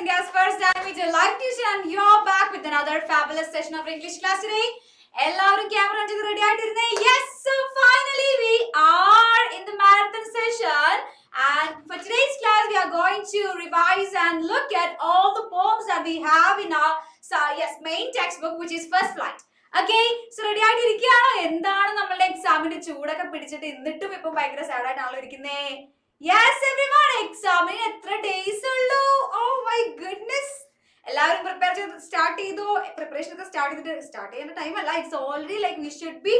India's first language live tuition, and you're back with another fabulous session of English class today. എല്ലാവരും camera on ready ആയിട്ടിരുന്നേ? Yes, so finally we are in the marathon session, and for today's class we are going to revise and look at all the poems that we have in our main textbook, which is First Flight. Okay, so ready ആയിട്ടിരിക്കുകയാണോ? എന്താണ് നമ്മളുടെ എക്സാമിന്റെ ചൂടൊക്കെ പിടിച്ചിട്ട് എന്നിട്ടും ഇപ്പൊ ഭയങ്കര sad ആയിട്ടാണല്ലോ ഇരിക്കുന്നേ? Yes, everyone, examine എത്ര ഡേയ്സ് ഉള്ളൂ? Oh my goodness. എല്ലാവരും പ്രിപ്പയർ ചെയ്ത് സ്റ്റാർട്ട് ചെയ്തു. പ്രിപ്പറേഷൻ ഒക്കെ സ്റ്റാർട്ട് ചെയ്യേണ്ട ടൈം അല്ല. It's already like we should be.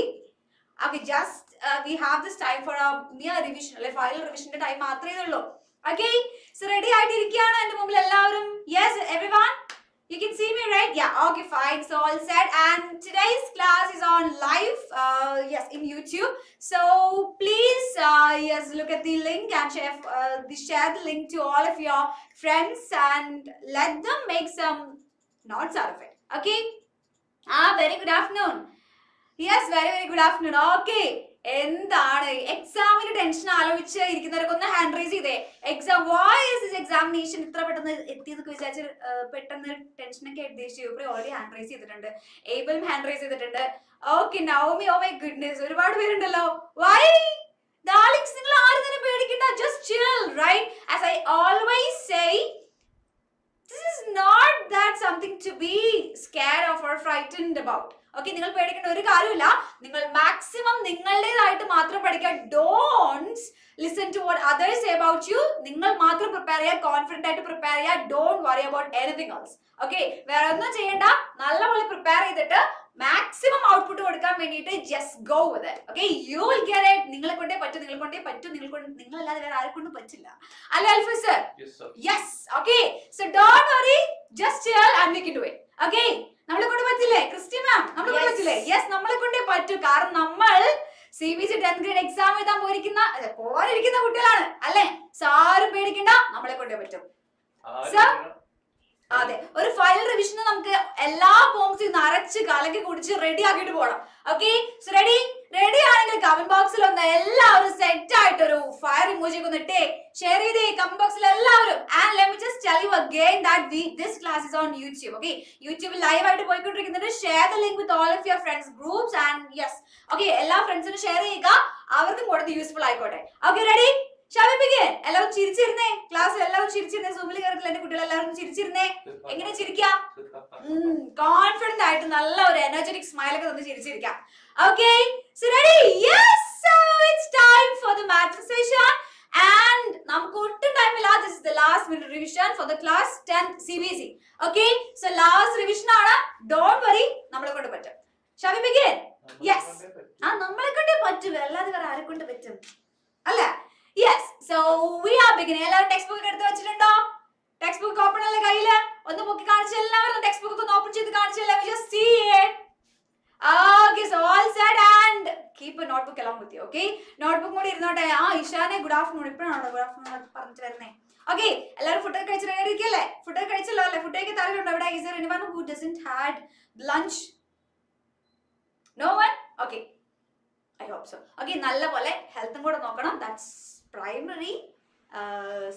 Okay, just we have this time for a near revision, like final revision time മാത്രമേ ഉള്ളൂ. Okay, so ready ആയിട്ടിരിക്കുകയാണോ എൻ്റെ മുമ്പിൽ എല്ലാവരും? Yes, everyone. You can see me, right? Yeah, okay, fine. So all set. And today's class is on live, in YouTube. So please, look at the link and share the link to all of your friends and let them make some notes out of it. Okay? Very good afternoon. Yes, very good afternoon. Okay. എന്താണ് എക്സാമിന്റെ tension ആലോചിച്ച് ഇരിക്കുന്നവരൊക്കെ ഒന്ന് hand raise ചെയ്തേ. Exam examination ഇത്ര പെട്ടെന്ന് എത്തിയെന്നൊക്കെ വിചാരിച്ച് പെട്ടെന്ന് ടെൻഷനൊക്കെ ഉദ്ദേശിച്ചു. ഓൾറെഡി ഹാൻഡ് റൈസ് ചെയ്തിട്ടുണ്ട്. ഏബിളും ഹാൻഡ് റൈസ് ചെയ്തിട്ടുണ്ട്. Okay, Navami, oh my goodness, ഒരുപാട് പേരുണ്ടല്ലോ. വൈ ഡാർലിങ്സ്, നിങ്ങൾ ആരും തന്നെ പേടിക്കണ്ട. Just chill, right? As I always say, this is not that something to be scared of or frightened about. Okay, നിങ്ങൾ പേടിക്കേണ്ട ഒരു കാര്യമില്ല. നിങ്ങൾ മാക്സിമം നിങ്ങളുടേതായിട്ട് മാത്രം പഠിക്കുക. Don't listen to what others say about you. നിങ്ങൾ മാത്രം പ്രിപ്പയർ ചെയ്യുക, കോൺഫിഡന്റ് ആയിട്ട് പ്രിപ്പയർ ചെയ്യുക. Don't worry about anything else. Okay, വേറെ ഒന്നും ചെയ്യേണ്ട. നല്ലപോലെ പ്രിപ്പയർ ചെയ്തിട്ട് മാക്സിമം ഔട്ട്പുട്ട് കൊടുക്കാൻ വേണ്ടിയിട്ട് just go with it. Okay, you will get it. നിങ്ങളെ കൊണ്ടേ പറ്റും. നിങ്ങളല്ലാതെ വേറെ ആരെക്കൊണ്ടും പറ്റില്ല. അല്ലേ Alfi sir? Yes. Okay, so don't worry, just chill and we can do it. Okay, നമ്മളെ കൊണ്ട് പറ്റില്ലേ ക്രിസ്റ്റി മാം? നമ്മളെ കൊണ്ട് പറ്റില്ലേ? യെസ്, നമ്മളെ കൊണ്ടേ പറ്റൂ. കാരണം നമ്മൾ CBSE 10th grade എക്സാം എഴുതാൻ പോയിരിക്കുന്ന കുട്ടികളാണ് അല്ലേ? സാരും പേടിക്കണ്ട, നമ്മളെ കൊണ്ടേ പറ്റും. സർ, അതെ, ഒരു ഫൈനൽ റിവിഷന് നമുക്ക് എല്ലാ പോംസും നിറച്ച് കലക്കി കുടിച്ച് റെഡി ആക്കിയിട്ട് പോകണം. ഓക്കെ, സോ റെഡി ആണെങ്കിൽ കമന്റ് ബോക്സിൽ ഒന്ന് എല്ലാവരും സെറ്റ് ആയിട്ട് ഒരു ഫയർ ഇമോജി ഒക്കെ ഒന്ന് ഇട്ടേ, ഷെയർ ചെയ്തേ കമന്റ് ബോക്സിൽ എല്ലാവരും. And let me just tell you again that this class is on YouTube. Okay, യൂട്യൂബിൽ ലൈവ് ആയിട്ട് പോയിക്കൊണ്ടിരിക്കുന്നുണ്ട്. Share the link with all of your friends groups and yes, okay, എല്ലാ ഫ്രണ്ട്സിനും ഷെയർ ചെയ്യുക. അവർക്കും കൂടുതൽ യൂസ്ഫുൾ ആയിക്കോട്ടെ. Okay, ready? എല്ലാവരും ചിരിച്ചിരുന്നേ. ക്ലാസ്സിൽ എല്ലാവരും ചിരിച്ചിരുന്നേ. സൂമിൽ കയറത്തില്ല എന്റെ കുട്ടികൾ, എല്ലാവരും ചിരിച്ചിരുന്നേ. എങ്ങനെ ചിരിക്കാം? കോൺഫിഡന്റ് ആയിട്ട് നല്ല ഒരു എനർജറ്റിക് സ്മൈൽ ഒക്കെ തന്ന് ചിരിച്ചിരിക്കാം. Okay, so ready? Yes, so it's time for the maths session. And നമുക്ക് ഒട്ടും ടൈമില്ല. This is the last minute revision for the class 10 CBSE. Okay, so last revision ആണ്. ഡോണ്ട് വറി, നമ്മളെ കൊണ്ട് പറ്റും. Shall we begin? യെസ്, നമ്മളെ കൊണ്ടേ പറ്റും, അല്ലാതെ വേറെ ആരെ കൊണ്ട് പറ്റും അല്ലേ? Yes, so we are beginning. എല്ലാവരും ടെക്സ്റ്റ് ബുക്ക് എടുത്ത് വെച്ചിട്ടുണ്ടോ? ടെക്സ്റ്റ് ബുക്ക് ഓപ്പൺ അല്ലേ കയ്യില്? ഒന്ന് പൊക്കി കാണിച്ചു. എല്ലാവരും ടെക്സ്റ്റ് ബുക്ക് ഒന്ന് ഓപ്പൺ ചെയ്ത് കാണിച്ചു. Let me just see it. Okay, so all set and keep a notebook along with you. Okay, notebook കൂടി ഇരുന്നോട്ടെ. ഇഷാനെ ഗുഡ് ആഫ്റ്റർനൂൺ. ഇപ്പോഴാണോ ഗുഡ് ആഫ്റ്റർനൂൺ പറഞ്ഞിട്ട് വരുന്നേ? ഓക്കെ, എല്ലാവരും ഫുഡ് കഴിച്ച് റെഡി ഇരിക്കല്ലേ? ഫുഡ് കഴിച്ചല്ലോ അല്ലേ? ഫുഡ് കഴിക്കാൻ താല്പര്യമുണ്ടോ ഇവിടെ? Is there anyone who doesn't had lunch? No one? Okay, I hope so. Okay, നല്ല പോലെ ഹെൽത്തും കൂടെ നോക്കണം. That's primary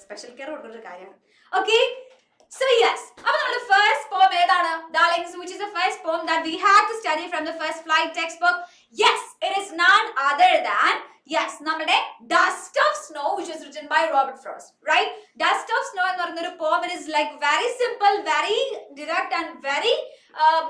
special care കൊടുക്കുന്ന കാര്യമാണ്. Okay, so yes, അപ്പോൾ നമ്മുടെ ഫസ്റ്റ് poem ഏതാണ് darlings? Which is the first poem that we had to study from the First Flight textbook? Yes, it is none other than നമ്മുടെ Dust of Snow, which was written by Robert Frost, right? Dust of Snow എന്ന് പറയുന്ന ഒരു poem. It is like very simple, very direct and very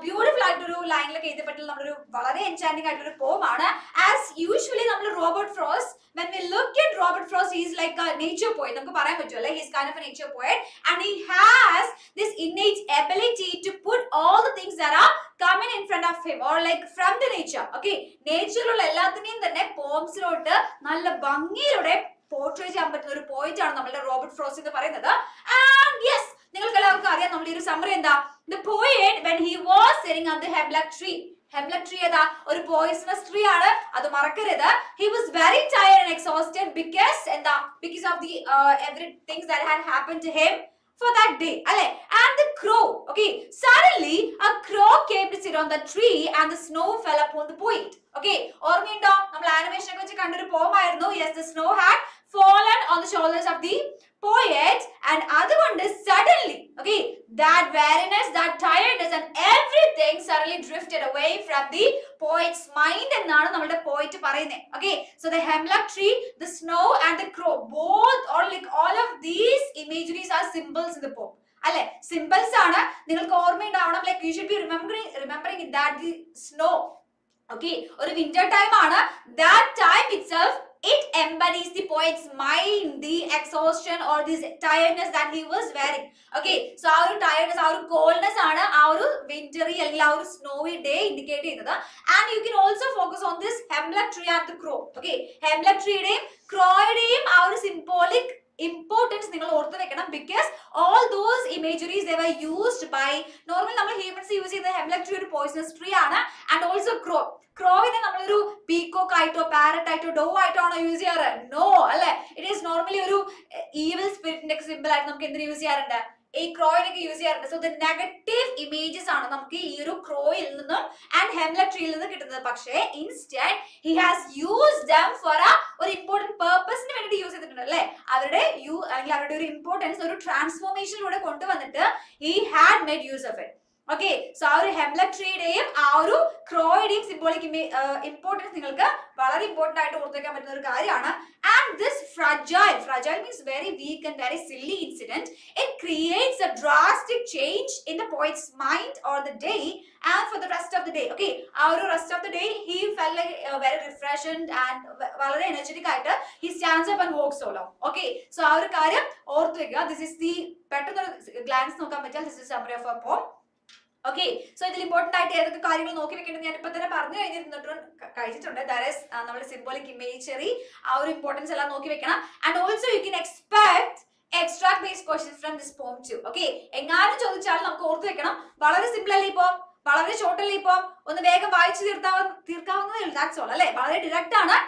beautiful ആയിട്ടൊരു ലൈനിലൊക്കെ എഴുതപ്പെട്ടുള്ള നമ്മളൊരു വളരെ enchanting ആയിട്ടൊരു പോം ആണ്. ആസ് യൂഷ്വലി നമ്മൾ Robert frost, when we look at Robert Frost, he is like a nature poet. നമുക്ക് പറയാൻ പറ്റുമല്ലേ? He is kind of a nature poet and he has this innate ability to put all the things that are coming in front of him or like from the nature. Okay, നേച്ചറിലുള്ള എല്ലാത്തിനെയും തന്നെ പോംസിലോട്ട് നല്ല ഭംഗിയിലൂടെ portray ചെയ്യാൻ പറ്റുന്ന ഒരു point ആണ് നമ്മളുടെ Robert frost എന്ന് പറയുന്നത്. ആൻഡ് യെസ്, നിങ്ങൾക്ക് എല്ലാവർക്കും അറിയാം നമ്മുടെ ഈ ഒരു സമ്മറി എന്താ? The poet, when he was sitting on the hemlock tree. Hemlock tree ഏതാ? ഒരു poisonous tree ആണ്, അത് മറക്കരുത്. He was very tired and exhausted because of the everything that had happened to him for that day. അല്ലേ? And the crow, okay, suddenly a crow came to sit on the tree and the snow fell upon the poet. Okay, ഓർമ്മയുണ്ടോ? നമ്മൾ animation ഒക്കെ വെച്ച് കണ്ടൊരു പോം ആയിരുന്നു. Yes, the snow had fallen on the shoulders of the poet, and അതുകൊണ്ട് suddenly, okay, that weariness, that tiredness and everything suddenly drifted away from the poet's mind എന്നാണ് നമ്മുടെ poet പറയുന്നത്. Okay, so the hemlock tree, the snow and the crow, both or like all of these imageries are symbols in the poem. അല്ലെ, simples ആണ്, നിങ്ങൾക്ക് ഓർമ്മയുണ്ടാവണം. Like you should be remembering that the snow, okay, ഒരു winter time ആണ്. That time itself it embodies the poet's mind, the exhaustion or this tiredness that he was wearing. Okay, so our tiredness, our coldness ആണ് ആ ഒരു wintry അല്ലെങ്കിൽ ആ ഒരു snowy day indicate ചെയ്യുന്നത്. And you can also focus on this hemlock tree and the crow. Okay, hemlock tree യുടെയും crow യുടെയും ആ ഒരു symbolic importance നിങ്ങൾ ഓർത്തു വെക്കണം, because all those imageries they were used by normally നമ്മൾ humans use ചെയ്യുന്ന hemlock tree ഒരു poisonous tree ആണ്, and also crow. ക്രോവിനെ നമ്മളൊരു പീകോക്ക് ആയിട്ടോ പാരറ്റ് ആയിട്ടോ ഡോ ആയിട്ടോ ആണോ യൂസ് ചെയ്യാറ്? നോ, അല്ലെ. ഇറ്റ് ഈസ് നോർമലി ഒരു ഈവിൽ സ്പിരിറ്റിന്റെ സിമ്പിൾ ആയിട്ട് നമുക്ക് എന്തിനു യൂസ് ചെയ്യാറുണ്ട്? ഈ ക്രോയിനൊക്കെ യൂസ് ചെയ്യാറുണ്ട്. സോ ദ നെഗറ്റീവ് ഇമേജസ് ആണ് നമുക്ക് ഈ ഒരു ക്രോയിൽ നിന്നും ആൻഡ് ഹെംലക് ട്രീയിൽ നിന്ന് കിട്ടുന്നത്. പക്ഷേ instead he has used them for ഒരു ഇമ്പോർട്ടന്റ് പേർപ്പസിന് വേണ്ടി യൂസ് ചെയ്തിട്ടുണ്ട്, അല്ലെ. അവരുടെ അല്ലെങ്കിൽ അവരുടെ ഒരു ഇമ്പോർട്ടൻസ് ഒരു ട്രാൻസ്ഫോർമേഷനിലൂടെ കൊണ്ടുവന്നിട്ട് he had made use of it. Okay, so ആ ഒരു ഹെംലക് ട്രീയുടെയും ആ ഒരു ക്രോയുടെയും സിംബോളിക് ഇമ്പോർട്ടൻസ് നിങ്ങൾക്ക് വളരെ ഇമ്പോർട്ടന്റ് ആയിട്ട് ഓർത്തേക്കാൻ പറ്റുന്ന ഒരു കാര്യമാണ്. And this fragile means very weak and very silly incident, it creates a drastic change in the poet's mind or the day and for the rest of the day. Okay, ആ ഒരു rest of the day he felt like very refreshed and വളരെ energetic ആയിട്ട് he stands up and walks so long. Okay, so ആ ഒരു കാര്യം ഓർത്തു വെക്കുക. This is the പെട്ടെന്ന് ഗ്ലാൻസ് നോക്കാൻ പറ്റിയാൽ this is summary of our poem. Okay, so ഇതിൽ ഇമ്പോർട്ടന്റ് ആയിട്ട് ഏതൊക്കെ കാര്യങ്ങൾ നോക്കി വെക്കേണ്ടത് ഞാൻ ഇപ്പൊ തന്നെ പറഞ്ഞു കഴിഞ്ഞിട്ടുണ്ട്. ദാറ്റ് ഈസ് നമ്മുടെ സിംബോളിക് ഇമേജറി, ആ ഒരു ഇമ്പോർട്ടൻസ് എല്ലാം നോക്കി വെക്കണം. And also you can expect extract based questions from this poem too. Okay, എങ്ങാനും ചോദിച്ചാലും നമുക്ക് ഓർത്ത് വെക്കണം. വളരെ സിമ്പിൾ അല്ലേ ഇപ്പൊ, വളരെ ഷോർട്ട് അല്ലേ ഇപ്പൊ, ഒന്ന് വേഗം വായിച്ചു തീർക്കാവുന്നതേ ഉള്ളൂ. ദാറ്റ്സ് ഓൾ, അല്ലേ. വളരെ ഡിറക്റ്റ് ആണ്.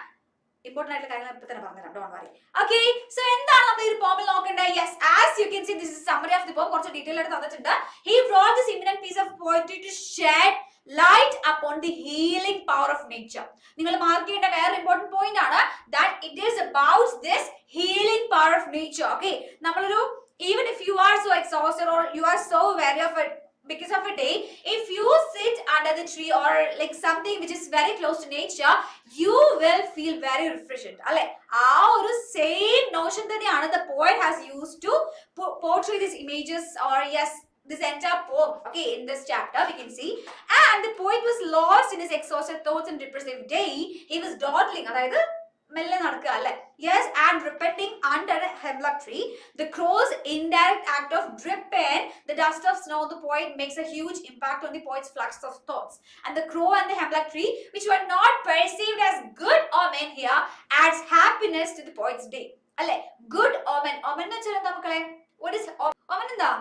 ഇമ്പോർട്ടന്റ് ആയിട്ടുള്ള കാര്യങ്ങൾ ഇപ്പൊ തന്നെ പറഞ്ഞുതരാം, ഡോണ്ട് വറി. ഓക്കെ, സോ എന്താണ് നമ്മൾ ഈ പോമിൽ നോക്കേണ്ടത്? Yes, as you can see this is summary of the poem. കുറച്ച് ഡീറ്റെയിൽ ആയിട്ട് തന്നിട്ടുണ്ട്. He brought this eminent piece of poetry to shed light upon the healing power of nature. നിങ്ങൾ mark ചെയ്യേണ്ട വേറെ ഇമ്പോർട്ടന്റ് പോയിന്റ് ആണ് that it is about this healing power of nature. Okay, നമ്മളൊരു even if you are so exhausted or you are so weary of it because of a day, if you sit under the tree or like something which is very close to nature, you will feel very refreshed, alle. ആ ഒരു same notion തന്നെയാണ് the poet has used to portray these images or yes this entire poem. Okay, in this chapter we can see, and the poet was lost in his exhausted thoughts and depressive day. He was dawdling, അതായത് മെല്ലെ നടക്കുക, അല്ലെ. Yes, and repenting under a hemlock tree. The crow's indirect act of dripping the dust of snow the poet makes a huge impact on the poet's flux of thoughts. And the crow and the hemlock tree, which were not perceived as good omen here, adds happiness to the poet's day. അല്ലെ, good omen. Omen എന്ന് വെച്ചാൽ എന്താ മക്കളെ? What is omen? എന്താ?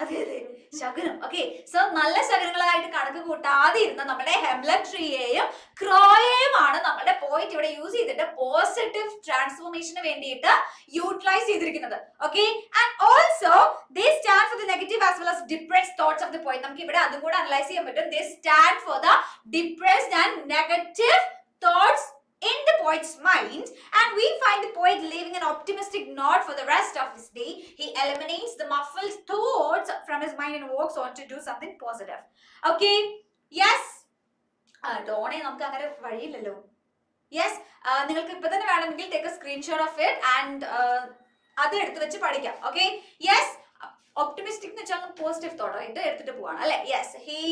അതെ അതെ, ശകുനം. Okay, so നല്ല ശകുനങ്ങളായിട്ട് കണക്ക് കൂട്ടാതെ ഇരുന്ന നമ്മുടെ ഹെംലക് ട്രീയെയും ക്രോയെയും ആണ് നമ്മുടെ പോയിന്റ് ഇവിടെ യൂസ് ചെയ്തിട്ട് പോസിറ്റീവ് ട്രാൻസ്ഫോർമേഷന് വേണ്ടിയിട്ട് യൂട്ടിലൈസ് ചെയ്തിരിക്കുന്നത്. Okay, and also they stand for the negative as well as depressed thoughts of the point. നമുക്ക് ഇവിടെ അതും കൂടെ അനലൈസ് ചെയ്യാൻ പറ്റും. ദേ stand for the depressed and negative thoughts in the poet's mind, and we find the poet leaving an optimistic note for the rest of his day. He eliminates the muffled thoughts from his mind and walks on to do something positive. Okay, yes, don't നമുക്ക് അങ്ങനെ വഴിയില്ലല്ലോ. Yes, നിങ്ങൾക്ക് ഇപ്പൊ തന്നെ വേണമെങ്കിൽ take A screenshot of it and അത് എടുത്ത് വെച്ച് പഠിക്കാം. ഓക്കെ, യെസ്, ഒപ്റ്റിമിസ്റ്റിക് എന്ന് വെച്ചാൽ പോസിറ്റീവ് തോട്ട് ആയിട്ട് എടുത്തിട്ട് പോവാണ്, അല്ലെ. യെസ്, ഹി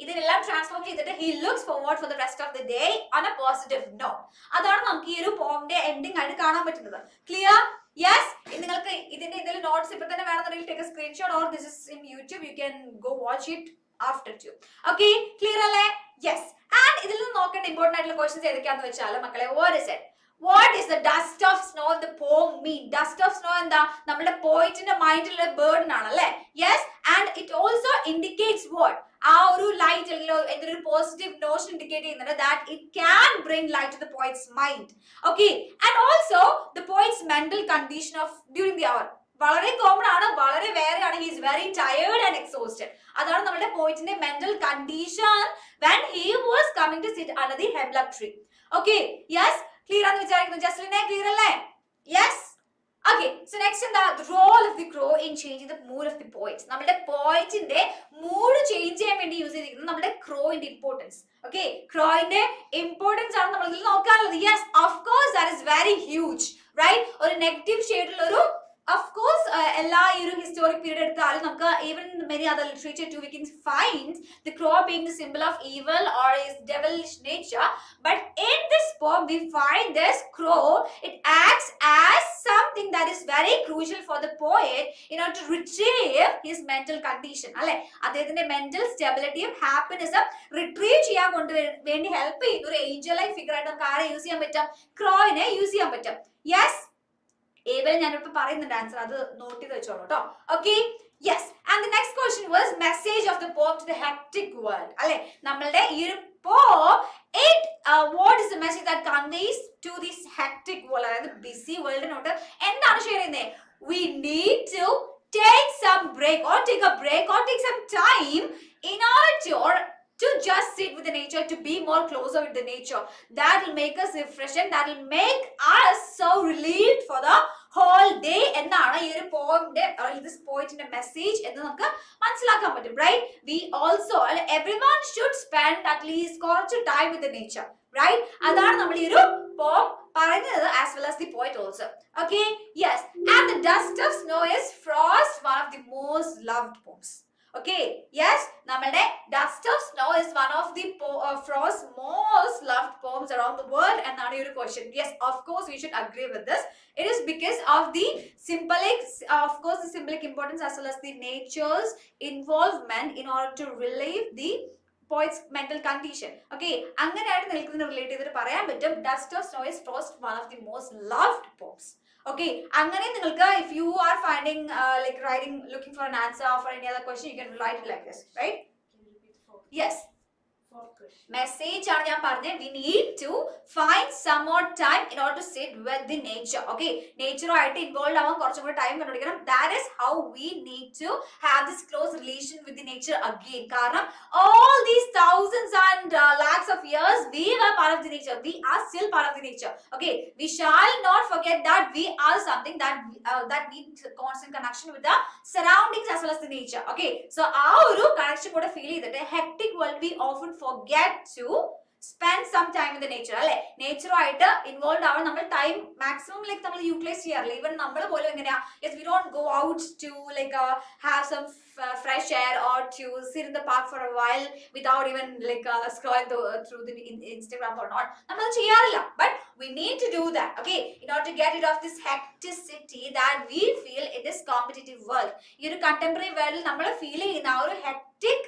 ഇതിനെല്ലാം ട്രാൻസ്ഫോം ചെയ്തിട്ട് he looks forward for the rest of the day on A positive not. അതാണ് നമുക്ക് ഈ ഒരു പോമിന്റെ എൻഡിങ് ആയിട്ട് കാണാൻ പറ്റുന്നത്. ക്ലിയർ? യെസ്, നിങ്ങൾക്ക് ഇതിന്റെ എന്തെങ്കിലും നോട്ട്സ് ഇപ്പൊ തന്നെ വേണമെന്നുണ്ടെങ്കിൽ take A screenshot or this is in YouTube, you can go watch it after two. Okay, clear അല്ലേ? യെസ്, ആൻഡ് ഇതിൽ നിന്ന് നോക്കേണ്ട ഇമ്പോർട്ടന്റ് ആയിട്ടുള്ള ക്വസ്റ്റ്യൻസ് ഏതൊക്കെയാന്ന് വെച്ചാൽ മക്കളെ, what is it? What is the dust of snow in the poem mean? Dust of snow എന്താ? നമ്മുടെ പോയിന്റിന്റെ മൈൻഡിലുള്ള ബേർഡൻ ആണ്, അല്ലെ. Yes, and it also indicates what? ആ ഒരു ലൈറ്റ് അല്ലെങ്കിൽ എന്തൊരു പോസിറ്റീവ് നോഷൻ ഇൻഡിക്കേറ്റ് ചെയ്യുന്നുണ്ട് that it can bring light to the poet's mind. Okay, and also the poet's mental condition of during the hour വളരെ common ആണ്, വളരെ വേറെ ആണ്. He is very tired and exhausted. അതാണ് നമ്മുടെ പോയിന്റിന്റെ mental condition when he was coming to sit under the hemlock tree. Okay, yes, clear ആണെന്ന് വിചാരിക്കുന്നു. ജസ്ലിനെ ക്ലിയർ അല്ലേ? Yes, Okay, so next in the role of the crow in changing the mood of the poet. നമ്മുടെ പോയിറ്റിന്റെ mood change ചെയ്യാൻ വേണ്ടി use ചെയ്തിരിക്കുന്നത് നമ്മുടെ ക്രോയിന്റെ importance. Okay, ക്രോയിന്റെ ഇമ്പോർട്ടൻസ് ആണ് നമ്മൾ ഇതിൽ നോക്കാനുള്ളത്. Yes, of course that is very huge, right? ഒരു നെഗറ്റീവ് ഷെയ്ഡുള്ള ഒരു of course എല്ലാ ഈ ഒരു ഹിസ്റ്റോറിക് പീരീഡ് എടുത്താലും നമുക്ക് even many other literature too we can find the crow being the symbol of evil or his devilish nature, but in this poem we find this crow, it acts as something that is very crucial for the poet in order to retrieve his mental condition. അല്ലെ, അദ്ദേഹത്തിന്റെ mental stability യും happiness retrieve ചെയ്യാൻ കൊണ്ട് വേണ്ടി help ചെയ്യുന്ന ഒരു Angel like figure ആയിട്ട് നമുക്ക് ആരെ യൂസ് ചെയ്യാൻ പറ്റും? ക്രോയിനെ യൂസ് ചെയ്യാൻ പറ്റും. യെസ്, ഏവൻ ഞാനിപ്പോ പറയുന്നുണ്ട് ആൻസർ, അത് നോട്ട് ചെയ്ത് വെച്ചോളൂ കേട്ടോ. Okay, yes. And the next question was message of the poem to the hectic world. അല്ലെ, നമ്മളുടെ ഈ ഒരു പോം what is the message that conveys to this hectic world, അതായത് ബിസി വേൾഡിനോട്ട് എന്താണ് ഷെയർ ചെയ്യുന്നത്? We need to take some break or take a break or take some time in order to just sit with the nature, to be more closer with the nature. That will make us refreshed, that will make us so relieved for the whole day. എന്നാണ് ഈ ഒരു പോയിന്റെ this പോയിന്റിന്റെ message എന്ന് നമുക്ക് മനസ്സിലാക്കാൻ പറ്റും, right? We also, everyone should spend at least കുറച്ച് time with the nature, right? അതാണ് നമ്മൾ ഈ ഒരു poem പറയുന്നത്, as well as the poet also. Okay, yes. And the dust of snow is frost, one of the most loved poems. Okay, yes, nammade Dust of Snow is one of the Frost's most loved poems around the world. And now your question, yes, of course we should agree with this. It is because of the symbolic, of course, the symbolic importance as well as the nature's involvement in order to relieve the poet's mental condition. Okay, അങ്ങനെയായിട്ട് നിൽക്കുന്ന relate ചെയ്തിട്ട് പറയാൻ പറ്റും Dust of Snow is Frost, one of the most loved poems. Okay, അങ്ങനെ നിങ്ങൾക്ക് if you are finding like writing, looking for an answer for any other question, you can write it like this, right? Can you repeat the fourth? Yes. Fourth question. Message ആണ് ഞാൻ പറഞ്ഞത്, we need to find some more time in order to sit with the nature. Okay, nature ആയിട്ട് involve ആവാൻ കുറച്ചും കൂടി time കണ്ടുപിടിക്കണം. That is how we need to have this close relation with the nature again. കാരണം all these thousands and lakhs of years we were part of the nature, we are still part of the nature. Okay, we shall not forget that we are something that needs constant connection with the surroundings as well as the nature. Okay, so ആ ഒരു connection കൂടെ feel ചെയ്തിട്ട് hectic world we often forget to spend some time with the nature. അല്ലെ, നേച്ചറുമായിട്ട് involve ആവാൻ നമ്മൾ time maximum like നമ്മൾ utilise ചെയ്യാറില്ല. Even നമ്മൾ പോലും എങ്ങനെയാ, yes, we don't go out to like have some fresh air or to sit in the park for a while without even like scrolling through the Instagram or not. നമ്മൾ ചെയ്യാറില്ല, but we need to do that, okay, in order to get rid of this hecticity that we feel in this competitive world. ഈ ഒരു contemporary world നമ്മൾ feel ചെയ്യുന്ന ആ ഒരു hectic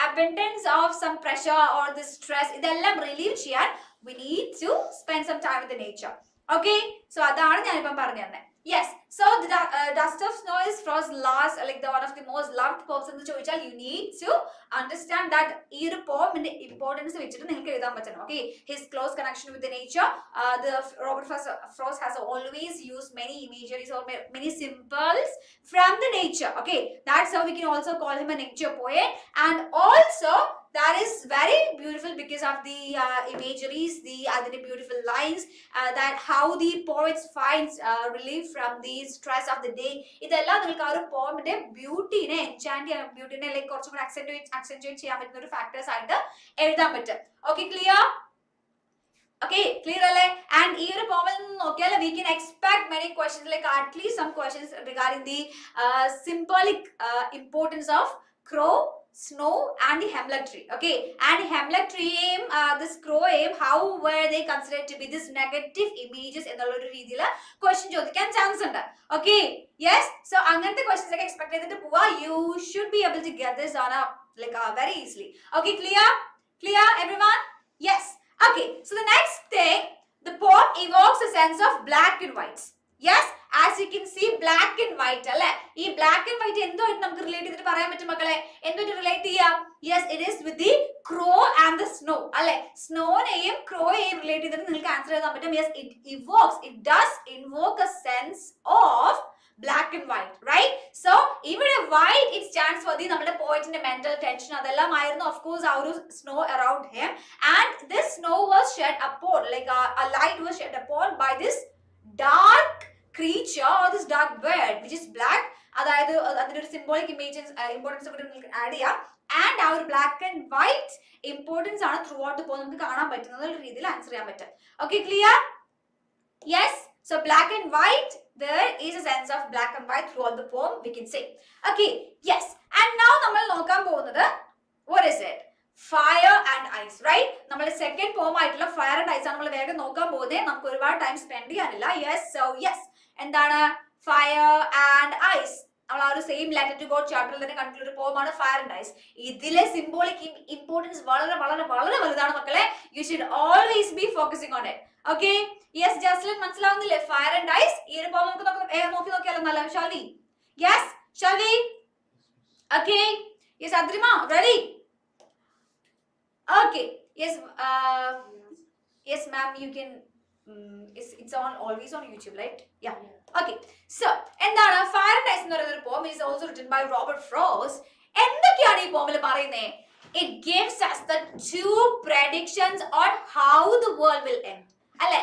abundance of some pressure or the stress, ഇതെല്ലാം relieve ചെയ്യാൻ we need to spend some time with the nature. Okay, so അതാണ് ഞാൻ ഇപ്പം പറഞ്ഞു തന്നെ. Yes, so the Dust of Snow is Frost's last, like the one of the most loved poems എന്ന് ചോദിച്ചാൽ you need to understand that ഈ ഒരു പോമിന്റെ importance വെച്ചിട്ട് നിങ്ങൾക്ക് എഴുതാൻ പറ്റണം. Okay, his close connection with the nature, the Robert Frost has always used many imageries or many symbols from the nature. Okay, that's how we can also call him a nature poet. And also that is very beautiful because of the imageries, the beautiful lines, that how the poets finds relief from the stress of the day. ഇതെല്ലാം നിങ്ങൾക്ക് ആ ഒരു പോമിന്റെ ബ്യൂട്ടിനെ എൻചാൻഡ് ചെയ്യാൻ, ബ്യൂട്ടിനെ like കുറച്ചും കൂടി അക്സെന്റുവേറ്റ് ചെയ്യാൻ പറ്റുന്ന ഒരു ഫാക്ടേഴ്സ് ആയിട്ട് എഴുതാൻ പറ്റും. Okay, clear? Okay, clear alle? And ഈ ഒരു പോമിൽ നിന്ന് നോക്കിയാൽ we can expect many questions, like at least some questions regarding the symbolic importance of crow, snow and the hemlock tree. Okay, and hemlock tree aim, this crow aim, how were they considered to be this negative images എന്നുള്ള ഒരു രീതിയിൽ question ചോദിക്കാൻ chance ഉണ്ട്. Okay, yes, so അങ്ങനത്തെ questions ഒക്കെ expect ചെയ്തിട്ട് പോവാ. You should be able to get this on a like very easily. Okay, clear everyone? Yes. Okay, so the next thing, the poem evokes a sense of black and white. Yes, as you can see, black and white alle ee black and white endoയിട്ട് നമുക്ക് relate ചെയ്തിട്ട് പറയാൻ പറ്റും മക്കളെ? എന്തുമായിട്ട് relate ചെയ്യാം? Yes, it is with the crow and the snow. അല്ലെ, സ്നോനെയും ക്രോയെയും relate ചെയ്തിട്ട് നിങ്ങൾക്ക് answer എഴുതാൻ പറ്റും. Yes, it does invoke a sense of black and white, right? So ഇവിടെ white it stands for the നമ്മുടെ പോയിന്റിന്റെ mental tension അതെല്ലാം ആയിരുന്നു of course ആ ഒരു snow around him, and this snow was shed upon, like a light was shed upon by this dark creature or this dark bird which is black, അതായത് അതിന്റെ ഒരു symbolic importance കൂടി നിങ്ങൾക്ക് add ചെയ്യാം. And ആ ഒരു ബ്ലാക്ക് ആൻഡ് വൈറ്റ് ഇമ്പോർട്ടൻസ് ആണ് through out ഇപ്പോൾ നമുക്ക് കാണാൻ പറ്റുന്ന രീതിയിൽ ആൻസർ ചെയ്യാൻ പറ്റും. Okay, clear? Yes. So black and white, there is a sense of black and white throughout the poem, we can say. Okay, yes. And now നമ്മൾ നോക്കാൻ പോകുന്നത്, what is it? Fire and ice, right? നമ്മുടെ second പോം ആയിട്ടുള്ള fire and ice ആണ് നമ്മൾ വേഗം നോക്കാൻ പോകുന്നത്. നമുക്ക് ഒരുപാട് ടൈം സ്പെൻഡ് ചെയ്യാനില്ല. യെസ്, സോ യെസ്, എന്താണ് ഫയർ ആൻഡ് ഐസ്? നമ്മൾ ആ ഒരു സെയിം ലെറ്റർ ടു ഗോഡ് ചാപ്റ്ററിൽ തന്നെ കണ്ടിട്ടുള്ള ഒരു പോമാണ് ഫയർ ആൻഡ് ഐസ്. ഇതിലെ സിംബോളിക് ഇമ്പോർട്ടൻസ് വളരെ വളരെ വളരെ വലുതാണ് മക്കളെ. You should always be focusing on it. Okay, yes Jasleen, മനസ്സിലാവുന്നില്ലേ? ഫയർ ആൻഡ് ഐസ് ഈ ഒരു പോം നമുക്ക് നോക്കി നോക്കിയാലോ? നല്ല shall we? Yes, shall we? Okay, yes Adrima, ready? Okay, yes, yes ma'am, you can, it's on always on YouTube, right? Yeah. Okay, so എന്താണ് fire and ice എന്ന് പറയുന്ന ഒരു poem is also written by Robert Frost. എന്തൊക്കെയാണ് ഈ പോമിൽ പറയുന്നത്? It gives us the two predictions on how the world will end. അല്ലെ,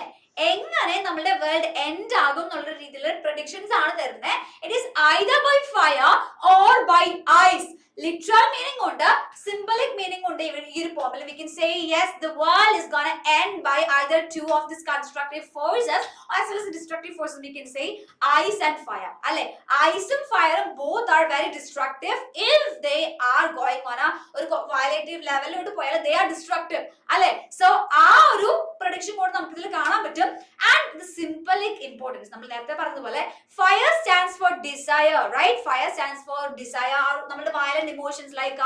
എങ്ങനെ നമ്മുടെ വേൾഡ് എൻഡ് ആകും എന്നുള്ള രീതിയിലുള്ള പ്രഡിക്ഷൻസ് ആണ് തരുന്നത്. It is either by fire or by ice. Literal meaning ഉണ്ട്, symbolic meaning ഉണ്ട് ഈ ഒരു പോമിൽ. We can say yes, the world is gonna end by either two of these constructive forces or as well as destructive forces. We can say ice and fire. അല്ലെ, ice and fire both are very destructive if they are going on a ഒരു violative ലെവലിലോട്ട് പോയാൽ they are destructive. അല്ലെ, so ആ ഒരു prediction കൂടെ നമുക്ക് ഇതിൽ കാണാൻ പറ്റും. And the symbolic importance, നമ്മൾ നേരത്തെ പറഞ്ഞതുപോലെ fire stands for desire, right? Fire stands for desire. നമ്മുടെ violent emotions like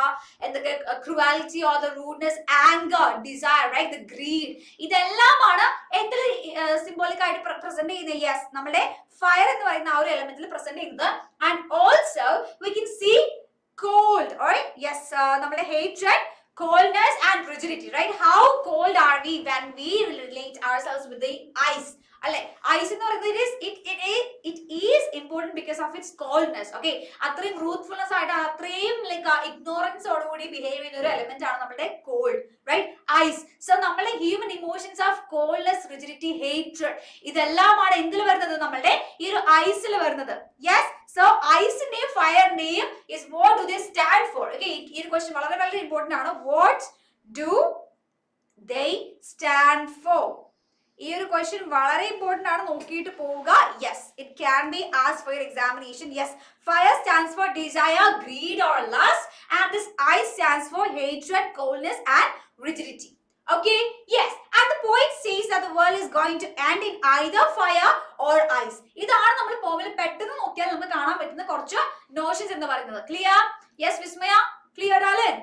എന്തൊക്കെ cruelty or the rudeness, anger, desire, right? The greed, ഇതെല്ലാമാണ് എന്തിൽ സിംബോളിക് ആയിട്ട് പ്രസന്റ് ചെയ്യുന്നത്. യെസ്, നമ്മുടെ ഫയർ എന്ന് പറയുന്ന ആ ഒരു എലമെന്റിൽ പ്രസന്റ് ചെയ്യുന്നത്. And also we can see cold, right? Yes, നമ്മുടെ hatred, coldness and rigidity, right? How cold are we when we relate ourselves with the ice? അല്ലെ, ഐസ് എന്ന് പറയുന്നത് it is important because of its coldness. Okay, അത്രയും റൂത്ത്ഫുൾനെസ് ആയിട്ട് അത്രയും like ignorance ഓടുകൂടി behave ചെയ്യുന്ന ഒരു element ആണ് നമ്മുടെ കോൾഡ്, റൈറ്റ്? ഐസ്. സോ നമ്മുടെ human emotions of coldness, rigidity, hatred, ഇതെല്ലാമാണ് എന്തിൽ വരുന്നത്? നമ്മുടെ ഈ ഒരു ഐസിൽ വരുന്നത്. യെസ്, സോ ഐസിന്റെയും ഫയറിന്റെയും is what do they stand for? Okay, ഈ ഒരു ക്വസ്റ്റ്യൻ വളരെ വളരെ ഇമ്പോർട്ടന്റ് ആണ്. What do they stand for? ഈ ഒരു ക്വസ്റ്റ്യൻ വളരെ ഇമ്പോർട്ടന്റ് ആണ്, നോക്കിയിട്ട് പോവുക. Yes, it can be asked for examination. Yes, fire stands for desire, greed or lust, and this ice stands for hatred, coldness and rigidity. Okay, yes, and the poet says that the world is going to end in either fire or ice. ഇതാണ് നമ്മൾ പോമിൽ പെട്ടെന്ന് നോക്കിയാൽ നമുക്ക് കാണാൻ പറ്റുന്ന കുറച്ച് notions എന്ന് പറയുന്നത്. Clear? Yes Vismaya, clear Alan?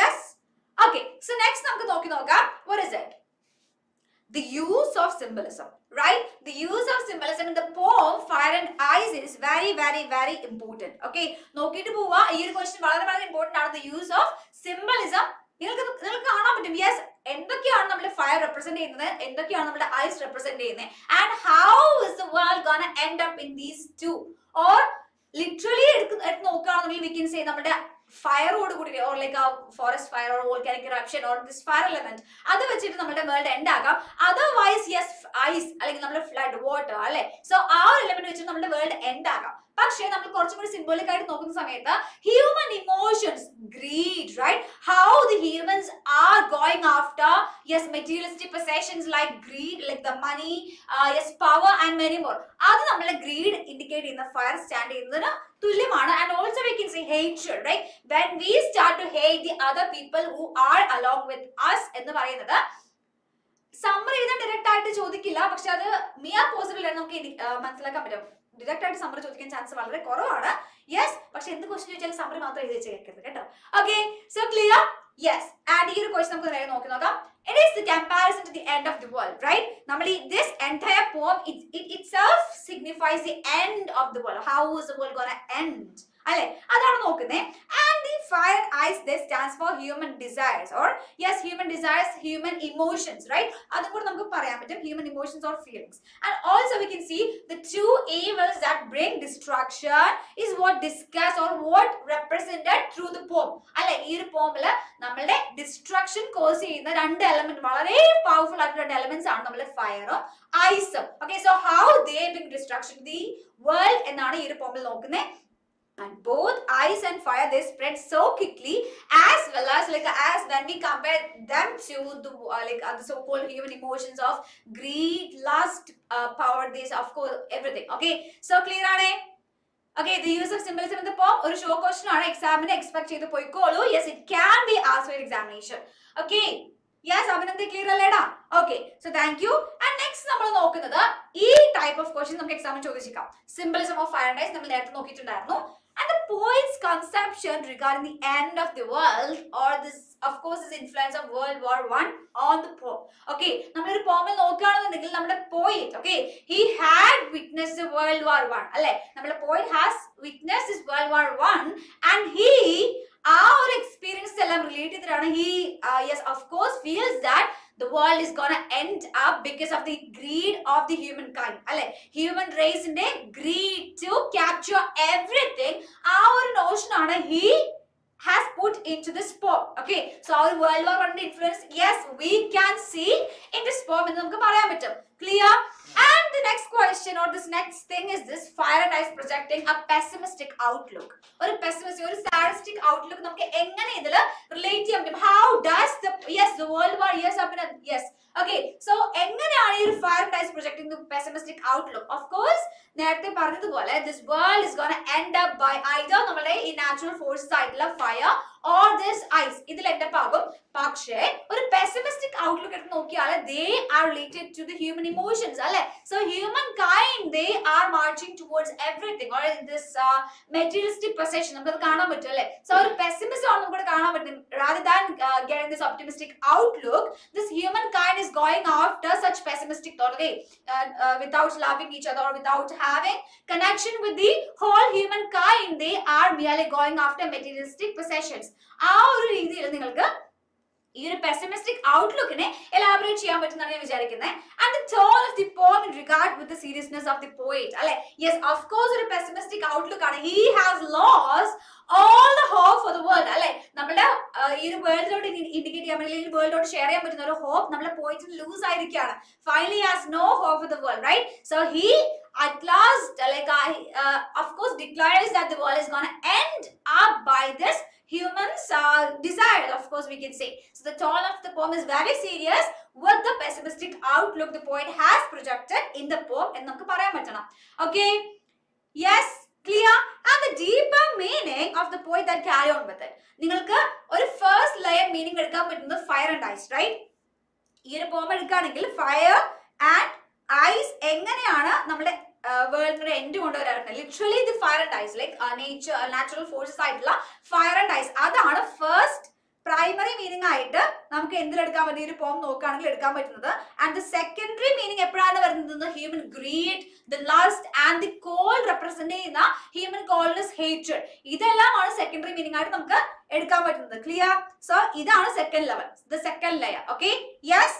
Yes. Okay, so next നമുക്ക് നോക്കാം. What is it? The use of symbolism, right? The use of symbolism in the poem Fire and Ice is very very very important. Okay, നോക്കിയിട്ട് പോവുക. ഈ ഒരു question വളരെ വളരെ important ആണ്. The use of symbolism നിങ്ങൾക്ക് കാണാൻ പറ്റും. യെസ്, എന്തൊക്കെയാണ് നമ്മുടെ ഫയർ റെപ്രസെന്റ് ചെയ്യുന്നത്, എന്തൊക്കെയാണ് നമ്മുടെ ഐസ് റെപ്രസെന്റ് ചെയ്യുന്നത്, and how is the world gonna end up in these two. Or literally എടുത്ത് നോക്കുകയാണെന്നുണ്ടെങ്കിൽ we can say നമ്മുടെ ഫയറോട് കൂടി or like forest fire or volcanic eruption or this fire element, അത് വെച്ചിട്ട് നമ്മുടെ വേൾഡ് എൻഡ് ആകാം. Otherwise yes, ice അല്ലെങ്കിൽ നമ്മുടെ ഫ്ലഡ്, വാട്ടർ, അല്ലെ, സോ ആ ഒരു എലമെന്റ് വെച്ചിട്ട് നമ്മുടെ വേൾഡ് എൻഡ് ആകാം. പക്ഷേ നമ്മൾ കുറച്ചും കൂടി സിംബോളിക് ആയിട്ട് നോക്കുന്ന സമയത്ത് human emotions, greed, right? How the humans are going after yes materialistic possessions like greed, like the money, yes power and many more. അത് നമ്മളെ ഗ്രീഡ് ഇൻഡിക്കേറ്റ് ചെയ്യുന്ന ഫയർ സ്റ്റാൻഡ് ചെയ്യുന്നതിന് തുല്യമാണ്. And also we can say hatred, right? When we start to hate the other people who are along with us എന്ന് പറയുന്നത് summary ചെയ്താൽ direct ആയിട്ട് ചോദിക്കില്ല, പക്ഷെ അത് മിയ പോസിബിൾ ആണ് നമുക്ക് മനസ്സിലാക്കാൻ പറ്റും. ഡയറക്റ്റ് ആയിട്ട് സമ്മറി ചോദിക്കാൻ ചാൻസ് വളരെ കുറവാണ്. യെസ്, പക്ഷെ എന്ത് ക്വസ്റ്റ്യൻ ചോദിച്ചാലും സമ്മറി മാത്രം എഴുതി വെച്ചേക്കരുത് കേട്ടോ. Okay, so clear? Yes, and ഈ ഒരു ക്വസ്റ്റ്യൻ നമുക്ക് നേരെ നോക്കാം. It is the comparison to the end of the world, right? Normally this entire poem it itself signifies the end of the world. How is the world gonna end? അല്ലെ, അതാണ് നോക്കുന്നത്. And the fire ice this stands for human desires or yes, human desires, human emotions, right? അതും കൂടെ നമുക്ക് പറയാൻ പറ്റും. പറ്റും human emotions or feelings. And also we can see the two evils that bring destruction is what discussed or what represented through the poem. അല്ലെ ഈ ഒരു പോമില് നമ്മളുടെ ഡിസ്ട്രക്ഷൻ കോസ് ചെയ്യുന്ന രണ്ട് എലമെന്റ് വളരെ പവർഫുൾ ആയിട്ടുള്ള രണ്ട് എലമെന്റ്സ് ആണ് നമ്മുടെ ഫയറും ഐസും. Okay, so how they bring destruction the world എന്നാണ് ഈ ഒരു പോമിൽ നോക്കുന്നത്. And both ice and fire, they spread so quickly, as well as as when we compare them to the the so-called human emotions of greed, lust, power, this, of course, everything. Okay, so clear aane? Okay, the use of symbolism in the poem or show question aanu exam ne expect cheyidu poikolu. Yes, it can be asked for examination. Okay, yes, abhinanthi clear alleda? Okay, so thank you. And next നമ്മൾ നോക്കുന്നത് ഈ type of questions നമുക്ക് exam ചോദിച്ചേക്കാം. Symbolism of fire and ice നമ്മൾ നേരത്തെ നോക്കിയിട്ടുണ്ടായിരുന്നു. And the poet's conception regarding the end of the world, or this, of course, is influence of World War I on the poem. Okay, നമ്മളൊരു poem നോക്കുകയാണെന്നുണ്ടെങ്കിൽ നമ്മുടെ poet, okay, he had witnessed the World War I. അല്ലേ, നമ്മുടെ poet has witnessed this World War I, and he ആ ഒരു experience എല്ലാം relate ചെയ്തിട്ടാണ് he yes, of course, feels that the world is gonna end up because of the greed of the humankind. അല്ലെ, human race ന്റെ greed to capture everything, ആ ഒരു Notion ആണ് he has put into this poem. Okay, so our World War I influence, yes, we can see in this poem എന്ന് നമുക്ക് പറയാൻ പറ്റും. Clear? And the next question or this next thing is this: fire and ice projecting a pessimistic outlook. ഒരു pessimistic, ഒരു sadistic outlook നമുക്ക് എങ്ങനെ ഇതിൽ relate ചെയ്യാൻ പറ്റും? How does the, yes, the World War, yes, yes. Okay, so എങ്ങനെയാണ് ഈ ഒരു fire and ice projecting the pessimistic outlook? Of course, നേരത്തെ പറഞ്ഞതുപോലെ this world is gonna end up by either നമ്മുടെ ഈ natural forces ആയിട്ടുള്ള fire or this ice. ഇതിൽ end up ആകും. പക്ഷേ ഒരു pessimistic outlook എടുത്ത് നോക്കിയാൽ they are related to the human emotions. അല്ലെ, so humankind, they are marching towards everything or this materialistic possession. നമുക്കത് കാണാൻ പറ്റും അല്ലെ. So ഒരു pessimism ആണ് നമുക്ക് കാണാൻ പറ്റും. Rather than getting this optimistic outlook, this humankind is going after such pessimistic thought, okay, without loving each other or without having connection with the whole humankind, they are merely going after materialistic possessions. ആ ഒരു രീതിയിൽ നിങ്ങൾക്ക് ഈ ഒരു pessimistic outlook നെ elaborate ചെയ്യാൻ പറ്റുമെന്നാണ് ഞാൻ വിചാരിക്കുന്നത്. And the tone of the poem in regard with the seriousness of the poet, അല്ലെ, yes, of course, ഒരു pessimistic outlook ആണ്. He has lost all the hope for the world. അല്ലെ, നമ്മുടെ ഈ ഒരു വേൾഡിലോട്ട് ഇൻഡിക്കേറ്റ് ചെയ്യാൻ പറ്റില്ല, ഈ വേൾഡിലോട്ട് ഷെയർ ചെയ്യാൻ പറ്റുന്ന ഒരു ഹോപ്പ് നമ്മുടെ പോയിന്റിന് ലൂസ് ആയിരിക്കുകയാണ്. Finally has no hope for the world, right? So he at last of course declares that the world is going to end up by this humans desire, of course, we can say. So the tone of the poem is very serious with the pessimistic outlook the poet has projected in the poem എന്ന് നമുക്ക് പറയാൻ പറ്റണം. Okay, yes, clear? And the deeper meaning of the poet that carry on with it, നിങ്ങൾക്ക് ഒരു first layer meaning എടുക്കാൻ പറ്റുന്നത് fire and ice, right? ഈ ഒരു poem എടുക്കുകയാണെങ്കിൽ fire and ice എങ്ങനെയാണ് നമ്മുടെ വേൾഡിന്റെ എൻഡ് കൊണ്ടുവരാറുണ്ട്. Literally the fire and ice like natural forces ആയിട്ടുള്ള ഫയർ ആൻഡ് ഐസ്, അതാണ് ഫസ്റ്റ് പ്രൈമറി മീനിങ് ആയിട്ട് നമുക്ക് എന്തിലെടുക്കാൻ പറ്റും, ഈ ഒരു പോം നോക്കുകയാണെങ്കിൽ എടുക്കാൻ പറ്റുന്നത്. ആൻഡ് ദി സെക്കൻഡറി മീനിങ് എപ്പോഴാണ് വരുന്നത്? Human greed, the lust and the cold represent ചെയ്യുന്ന ഹ്യൂമൻ കോൾഡ്നെസ്, ഹേറ്റ്രഡ്, ഇതെല്ലാമാണ് സെക്കൻഡറി മീനിങ് ആയിട്ട് നമുക്ക് എടുക്കാൻ പറ്റുന്നത്. ക്ലിയർ? സോ ഇതാണ് second level, the second layer. Okay, yes,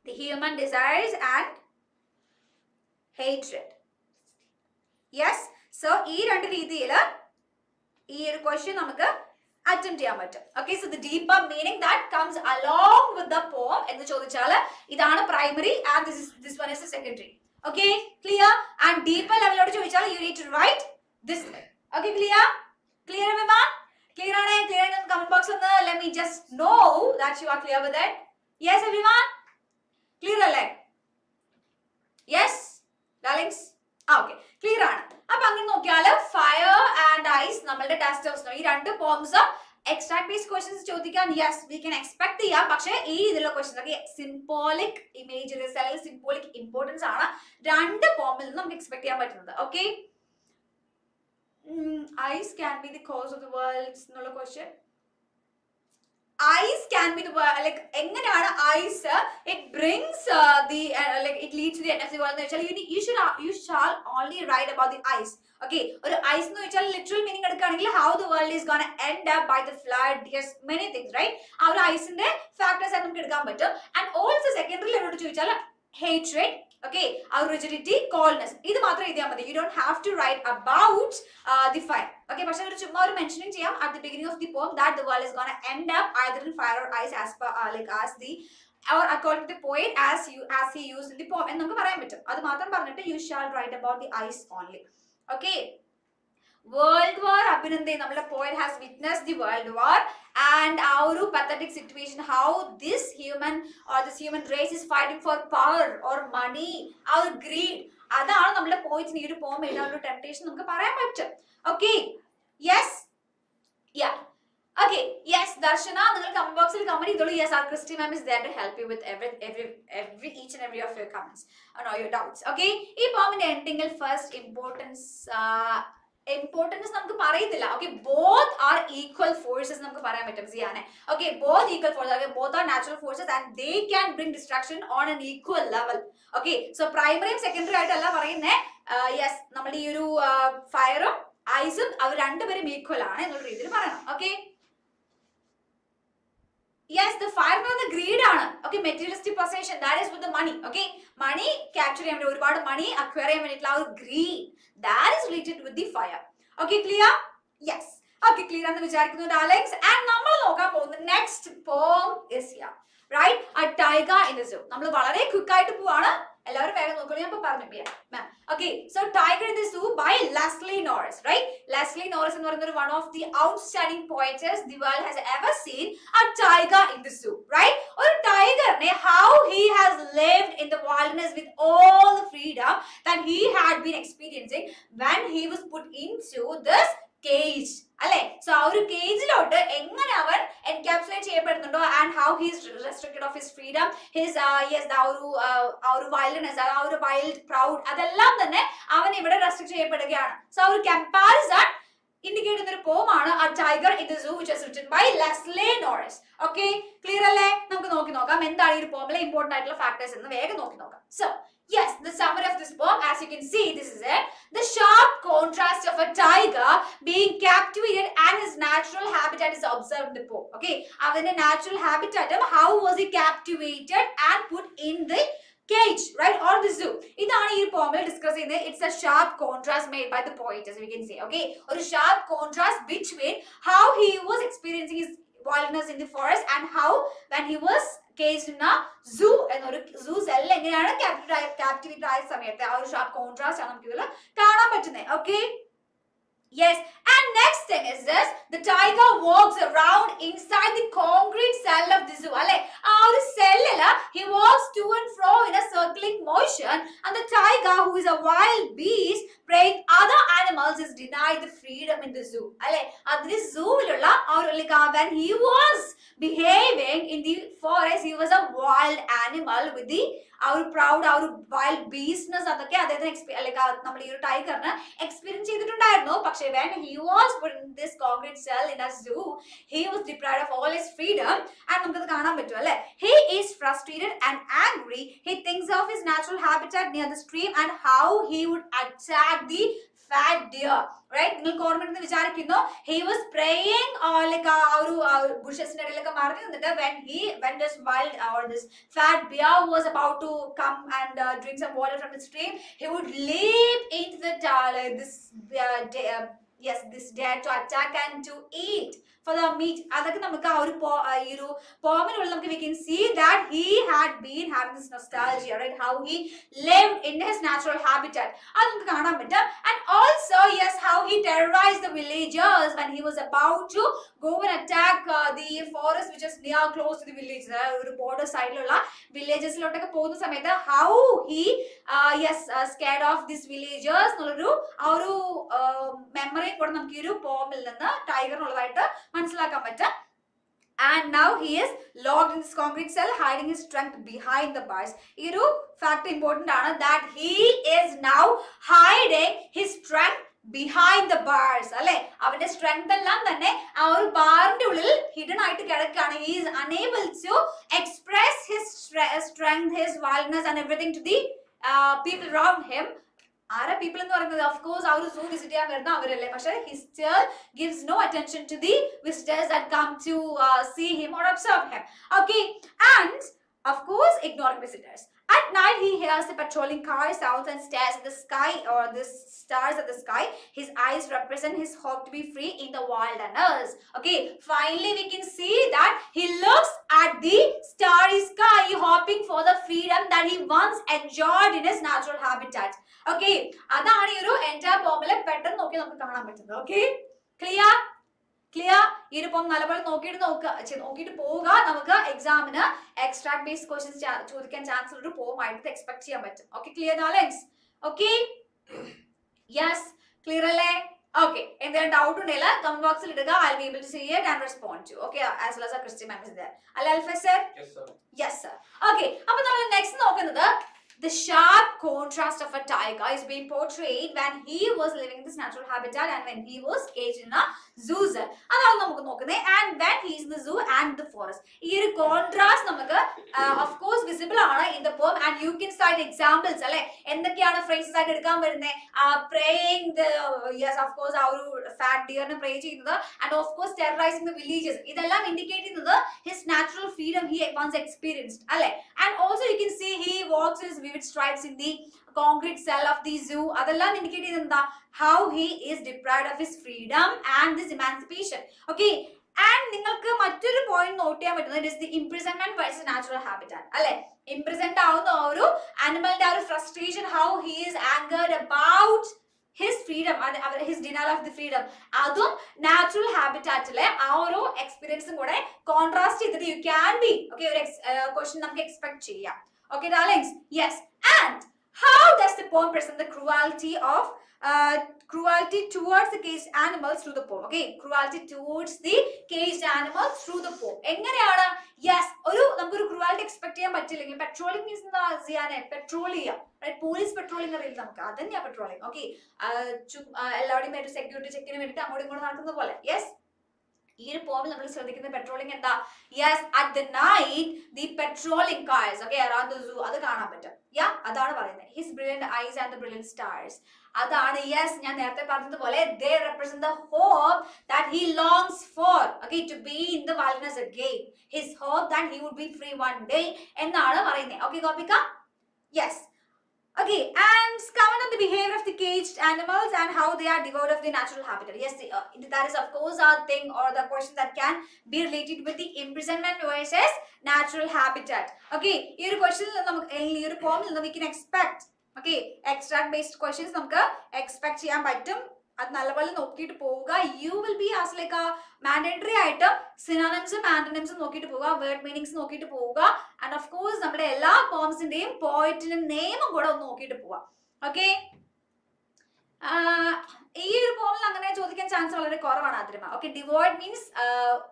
the human desires and hatred. Yes, so ഈ രണ്ട് രീതിയിൽ ഈ ഒരു ക്വസ്റ്റ്യൻ നമുക്ക് അറ്റംപ്റ്റ് ചെയ്യാൻ പറ്റും. Okay, so the deeper meaning that comes along with the poem എന്ന് ചോദിച്ചാൽ ഇതാണ് primary and this one is the secondary. Okay, clear? And deeper level ചോദിച്ചാൽ you need to write this way. Okay, clear? Clear everyone? Clear ആണ്? Clear in the comment box ഒന്ന് let me just know that you are clear with it. Yes everyone? Clear അല്ലേ? Yes darlings? Okay, clear ആണ്. അപ്പൊ അങ്ങനെ നോക്കിയാല് fire and ice നമ്മളുടെ testers ഈ രണ്ട് പോംസ് എക്സ്ട്രാക്ട് ബേസ്ഡ് ക്വസ്റ്റ്യൻസ് ചോദിക്കാൻ യെസ് വി കൻ എക്സ്പെക്ട് ചെയ്യാം. പക്ഷേ ഈ ഇതിലുള്ള ക്വസ്റ്റ്യൻസ് ഒക്കെ സിംബോളിക് ഇമേജറീസ് അല്ലെങ്കിൽ സിംബോളിക് ഇമ്പോർട്ടൻസ് ആണ് രണ്ട് പോമിൽ നിന്ന് നമുക്ക് എക്സ്പെക്ട് ചെയ്യാൻ പറ്റുന്നത്. Okay, ice can be the cause of the world's എന്നുള്ള ക്വസ്റ്റ്യൻ. Ice can be the like എങ്ങനെയാണ് ice it brings the like it leads to the end of the world എന്ന് വെച്ചാൽ you shall only write about the ice. Okay, ഒരു ice എന്ന് വെച്ചാൽ literal meaning എടുക്കുകയാണെങ്കിൽ how the world is gonna end up by the flood, yes, many things, right? ആ ഒരു ഐസിന്റെ factors ആയിട്ട് നമുക്ക് എടുക്കാൻ പറ്റും. ആൻഡ് ഓൾസോ സെക്കൻഡറി ലെവലോട്ട് ചോദിച്ചാൽ hatred, okay, our rigidity, coldness. ഇത് മാത്രം എഴുതിയാൽ മതി. You don't have to write about the fire. Okay, പക്ഷെ ഒരു ചുമ്മാ ഒരു മെൻഷനിങ് ചെയ്യാം at the beginning of the poem that the world is gonna end up either in fire or ice as per as the or according to the poet as he used in the poem എന്ന് നമുക്ക് പറയാൻ പറ്റും. അത് മാത്രം പറഞ്ഞിട്ട് you shall write about the ice only. Okay. World War Abhinande, നമ്മുടെ poet has witnessed the World War and our pathetic situation, how this human race is fighting for power or money, our greed. അതാണ് നമ്മുടെ poetന് ഈ ഒരു poem എഴുതാനുള്ള temptation നമുക്ക് പറയാൻ പറ്റും. Okay, yes, yeah. Okay, yes, Darshana, നിങ്ങൾ comment box ൽ comment ചെയ്തോളൂ. Yes, our Christy ma'am is there to help you with every each and every of your comments and all your doubts. Okay, ഈ poemന്റെ ending ൽ first importance നമുക്ക് പറയത്തില്ല. Okay, both are equal forces നമുക്ക് പറയാൻ പറ്റും സിയാനെ. Okay, both equal forces, okay, both are natural forces and they can bring destruction on an equal level. Okay, so primary and secondary ആയിട്ടല്ല പറയുന്നേ. Yes, നമ്മുടെ ഈ ഒരു ഫയറും ഐസും അവർ രണ്ടുപേരും ഈക്വൽ ആണ് എന്നുള്ള രീതിയിൽ പറയണം. Okay, yes, the fire എന്ന് പറയുന്നത് greed ആണ്. Okay, materialistic possession, that is with the money. Okay, money capture ചെയ്യാൻ വേണ്ടി ഒരുപാട് money acquire ചെയ്യാൻ വേണ്ടിയിട്ടുള്ള ആ ഒരു greed, that is related with the fire. Okay, clear? Yes. Okay, clear ആണെന്ന് വിചാരിക്കുന്നു darlings. And നമ്മൾ നോക്കാൻ പോകുന്ന next poem is here, right? A tiger in the zoo. നമ്മൾ വളരെ ക്വിക്ക് ആയിട്ട് പോവാണ്. എല്ലാവരും വേഗം നോക്കണം. ഞാൻ പറഞ്ഞു മാം. Okay, so Tiger in the Zoo by Leslie Norris, right? Leslie Norris എന്ന് പറയുന്നത് one of the outstanding poets the world has ever seen. A tiger in the zoo, right? ഒരു ടൈഗറിനെ how he has lived in the wilderness with all the freedom that he had been experiencing when he was put into this cage, അല്ലെ? So ആ ഒരു കേജിലോട്ട് എങ്ങനെ അവൻ encapsulate ചെയ്യപ്പെടുന്നുണ്ടോ and how he's restricted of his freedom, his ആ ഒരു wildness, ആ ഒരു വൈൽഡ് പ്രൗഡ്, അതെല്ലാം തന്നെ അവൻ ഇവിടെ റെസ്ട്രിക്ട് ചെയ്യപ്പെടുകയാണ്. സോ ആ ഒരു കമ്പാരിസൺ ഇൻഡിക്കേറ്റ് ചെയ്യുന്ന ഒരു പോം ആണ് A Tiger in the Zoo, which is written by Leslie Norris. Okay, clear അല്ലേ? നമുക്ക് നോക്കാം എന്താണ് ഈ ഒരു പോമിലെ ഇമ്പോർട്ടന്റ് ആയിട്ടുള്ള ഫാക്ടേഴ്സ് എന്ന് വേഗം നോക്കാം. So yes, the summary of this poem, as you can see, this is it. The sharp contrast of a tiger being captivated and his natural habitat is observed in the poem. Okay, avante natural habitat, how was he captivated and put in the cage, right, or the zoo? idana ee poem il discuss cheyunnathu. It's a sharp contrast made by the poet, as we can see. Okay, or sharp contrast between how he was experiencing his wildness in the forest and how when he was caged in a zoo എന്നൊരു zoo cell എങ്ങനെയാണ് captivate ആയ സമയത്ത് ആ ഒരു sharp contrast ആണ് നമുക്ക് ഇതിൽ കാണാൻ പറ്റുന്നത്. Okay, yes, and next thing is this: the tiger walks around inside the concrete cell of the zoo, അല്ലെ? ആ ഒരു സെല്ലിൽ he walks to and fro in a circling motion, and the tiger, who is a wild beast preying other animals, is denied the freedom in the zoo, അല്ലെ? അതിന് സൂവിലുള്ള when he was behaving in the forest, he was a wild animal with the our proud, our wild beastness, അതൊക്കെ അദ്ദേഹത്തിന് നമ്മൾ ഈ ഒരു ടൈഗറിന് experience ചെയ്തിട്ടുണ്ടായിരുന്നു. പക്ഷേ when he was put in this concrete cell in a zoo, he was deprived of all his freedom. And നമുക്കത് കാണാൻ പറ്റും അല്ലെ? He is frustrated and angry. He thinks of his natural habitat near the stream and how he would attack the fat deer, right? നിങ്ങൾക്ക് ഓർമ്മയുണ്ടെന്ന് വിചാരിക്കുന്നു. He was praying ആ ഒരു bushes-ന്റെ ഇടയിലൊക്കെ മറിഞ്ഞു നിന്നിട്ട് when this wild or this fat bear was about to come and drink some water from the stream, he would leap into the this deer to attack and to eat for the meat. അതൊക്കെ നമുക്ക് ആ ഒരു ഈ ഒരു പോമിനുള്ള നമുക്ക് we can see that he had been having this nostalgia, right? How he lived in his natural habitat. അത് നമുക്ക് കാണാൻ പറ്റും. And also, yes, how he terrorized the villagers when he was about to go and attack the forest which is near close to the village. ഒരു border സൈഡിലുള്ള വില്ലേജസിലോട്ടൊക്കെ പോകുന്ന സമയത്ത് how he scared off these villagers എന്നുള്ളൊരു ആ ഒരു memory കൂടെ നമുക്ക് ഈ ഒരു പോമിൽ നിന്ന് ടൈഗറിനുള്ളതായിട്ട് മനസ്സിലാക്കാൻ പറ്റും. And now he is locked in this concrete cell, hiding his strength behind the bars. ഈ ഒരു fact important ആണ് that he is now hiding his strength behind the bars, അല്ലെ? അവന്റെ സ്ട്രെങ്ത് എല്ലാം തന്നെ ആ ഒരു ബാറിന്റെ ഉള്ളിൽ ഹിഡൻ ആയിട്ട് കിടക്കുകയാണ്. He is unable to express his strength, his wildness and everything to the people around him. ആരാ പീപ്പിൾ എന്ന് പറയുന്നത്? ഓഫ് കോഴ്സ് ആ ഒരു സൂ വിസിറ്റ് ചെയ്യാൻ വരുന്ന അവരല്ലേ. പക്ഷേ he still gives no attention to the visitors that come to see him or observe him. Okay, and of course ignoring visitors. At night, he hears the patrolling car sounds and stares at the sky or the stars at the sky. His eyes represent his hope to be free in the wilderness. Okay, finally we can see that he looks at the starry sky, hoping for the freedom that he once enjoyed in his natural habitat. Okay, അതാണ് ഈ ഒരു entire poem-ലെ പെട്ടെന്ന് നോക്കി നമുക്ക് കാണാൻ പറ്റുന്നത്. Okay, clear? Clear? ഈ ഒരു പോം നല്ലപോലെ നോക്കിയിട്ട് പോവുക. നമുക്ക് എക്സാമിന് എക്സ്ട്രാക്ട് ബേസ്ഡ് ക്വസ്റ്റ്യൻസ് ചോദിക്കാൻ ചാൻസ് ഉള്ള ഒരു പോം ആയിട്ട് എക്സ്പെക്ട് ചെയ്യാൻ പറ്റും. Okay, clear darlings? Okay, yes, clear അല്ലേ? ഓക്കെ, എന്തെങ്കിലും ഡൗട്ട് ഉണ്ടെങ്കിൽ കമന്റ് ബോക്സിൽ ഇടുക. I will be able to see it and respond to. Okay, as well as uh Christian ma'am is there. അല്ലേ Alfas sir? Yes sir. Okay, അപ്പോൾ നമ്മൾ next നോക്കുന്നത് the sharp contrast of a tiger is being portrayed when he was living in this natural habitat and when he was caged in a zoo. അതാണ് നമുക്ക് നോക്കുന്നത്. And when he is in the zoo and the forest. ഈ ഒരു contrast നമുക്ക് of course visible ആണ് in the poem and you can cite examples. അല്ലേ, എന്തൊക്കെയാണ് phrases ആയിട്ട് എടുക്കാൻ വരുന്നത്? Praying the, yes of course ആ ഒരു fat deer നെ pray ചെയ്യുന്നത് and of course terrorizing the villages. ഇതെല്ലാം indicate ചെയ്യുന്നത് his natural freedom he once experienced. അല്ലേ, and also you can see he walks his vivid stripes in the concrete cell of the zoo. അതെല്ലാം indicate ചെയ്യുന്നത് how he is deprived of his freedom and this emancipation. Okay, and നിങ്ങൾക്ക് മറ്റൊരു point not ചെയ്യാൻ പറ്റുന്നത് it is the imprisonment versus natural habitat. അല്ലെ, imprisoned ആവുന്ന ഒരു ആനിമലിന്റെ ആ ഒരു frustration, how he is angered about his freedom, his denial of the freedom. അതും natural habitatലെ ആ ഒരു എക്സ്പീരിയൻസും കൂടെ കോൺട്രാസ്റ്റ് ചെയ്തിട്ട് you can be, okay, ഒരു ക്വസ്റ്റ്യൻ നമുക്ക് എക്സ്പെക്ട് ചെയ്യാം. Okay darlings, yes. And how does the poem present the cruelty towards the caged animals through the poem? Okay, cruelty towards the caged animals through the poem. എങ്ങനെയാണ്? Yes, നമുക്കൊരു cruelty expect ചെയ്യാൻ പറ്റില്ലെങ്കിൽ patrolling means എന്താ ചെയ്യാനെ? Petrol ചെയ്യാം, right? Police patrolling അറിയില്ല നമുക്ക്, അതന്നെയാ patrolling. Okay, എല്ലാവരുടെയും വേണ്ടി സെക്യൂരിറ്റി ചെക്കിന് വേണ്ടിയിട്ട് അങ്ങോട്ടും ഇങ്ങോട്ടും നടക്കുന്ന പോലെ. യെസ്, ഈ ഒരു പോമിൽ നമ്മൾ ശ്രദ്ധിക്കുന്ന പെട്രോളിംഗ് എന്താ? Yes, at the night the patrolling cars, okay, around the zoo, അത് കാണാൻ പറ്റും. യാ, അതാണ് പറയുന്നത്. His brilliant eyes and the brilliant stars. അതാണ്, യെസ്, ഞാൻ നേരത്തെ പറഞ്ഞതുപോലെ they represent the hope that he longs for, okay, to be in the wilderness again. His hope that he would be free one day എന്നാണ് പറയുന്നത്. Okay, Gopika? Yes. Okay, and comment on the behavior of the caged animals and how they are devoid of the natural habitat. Yes, that is of course a thing or the question that can be related with the imprisonment versus natural habitat. Okay, ഈ ഒരു question നമുക്ക് ഈ ഒരു പോമിൽ നിന്ന് we can expect, okay, extract based questions നമുക്ക് expect ചെയ്യാൻ പറ്റും. അത് നല്ലപോലെ നോക്കിയിട്ട് പോവുക. You will be as like ആ മാൻഡേറ്ററി ആയിട്ട് സിനോണിംസും ആന്റണിംസും നോക്കിയിട്ട് പോവുക, വേർഡ് മീനിങ്സ് നോക്കിയിട്ട് പോവുക. ആൻഡ് ഓഫ് കോഴ്സ് നമ്മുടെ എല്ലാ പോംസിന്റെയും പോയിറ്റിന്റെ നെയിമും കൂടെ ഒന്ന് നോക്കിയിട്ട് പോവാം. ഓക്കെ, ഈ ഒരു പോമിൽ അങ്ങനെ ചോദിക്കാൻ ചാൻസ് വളരെ കുറവാണ് ആദ്യമ. ഓക്കെ, ഡിവോയ്ഡ് മീൻസ്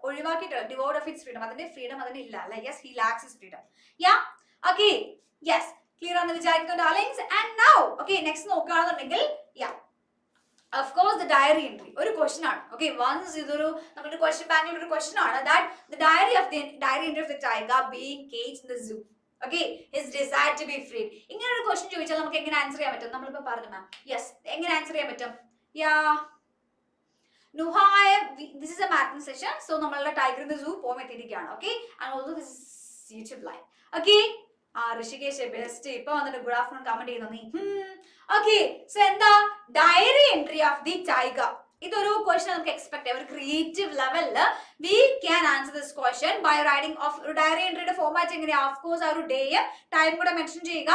ഒഴിവാക്കിയിട്ട്, ഡിവോയ്ഡ് ഓഫ് ഇറ്റ്സ് ഫ്രീഡം, അതിന്റെ ഫ്രീഡം അതിന് ഇല്ല അല്ലെ? Yes, he lakhs his freedom. Yeah, okay, yes, clear ആണെന്ന് വിചാരിക്കുന്നു darlings. And now okay, next നോക്കുകയാണെന്നുണ്ടെങ്കിൽ യാ, of course the diary entry ഒരു ക്വസ്റ്റ്യൻ ആണ്. ഓക്കെ, വൺസ് ഇതൊരു നമ്മുടെ ക്വസ്റ്റ്യൻ ബാങ്കിൽ ഒരു ക്വസ്റ്റ്യൻ ആണ് that the diary entry of the tiger being caged in the zoo. Okay, his desire to be freed. ഇങ്ങനെ ഒരു ക്വസ്റ്റ്യൻ ചോദിച്ചാൽ നമുക്ക് എങ്ങനെ ആൻസർ ചെയ്യാൻ പറ്റും? നമ്മളിപ്പോ പറഞ്ഞു മാം. യെസ്, എങ്ങനെ ആൻസർ ചെയ്യാൻ പറ്റും? Yeah, Nuhaya, this is a marathon session, so നമ്മളുടെ ടൈഗർ ഇൻ ദ സൂ പോകാൻ എത്തിയിരിക്കുകയാണ്. Okay, and also this is YouTube live. Okay, Rishikesh best ഇപ്പൊ വന്നിട്ട് ഗുഡ് ആഫ്റ്റർനൂൺ കമന്റ് ചെയ്യുന്നു നീ. ഓക്കെ, സോ എന്താ diary entry of the tiger? ഇതൊരു ക്വസ്റ്റ്യൻ നമുക്ക് എക്സ്പെക്ട് ചെയ്യാം. ഒരു ക്രിയേറ്റീവ് ലെവലില് we can answer this question by writing of ഒരു ഡയറി എൻട്രിയുടെ ഫോർമാറ്റ് എങ്ങനെയാ? ഓഫ് കോഴ്സ് ആ ഒരു ഡേയും ടൈം കൂടെ മെൻഷൻ ചെയ്യുക.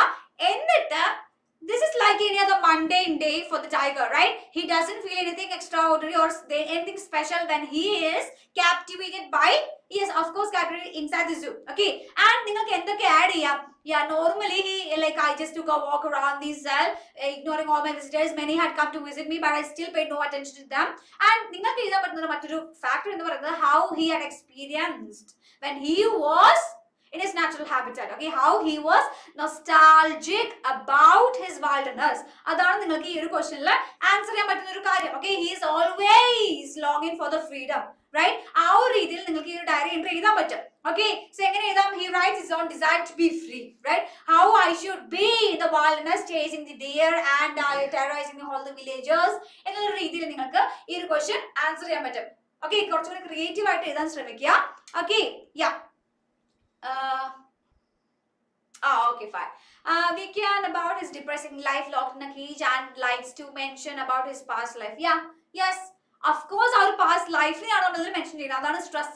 എന്നിട്ട് this is like any other mundane day for the tiger, right? He doesn't feel anything extraordinary or anything special when he is captivated by, yes, of course, captivated inside the zoo. Okay, and നിങ്ങൾക്ക് എന്തൊക്കെ add ചെയ്യാം? Yeah, normally he, like, I just took a walk around the cell, ignoring all my visitors. Many had come to visit me, but I still paid no attention to them. And നിങ്ങൾക്ക് എഴുതാൻ പറ്റുന്ന മറ്റൊരു factor എന്ന് പറയുന്നത് how he had experienced when he was in his natural habitat. Okay, how he was nostalgic about his wilderness. അതാണ് നിങ്ങൾക്ക് ഈ ഒരു ക്വസ്റ്റ്യനിൽ ആൻസർ ചെയ്യാൻ പറ്റുന്ന ഒരു കാര്യം. Okay, he is always longing for the freedom, right? ആ ഒരു രീതിയിൽ നിങ്ങൾക്ക് ഈ ഒരു ഡയറി എൻട്രി എഴുതാൻ പറ്റും. Okay, so എങ്ങനെ എഴുതാം? He writes his own desire to be free, right? How I should be in the wilderness chasing the deer and terrorizing all the villagers എന്നുള്ള രീതിയിൽ നിങ്ങൾക്ക് ഈ ഒരു ക്വസ്റ്റ്യൻ ആൻസർ ചെയ്യാൻ പറ്റും. Okay, കുറച്ചുകൂടി ക്രിയേറ്റീവ് ആയിട്ട് എഴുതാൻ ശ്രമിക്കുക. Okay, yeah. Okay, fine. We can about his depressing life locked in a cage and likes to mention about his past life. Yeah, yes. Of course, our past life mention another stress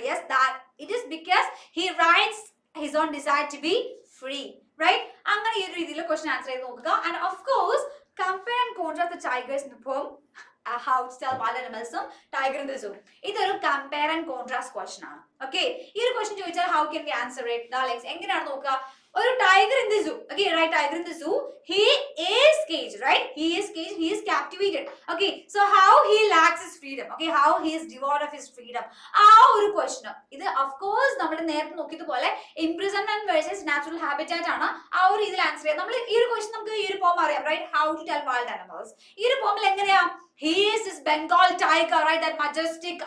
yes, that it is because he writes his own desire to be free, right? അങ്ങനെ ഈ രീതിയിൽ question answer ചെയ്ത് നോക്കുക. And of course, compare and contrast the tigers in the poem. How to tell wild animals, tiger in the zoo. ഇതൊരു compare and contrast question ആണ്. Okay, ഈ ഒരു question ചോദിച്ചാൽ how can we answer it? Darlings, എങ്ങനെയാണ് നോക്കുക? ഒരു tiger in the zoo. Okay, right, tiger in the zoo. He is caged, right? He is caged. He is captivated. Okay, so how he lacks his freedom? Okay, how he is devoid of his freedom? ആ ഒരു question. ഇത് of course നമ്മൾ നേരത്തെ നോക്കിയതുപോലെ imprisonment versus natural habitat ആണ്. ആ ഒരു ഇതിൽ answer ചെയ്യാം. നമ്മൾ ഈ ഒരു question നമുക്ക് ഈ ഒരു poem അറിയാം, right? How to tell wild animals. ഈ ഒരു poemൽ എങ്ങനെയാ? He is this Bengal tiger, right? That majestic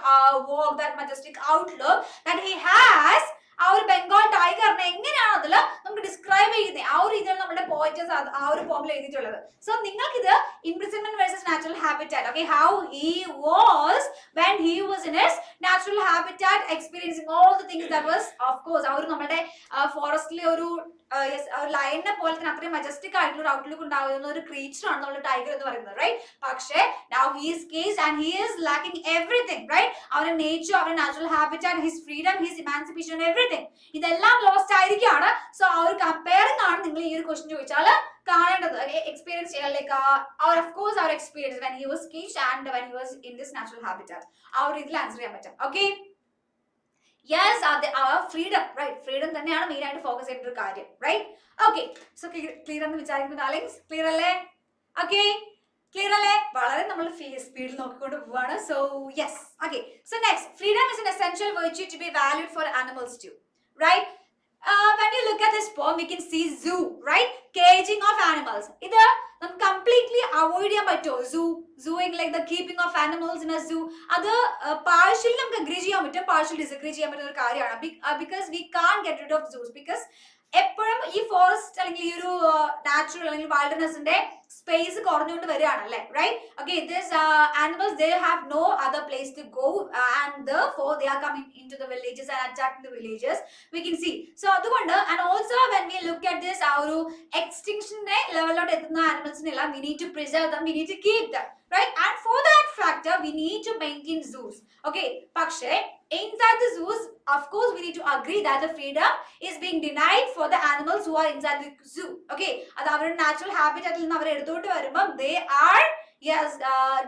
walk, that majestic outlook that he has. ആ ഒരു ബംഗാൾ ടൈഗറിനെ എങ്ങനെയാണ് അതിൽ നമുക്ക് ഡിസ്ക്രൈബ് ചെയ്യുന്നത് ആ ഒരു രീതിയിൽ നമ്മുടെ പോയിറ്റേഴ്സ് ആ ഒരു പോമിൽ എഴുതിയിട്ടുള്ളത്. സോ നിങ്ങൾക്ക് ഇത് imprisonment versus natural habitat, okay, how he was when he was in his natural habitat experiencing all the things that was of course ആ ഒരു നമ്മുടെ ഫോറസ്റ്റിലെ ഒരു ലയനെ പോലെ തന്നെ അത്രയും മജസ്റ്റിക് ആയിട്ടുള്ള ഒരു ഔട്ട്ലുക്ക് ഉണ്ടാവുന്ന ഒരു ക്രീച്ചർ ആണ് നമ്മൾ ടൈഗർ എന്ന് പറയുന്നത്, റൈറ്റ്? പക്ഷേ now he is caged and he is lacking everything, right? അവരുടെ നേച്ചർ, അവരുടെ natural habitat, his freedom, his emancipation, everything ഇതെല്ലാം ലോസ്റ്റ് ആയിരിക്കുകയാണ്. സോ ആ ഒരു കമ്പയറിംഗ് ആണ് നിങ്ങൾ ഈ ഒരു ക്വസ്റ്റ്യൻ ചോദിച്ചാൽ കാണേണ്ടത്, എക്സ്പീരിയൻസ് ചെയ്യാൻ like of course our experience when he was caged and when he was in this natural habitat ആ ഒരു രീതിയിൽ ആൻസർ ചെയ്യാൻ പറ്റും. Okay, yes, freedom, right? Freedom തന്നെയാണ് മെയിൻ ആയിട്ട് ഫോക്കസ് ചെയ്യേണ്ട ഒരു കാര്യം, റൈറ്റ്? ഓക്കെ, സോ ക്ലിയർ എന്ന് വിചാരിക്കുന്നു ഡാർലിങ്സ്. ക്ലിയർ അല്ലേ? ഓക്കെ, ക്ലിയർ അല്ലേ? വളരെ നമ്മൾ സ്പീഡിൽ നോക്കിക്കൊണ്ട് പോവാണ്. So yes, okay. So next, freedom is an essential virtue to be valued for animals too, right? When you look at this poem, we can see zoo, right? Caging of animals. ഇത് നമുക്ക് completely avoid ചെയ്യാൻ പറ്റുമോ? Zooing like the keeping of animals in a zoo. അത് partially നമുക്ക് agri ചെയ്യാൻ പറ്റും, partially disagree ചെയ്യാൻ പറ്റുന്ന ഒരു കാര്യമാണ്. Because we can get rid of zoos. Because എപ്പോഴും ഈ ഫോറസ്റ്റ് അല്ലെങ്കിൽ ഈ ഒരു നാച്ചുറൽ അല്ലെങ്കിൽ വൈൽഡ്നസിന്റെ സ്പേസ് കുറഞ്ഞുകൊണ്ട് വരികയാണ് അല്ലേ, right? Okay, this animals they have no other place to go and therefore they are coming into the villages and attacking the villages, we can see. So അതുകൊണ്ട് and also when we look at this ആ ഒരു എക്സ്റ്റിങ്ഷന്റെ ലെവലിലോട്ട് എത്തുന്ന ആനിമൽസിനെല്ലാം we need to preserve them, we need to keep them, right? And for that factor we need to maintain zoos. Okay, പക്ഷേ inside the zoos, of course we need to agree that the freedom is being denied for the animals who are inside the zoo. Okay, അത് അവരുടെ natural ഹാബിറ്റാറ്റിൽ നിന്ന് അവർ എടുത്തോട്ട് വരുമ്പോൾ they are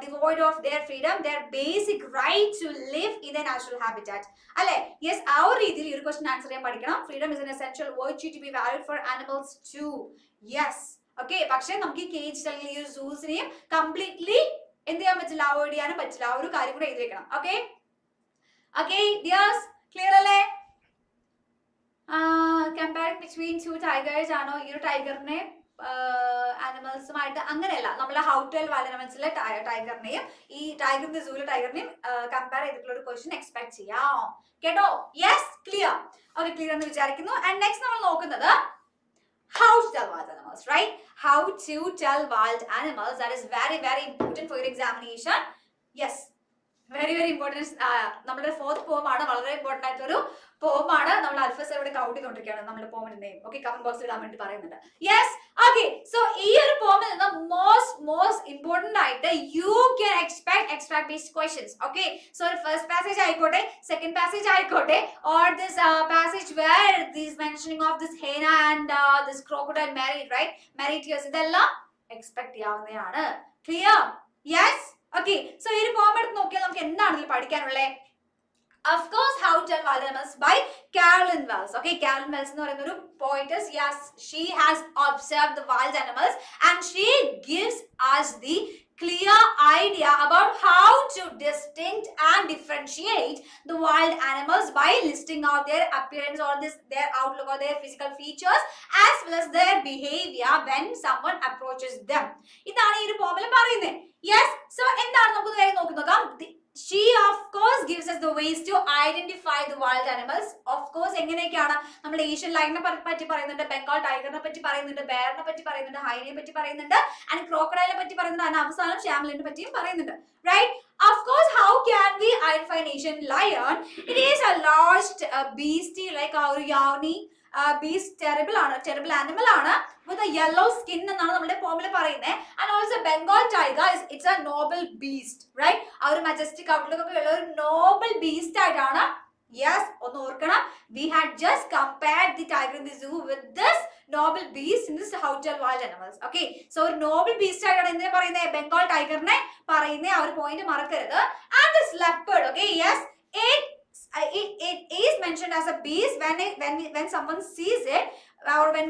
devoid of their freedom, their basic right to live in their natural habitat. അല്ലേ? Yes, ആ ഒരു രീതിയിൽ ഈ ഒരു ക്വസ്റ്റ്യൻ ആൻസർ ചെയ്യാൻ പഠിക്കണം. freedom is an essential virtue to be valued for animals too. Yes, okay. പക്ഷേ നമുക്ക് ഈ കേജ് അല്ലെങ്കിൽ ഈ ഒരു സൂസിനെയും കംപ്ലീറ്റ്ലി എന്ത് ചെയ്യാൻ പറ്റില്ല, അവോയ്ഡ് ചെയ്യാനും പറ്റില്ല. ആ ഒരു കാര്യം കൂടെ എഴുതിയേക്കണം. ഓക്കെ, ഓക്കെ ഡിയേഴ്സ്, ക്ലിയർ അല്ലേ? കമ്പയറിംഗ് ബിറ്റ്വീൻ ടു ടൈഗേഴ്സ് ആണോ ഈ ഒരു ടൈഗറിനെ ആനിമൽസുമായിട്ട്? അങ്ങനെയല്ല, നമ്മൾ ഹൗ ടു ടെൽ വൈൽഡ് ആനിമൽസിലെ ടൈഗറിനെയും ഈ ടൈഗറിന്റെ സൂവിലെ ടൈഗറിനെയും കമ്പയർ ചെയ്തിട്ടുള്ള ഒരു ക്വസ്റ്റ്യൻ എക്സ്പെക്ട് ചെയ്യാം കേട്ടോ. Yes, clear. ഓക്കെ, ക്ലിയർ എന്ന് വിചാരിക്കുന്നു. ആൻഡ് നെക്സ്റ്റ് നമ്മൾ നോക്കുന്നത് how to tell wild animals, right? How to tell wild animals. That is very very important for your examination. Yes, very very important. നമ്മുടെ fourth പോം ആണ്, വളരെ ഇമ്പോർട്ടന്റ് ആയിട്ടൊരു പോം ആണ്. നമ്മൾ അൽഫസ് ഇവിടെ കൗണ്ട് ചെയ്തുകൊണ്ടിരിക്കുകയാണ് നമ്മുടെ പോമിന്റെ നെയിം. ഓക്കെ, കമന്റ് ബോക്സിൽ ഇടാൻ വേണ്ടി പറയുന്നുണ്ട്. Yes, okay. സോ ഈ ഒരു പോമിൽ നിന്ന് മോസ്റ്റ് ഇമ്പോർട്ടന്റ് ആയിട്ട് you can extract based questions. Okay, so first passage ആയിക്കോട്ടെ, സെക്കൻഡ് പാസേജ് ആയിക്കോട്ടെ, or this passage where this mentioning of this hyena and this crocodile married, right? മാരീറ്റിയേഴ്സ്, ഇതെല്ലാം എക്സ്പെക്ട് ചെയ്യാവുന്നതാണ്. ക്ലിയർ? Yes, okay. സോ ഈ ഒരു പോം എടുത്ത് നോക്കിയാൽ നമുക്ക് എന്താണ് ഇതിൽ പഠിക്കാനുള്ളത്? Of course, How to Tell Wild Animals by Carolyn Wells. Okay, Carolyn Wells എന്ന് പറയുന്ന ഒരു poetess. Yes, she has observed the wild animals and she gives us the clear idea about how to distinct and differentiate the wild animals by listing out their appearance or their outlook or their physical features as well as their behavior when someone approaches them. ഇതാണ് ഈ ഒരു പോമിൽ പറയുന്നത്. Yes, so എന്താണ് നമുക്ക് വേഗം നോക്കാം. She of course gives us the ways to identify the wild animals. Of course, എങ്ങനെയൊക്കെയാണ് നമ്മൾ ഏഷ്യൻ ലയണിനെ പറ്റി പറയുന്നുണ്ട്, ബംഗാൾ ടൈഗറിനെ പറ്റി പറയുന്നുണ്ട്, ബെയറിനെ പറ്റി പറയുന്നുണ്ട്, ഹൈനയെ പറ്റി പറയുന്നുണ്ട്, ആൻഡ് ക്രോക്കഡൈലിനെ പറ്റി പറയുന്നുണ്ട്, and അവസാനം ഷാമലിനെ പറ്റിയും പറയുന്നുണ്ട്, right? Of course, how can we identify an Asian lion? It is a large beastie like our yawny beast terrible animal ആണ് with a yellow skin എന്നാണ് നമ്മുടെ പോമിൽ പറയുന്നത്. And also Bengal tiger it's a noble beast, right? ആ ഒരു majestic outlook ഒക്കെ ഉള്ള ഒരു noble beast ആയിട്ടാണ്. Yes, ഒന്ന് ഓർക്കണം. We had just compared the tiger in the zoo with this noble beast in this hotel wild animals. Okay, so ഒരു noble beast ആയിട്ടാണ് എന്തിനെ പറയുന്നത്? ബംഗാൾ ടൈഗറിനെ പറയുന്നത്. ആ ഒരു പോയിന്റ് മറക്കരുത്. And this leopard, okay, yes, it is mentioned as a beast when someone sees it or when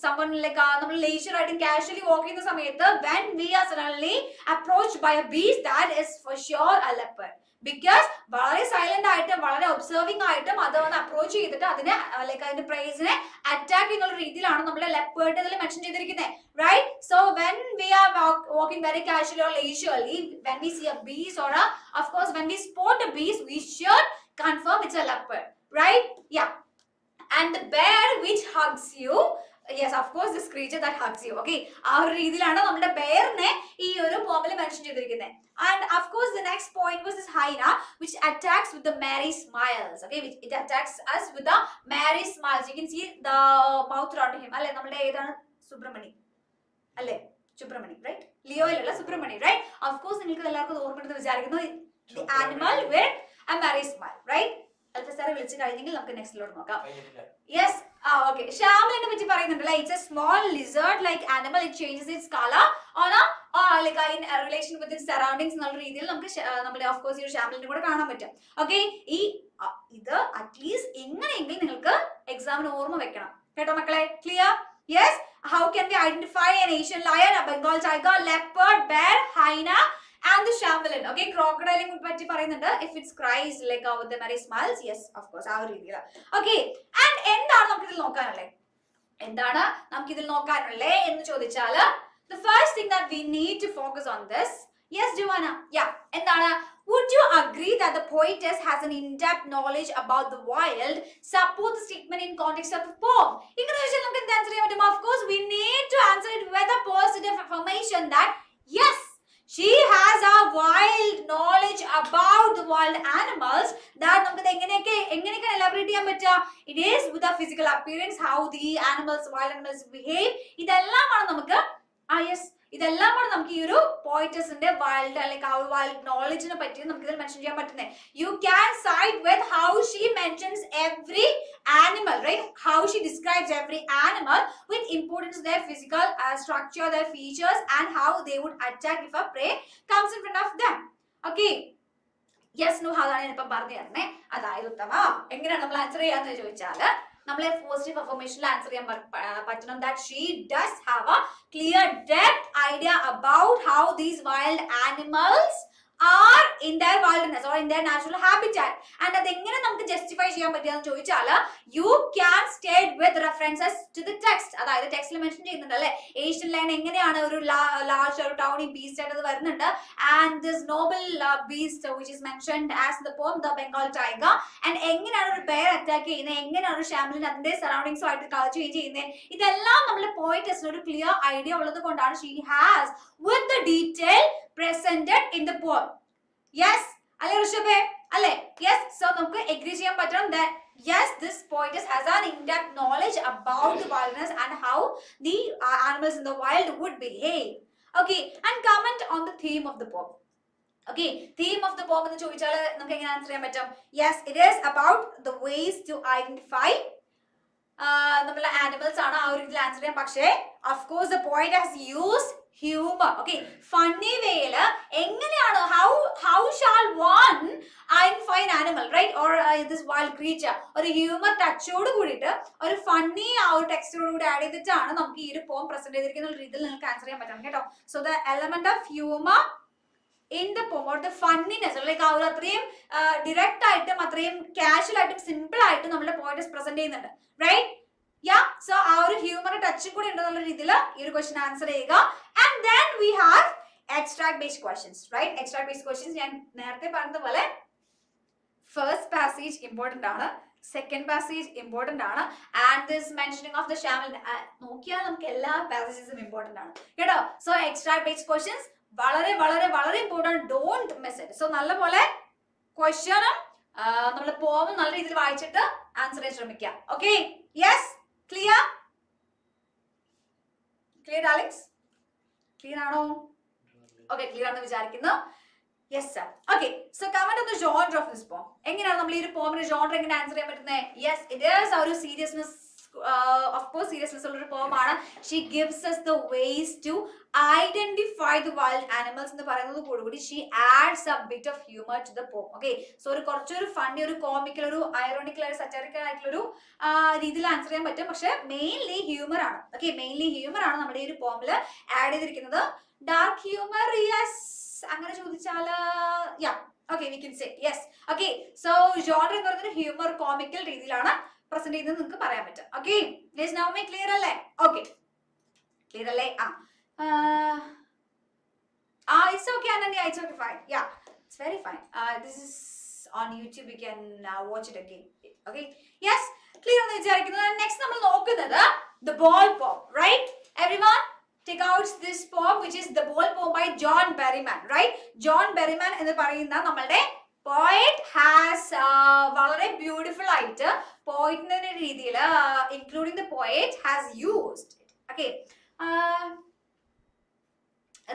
someone like നമ്മൾ leisure ആയിട്ട് casually walk ചെയ്യുന്ന സമയത്ത് when we are suddenly approached by a beast, that is for sure a leopard. Because വളരെ silent ആയിട്ടും വളരെ observing ആയിട്ടും അത് വന്ന് അപ്രോച്ച് ചെയ്തിട്ട് അതിനെ ലൈക്ക് അതിന്റെ പ്രൈസിനെ അറ്റാക്ക് ചെയ്യുന്ന രീതിയിലാണ് നമ്മുടെ ലെപ്പേർഡ് ഇതിൽ മെൻഷൻ ചെയ്തിരിക്കുന്നത്, right? So when we are walking very casually or leisurely, when we see a beast or of course when we spot a beast, we should confirm it's a leopard, right? Yeah. And the bear which hugs you, yes, of course, this creature that hugs you. Okay, ആ ഒരു രീതിയിലാണ് നമ്മുടെ ബെയറിനെ ഈ ഒരു പോമിൽ mention ചെയ്തിരിക്കുന്നത്. And of course the next point was this hyena which attacks with the merry smiles. Okay, which it attacks us with the merry smiles. You can see the mouth around him. അല്ലേ, നമ്മുടെ ഏതാണ്? സുബ്രഹ്മണി അല്ലേ? Subramani, right? ലിയോയിലുള്ള Subramani, right? Of course നിങ്ങൾക്ക് എല്ലാവർക്കും ഓർമ്മയുണ്ടെന്ന് വിചാരിക്കുന്നു. The animal with a merry smile, right? അൽഫസാറെ വിളിച്ച് കഴിഞ്ഞെങ്കിൽ നമുക്ക് നെക്സ്റ്റിലോട്ട് നോക്കാം. Yes, okay. ഷാമലിനെ പറ്റി പറയുന്നുണ്ടല്ലേ. It's a small lizard-like animal. It changes its color on a like in a relation with its surroundings എന്നുള്ള രീതിയിൽ നമുക്ക് നമ്മുടെ of course ഈ ഒരു ഷാമലിനെ കൂടെ കാണാൻ പറ്റും. Okay, ഈ ഇത് അറ്റ്ലീസ്റ്റ് എങ്ങനെയെങ്കിലും നിങ്ങൾക്ക് എക്സാമിന് ഓർമ്മ വെക്കണം കേട്ടോ മക്കളെ. Clear? Yes. How can we identify an Asian lion, a Bengal tiger, leopard, bear, hyena and the shamalin? Okay, crocodile പറ്റി പറയുന്നുണ്ട്. If it cries like with the merry smiles, yes, of course ആ ഒരു രീതിയിൽ. Okay, and എന്താണ് നമുക്ക് ഇതിൽ നോക്കാനുള്ളത്? എന്താണ് നമുക്ക് ഇതിൽ നോക്കാനുള്ളത് എന്ന് ചോദിച്ചാൽ the first thing that we need to focus on this. Yes, Joanna. Yeah, എന്താണ്? Would you agree that the poetess has an in-depth knowledge about the wild? Support the statement in context of the poem. ഇങ്ങനെ ചോദിച്ചാൽ നമുക്ക് എന്ത് answer ചെയ്യാൻ പറ്റും? Of course, we need to answer it with a positive affirmation that yes, she has a wild knowledge about the wild animals. That നമുക്ക് എങ്ങനെയൊക്കെ elaborate ചെയ്യാൻ പറ്റുക? It is with the physical appearance, how the wild animals behave. ഇതെല്ലാമാണ് നമുക്ക് yes, ഇതെല്ലാമാണ് നമുക്ക് ഈ ഒരു പോയിറ്റസിന്റെ വൈൽഡ് അല്ലെങ്കിൽ ആ ഒരു വൈൽഡ് നോളജിനെ പറ്റി നമുക്ക് ഇതിൽ മെൻഷൻ ചെയ്യാൻ പറ്റുന്നത്. You can side with how she mentions every animal, right? How she describes every animal with importance to their physical structure, their features and how they would attack if a prey comes in front of them. Okay, yes, no, അതാണ് ഞാൻ ഇപ്പം പറഞ്ഞു തരണേ. അതായത് ഉത്തമ എങ്ങനെയാണ് നമ്മൾ answer ചെയ്യാന്ന് ചോദിച്ചാൽ നമ്മളെ പോസിറ്റീവ് അഫർമേഷനിൽ ആൻസർ ചെയ്യാൻ പറ്റണം that she does have a clear depth idea about how these wild animals are in their wilderness or in their natural habitat. And അത് എങ്ങനെ നമുക്ക് ജസ്റ്റിഫൈ ചെയ്യാൻ പറ്റുകയെന്ന് ചോദിച്ചാൽ you can state with references to the text. അതായത് ടെക്സ്റ്റിൽ mention ചെയ്യുന്നുണ്ട് അല്ലെ, Asian line എങ്ങനെയാണ് ഒരു ലാർജ് ഒരു ടൗണി ബീസ്റ്റ് ആയിട്ട് വരുന്നുണ്ട്. And this noble beast which is mentioned as the poem the Bengal tiger, and എങ്ങനെയാണ് ഒരു ബെയർ അറ്റാക്ക് ചെയ്യുന്നത്, എങ്ങനെയാണ് ഒരു ഷാമലിൻ അതിന്റെ സറൗണ്ടിങ്സും ആയിട്ട് കളർ ചേഞ്ച് ചെയ്യുന്നത്, ഇതെല്ലാം നമ്മുടെ പോയിറ്റസിന് ഒരു ക്ലിയർ ഐഡിയ ഉള്ളത് കൊണ്ടാണ് she has with the detail presented in the poem. Yes, അല്ലേ ഋഷഭേ? അല്ലേ? Yes, so നമുക്ക് agree ചെയ്യാൻ പറ്റണം that yes, this poetess has an in-depth knowledge about the wilderness and how the animals in the wild would behave. Okay, and comment on the theme of the poem. Okay, theme of the poem എന്ന് ചോദിച്ചാൽ നമുക്ക് എങ്ങനെ answer ചെയ്യാൻ പറ്റും? Yes, it is about the ways to identify നമ്മളെ animals ആണ് ആ ഒരു ഇതിൽ ആൻസർ ചെയ്യാൻ. പക്ഷേ of course the poet has used humor. Okay, funny വേയില് എങ്ങനെയാണ് how shall one identify an animal, right, or this wild creature, ഒരു ഹ്യൂമർ ടച്ചോട് കൂടിയിട്ട് ഒരു ഫണ്ണി ആ ഒരു ടെക്സ്റ്റോട് കൂടി ആഡ് ചെയ്തിട്ടാണ് നമുക്ക് ഈ ഒരു പോം പ്രസന്റ് ചെയ്തിരിക്കുന്ന രീതിയിൽ നിങ്ങൾക്ക് ആൻസർ ചെയ്യാൻ പറ്റണം കേട്ടോ. So the element of humour in the poem or the funniness, like ആ ഒരു അത്രയും ഡിറക്റ്റ് ആയിട്ടും അത്രയും കാഷ്വൽ ആയിട്ടും സിമ്പിൾ ആയിട്ടും നമ്മുടെ പോയിന്റ്സ് പ്രസന്റ് ചെയ്യുന്നുണ്ട്, റൈറ്റ്? Yeah, so ആ ഒരു ഹ്യൂമർ ടച്ചും കൂടി ഉണ്ടെന്നുള്ള രീതിയിൽ ഈ ഒരു ക്വസ്റ്റ്യൻ ആൻസർ ചെയ്യുക. And then we have extract based questions, right? Extract based questions ഞാൻ നേരത്തെ പറഞ്ഞതുപോലെ ഫസ്റ്റ് പാസേജ് ഇമ്പോർട്ടന്റ് ആണ്, സെക്കൻഡ് പാസേജ് ഇമ്പോർട്ടന്റ് ആണ്, and this mentioning of the ഷാമൽ നോക്കിയാൽ നമുക്ക് എല്ലാ പാസേജസും ഇമ്പോർട്ടന്റ് ആണ് കേട്ടോ. സോ എക്സ്ട്രാക്ട് ബേസ്ഡ് ക്വസ്റ്റ്യൻസ് വളരെ വളരെ വളരെ important, don't miss it. So നല്ലപോലെ ക്വസ്റ്റ്യനും നമ്മൾ പോവും നല്ല രീതിയിൽ വായിച്ചിട്ട് ആൻസർ ചെയ്യാൻ ശ്രമിക്കുക. Okay, yes, Clear? Clear, Alex? Clear ആണോ? Okay, clear ആണെന്ന് വിചാരിക്കുന്നു. Yes, sir. Okay, so comment on the genre of this poem. എങ്ങനെയാണ് നമ്മൾ ഈ ഒരു പോമിന്റെ genre എങ്ങനെ ആൻസർ ചെയ്യാൻ പറ്റുന്നത്? Yes, it is a seriousness, of course seriousness ഉള്ള ഒരു poem ആണ്. She gives us the ways to identify the wild animals എന്ന് പറയുന്നത് കൂടി she adds a bit of humor to the poem. Okay, so ഒരു കുറച്ചൊരു ഫണ്ണി, ഒരു comical, ഒരു ഐറോണിക്കൽ, ഒരു സറ്ററിക്കൽ ആയിട്ടുള്ള ഒരു രീതിയിൽ ആൻസർ ചെയ്യാൻ പറ്റും. പക്ഷെ മെയിൻലി ഹ്യൂമർ ആണ്. ഓക്കെ, മെയിൻലി ഹ്യൂമർ ആണ് നമ്മുടെ ഈ ഒരു പോമിൽ ആഡ് ചെയ്തിരിക്കുന്നത്. ഡാർക്ക് ഹ്യൂമർ, യെസ്, അങ്ങനെ ചോദിച്ചാൽ yeah, okay, we can say yes. Okay, so genre എന്ന് പറയുന്നത് ഹ്യൂമർ, കോമിക്കൽ രീതിയിലാണ് പ്രസന്റ് ചെയ്യുന്നത് നിങ്ങൾക്ക് പറയാൻ പറ്റും. Okay, yes, now may clear അല്ലേ? ഓക്കെ, ക്ലിയർ അല്ലേ? It's okay Ananya, it's okay, fine, yeah, it's very fine. This is on YouTube, you can watch it again. Okay, yes, clear എന്ന് വിചാരിക്കുന്നു. Next നമ്മൾ നോക്കുന്നത് the ball poem, right? Everyone take out this poem, which is the ball poem by John Berryman, right? John Berryman എന്ന് പറയുന്ന നമ്മളുടെ poet has വളരെ beautiful ആയിട്ട് പോയിറ്റിന്റെ രീതിയിൽ including the poet has used it. Okay,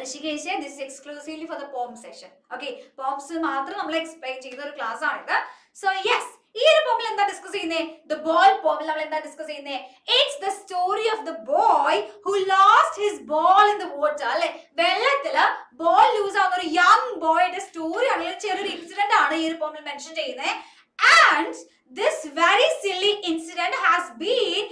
Rishikesh, this is exclusively for the poem session. Okay, poems മാത്രം നമ്മൾ explain ചെയ്യുന്ന ഒരു ക്ലാസ് ആണിത്. So yes, ഈ ഒരു പോമിൽ എന്താ ഡിസ്കസ് ചെയ്യുന്നത്? The ball പോമിൽ നമ്മൾ എന്താ ഡിസ്കസ് ചെയ്യുന്നത്? It's the story of the boy who lost his ball in the water. അല്ലെ, വെള്ളത്തില് ബോൾ ലൂസ് ആവുന്ന ഒരു യങ് ബോയുടെ സ്റ്റോറി ആണെങ്കിൽ ചെറിയൊരു ഇൻസിഡന്റ് ആണ് ഈ ഒരു പോമിൽ മെൻഷൻ ചെയ്യുന്നത്. And this very silly incident has been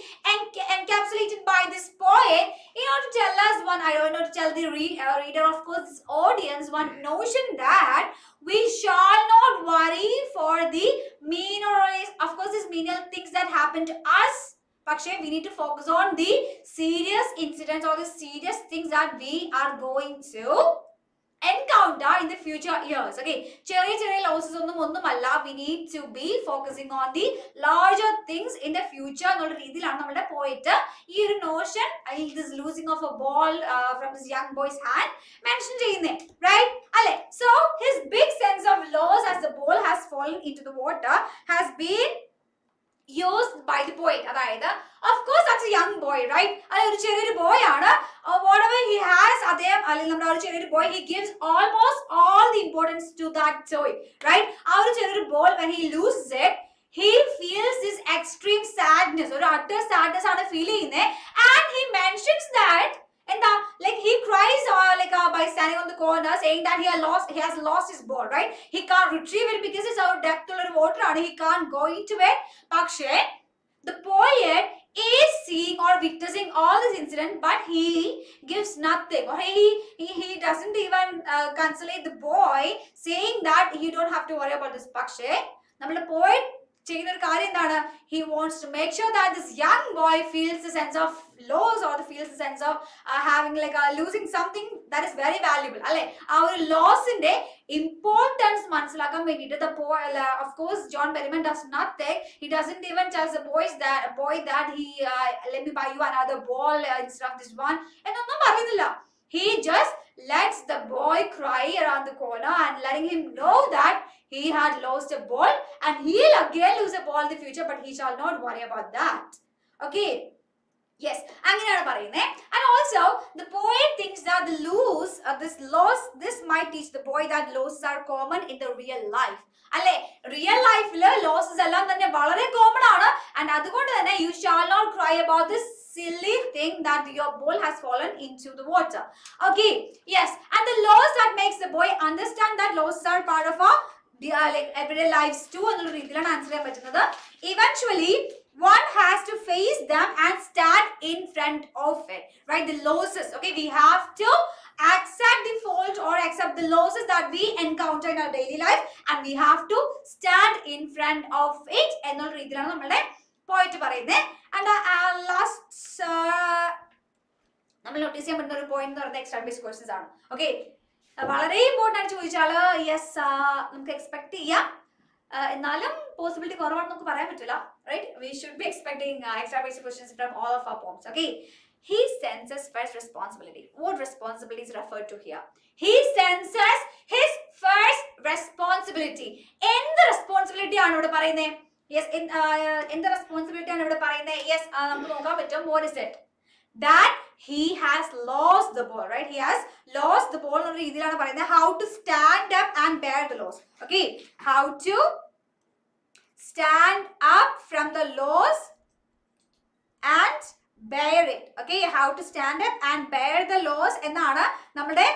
encapsulated by this poet in order to tell us one, I don't know, to tell the reader, of course, this audience, one notion that we shall not worry for the mean or, of course, these menial things that happen to us. But we need to focus on the serious incidents or the serious things that we are going to encounter in the future years. Okay, ചെറിയ losses ഒന്നുമല്ല. We need to be focusing on the larger things in the future എന്നുള്ള രീതിയിലാണ് നമ്മുടെ പോയിട്ട് ഈ ഒരു Notion, this losing of a ball from this young boy's hand mention ചെയ്യുന്നേ, right? അല്ലേ? So his big sense of loss as the ball has fallen into the water has been used by the poet. അതായത് of course that's a young boy, right? അല്ലെ, ഒരു ചെറിയൊരു boy ആണ്. Whatever he has, അദ്ദേഹം അല്ലെങ്കിൽ നമ്മുടെ ഒരു ചെറിയൊരു boy, he gives almost all the importance to that toy, right? ആ ഒരു ചെറിയൊരു ball, when he loses it, he feels this extreme sadness, ഒരു utter sadness ആണ് ഫീൽ ചെയ്യുന്നത്. And he mentions that എന്താ, like he cries by standing on the corner saying that he has lost his ball, right? He can't retrieve it because it's out depth ഉള്ള ഒരു water ആണ്, he can't go into it. പക്ഷേ the poet is seeing or witnessing all this incident, but he gives nothing, or he doesn't even consolate the boy, saying that you don't have to worry about this. പക്ഷേ നമ്മുടെ poet ചെയ്യുന്ന ഒരു കാര്യം എന്താണ്? He wants to make sure that this young boy feels the sense of loss or feels the sense of having like losing something that is very valuable. അല്ലെ, ആ ഒരു ലോസിന്റെ importance മനസ്സിലാക്കാൻ വേണ്ടിയിട്ട് the poet, of course, John Berryman does nothing. He doesn't even tell the boy that he let me buy you another ball instead of this one എന്നൊന്നും പറയുന്നില്ല. He just lets the boy cry around the corner and letting him know that he had lost a ball and he'll again lose a ball in the future, but he shall not worry about that. Okay, yes, അങ്ങനെയാണ് പറയുന്നത്. And also the poet thinks that this loss might teach the boy that losses are common in the real life. അല്ലെ, real ലൈഫില് losses എല്ലാം തന്നെ വളരെ common ആണ്. And അതുകൊണ്ട് തന്നെ you shall not cry about this silly thing that your ball has fallen into the water. Okay, yes, and the loss that makes the boy understand that losses are part of our like everyday lives too എന്നുള്ള രീതിയിലാണ് answer ചെയ്യാൻ പറ്റുന്നത്. Eventually one has to face them and stand in front of it, right? The losses, okay, we have to accept the fault or accept the losses that we encounter in our daily life, and we have to stand in front of it എന്നുള്ള രീതിയിലാണ് നമ്മുടെ point പറയുന്നത്. And last നമ്മൾ notice ചെയ്യാൻ പറ്റുന്ന ഒരു point എന്ന് പറയുന്നത് എക്സ്ട്രാ ബേസിക് ക്വസ്റ്റ്യൻസ് ആണ്. ഓക്കെ, വളരെ ഇമ്പോർട്ടൻ്റ് ആയിട്ട് ചോദിച്ചാൽ യെസ് നമുക്ക് എക്സ്പെക്ട് ചെയ്യാം, എന്നാലും പോസിബിലിറ്റി കുറവാണെന്ന് നമുക്ക് പറയാൻ പറ്റില്ല, right? We should be expecting extra basic questions from all of our poems. Okay, he senses first responsibility. What responsibility is referred to here? He senses his first responsibility. എന്ത് responsibility ആണ് ഇവിടെ പറയുന്നത്? Yes, in the responsibility ആണ് ഇവിടെ പറയുന്നത്. Yes, നമുക്ക് നോക്കാൻ പറ്റും. What is it? That he has lost the ball, right? He has lost the ball എന്ന രീതിയിലാണ് പറയുന്നത്. How to stand up and bear the loss. Okay, how to stand up from the loss and bear it. Okay, how to stand up and bear the loss എന്നാണ് നമ്മുടെ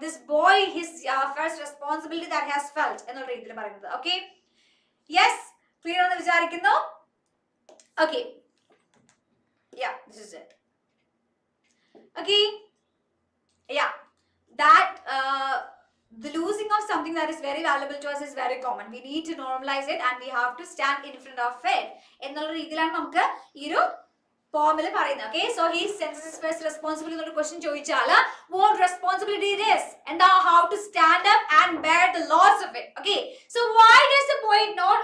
this boy his first responsibility that he has felt എന്നുള്ള രീതിയിൽ പറയുന്നത്. Okay, yes, clear ആണെന്ന് വിചാരിക്കുന്നു. Okay, yeah, this is it. Okay, yeah, that the losing of something that is very valuable to us is very common. We need to normalize it and we have to stand in front of it എന്നുള്ള രീതിയിലാണ് നമുക്ക് ഈ ഒരു പോമിൽ പറയുന്നത്. Okay, so he senses his first responsibility എന്നുള്ള question ചോദിച്ചാൽ what responsibility it is and how to stand up and bear the loss of it. Okay, so why does the boy not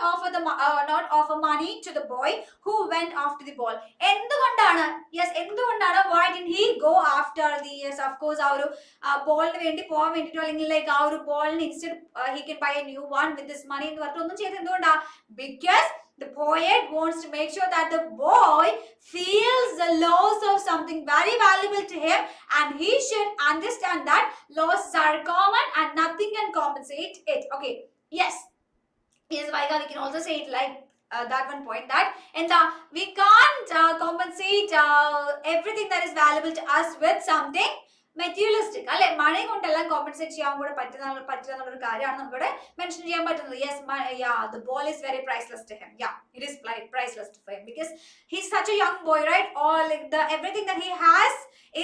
offer money to the boy who went after the ball? എന്തുകൊണ്ടാണ്? Yes, എന്തുകൊണ്ടാണ്? Why didn't he go after the, yes, of course, ആ ഒരു ബോളിന് വേണ്ടി പോകാൻ വേണ്ടിട്ടോ അല്ലെങ്കിൽ like ആ ഒരു ബോളിന് instead he can buy a new one with this money എന്ന് പറഞ്ഞിട്ട് ഒന്നും ചെയ്ത് എന്തുകൊണ്ടാ? Because the poet wants to make sure that the boy feels the loss of something very valuable to him and he should understand that losses are common and nothing can compensate it. Okay, yes, Vaiga, we can also say it like that one point that and we can't compensate everything that is valuable to us with something materialistic. അല്ലെ, മണി കൊണ്ടെല്ലാം compensate ചെയ്യാൻ കൂടെ പറ്റുന്ന ഒരു കാര്യമാണ് നമുക്കിവിടെ mention ചെയ്യാൻ പറ്റുന്നത്. Yes, yeah, the ball is very priceless to him. Yeah, it is priceless for him because he's such a young boy, right? All like everything that he has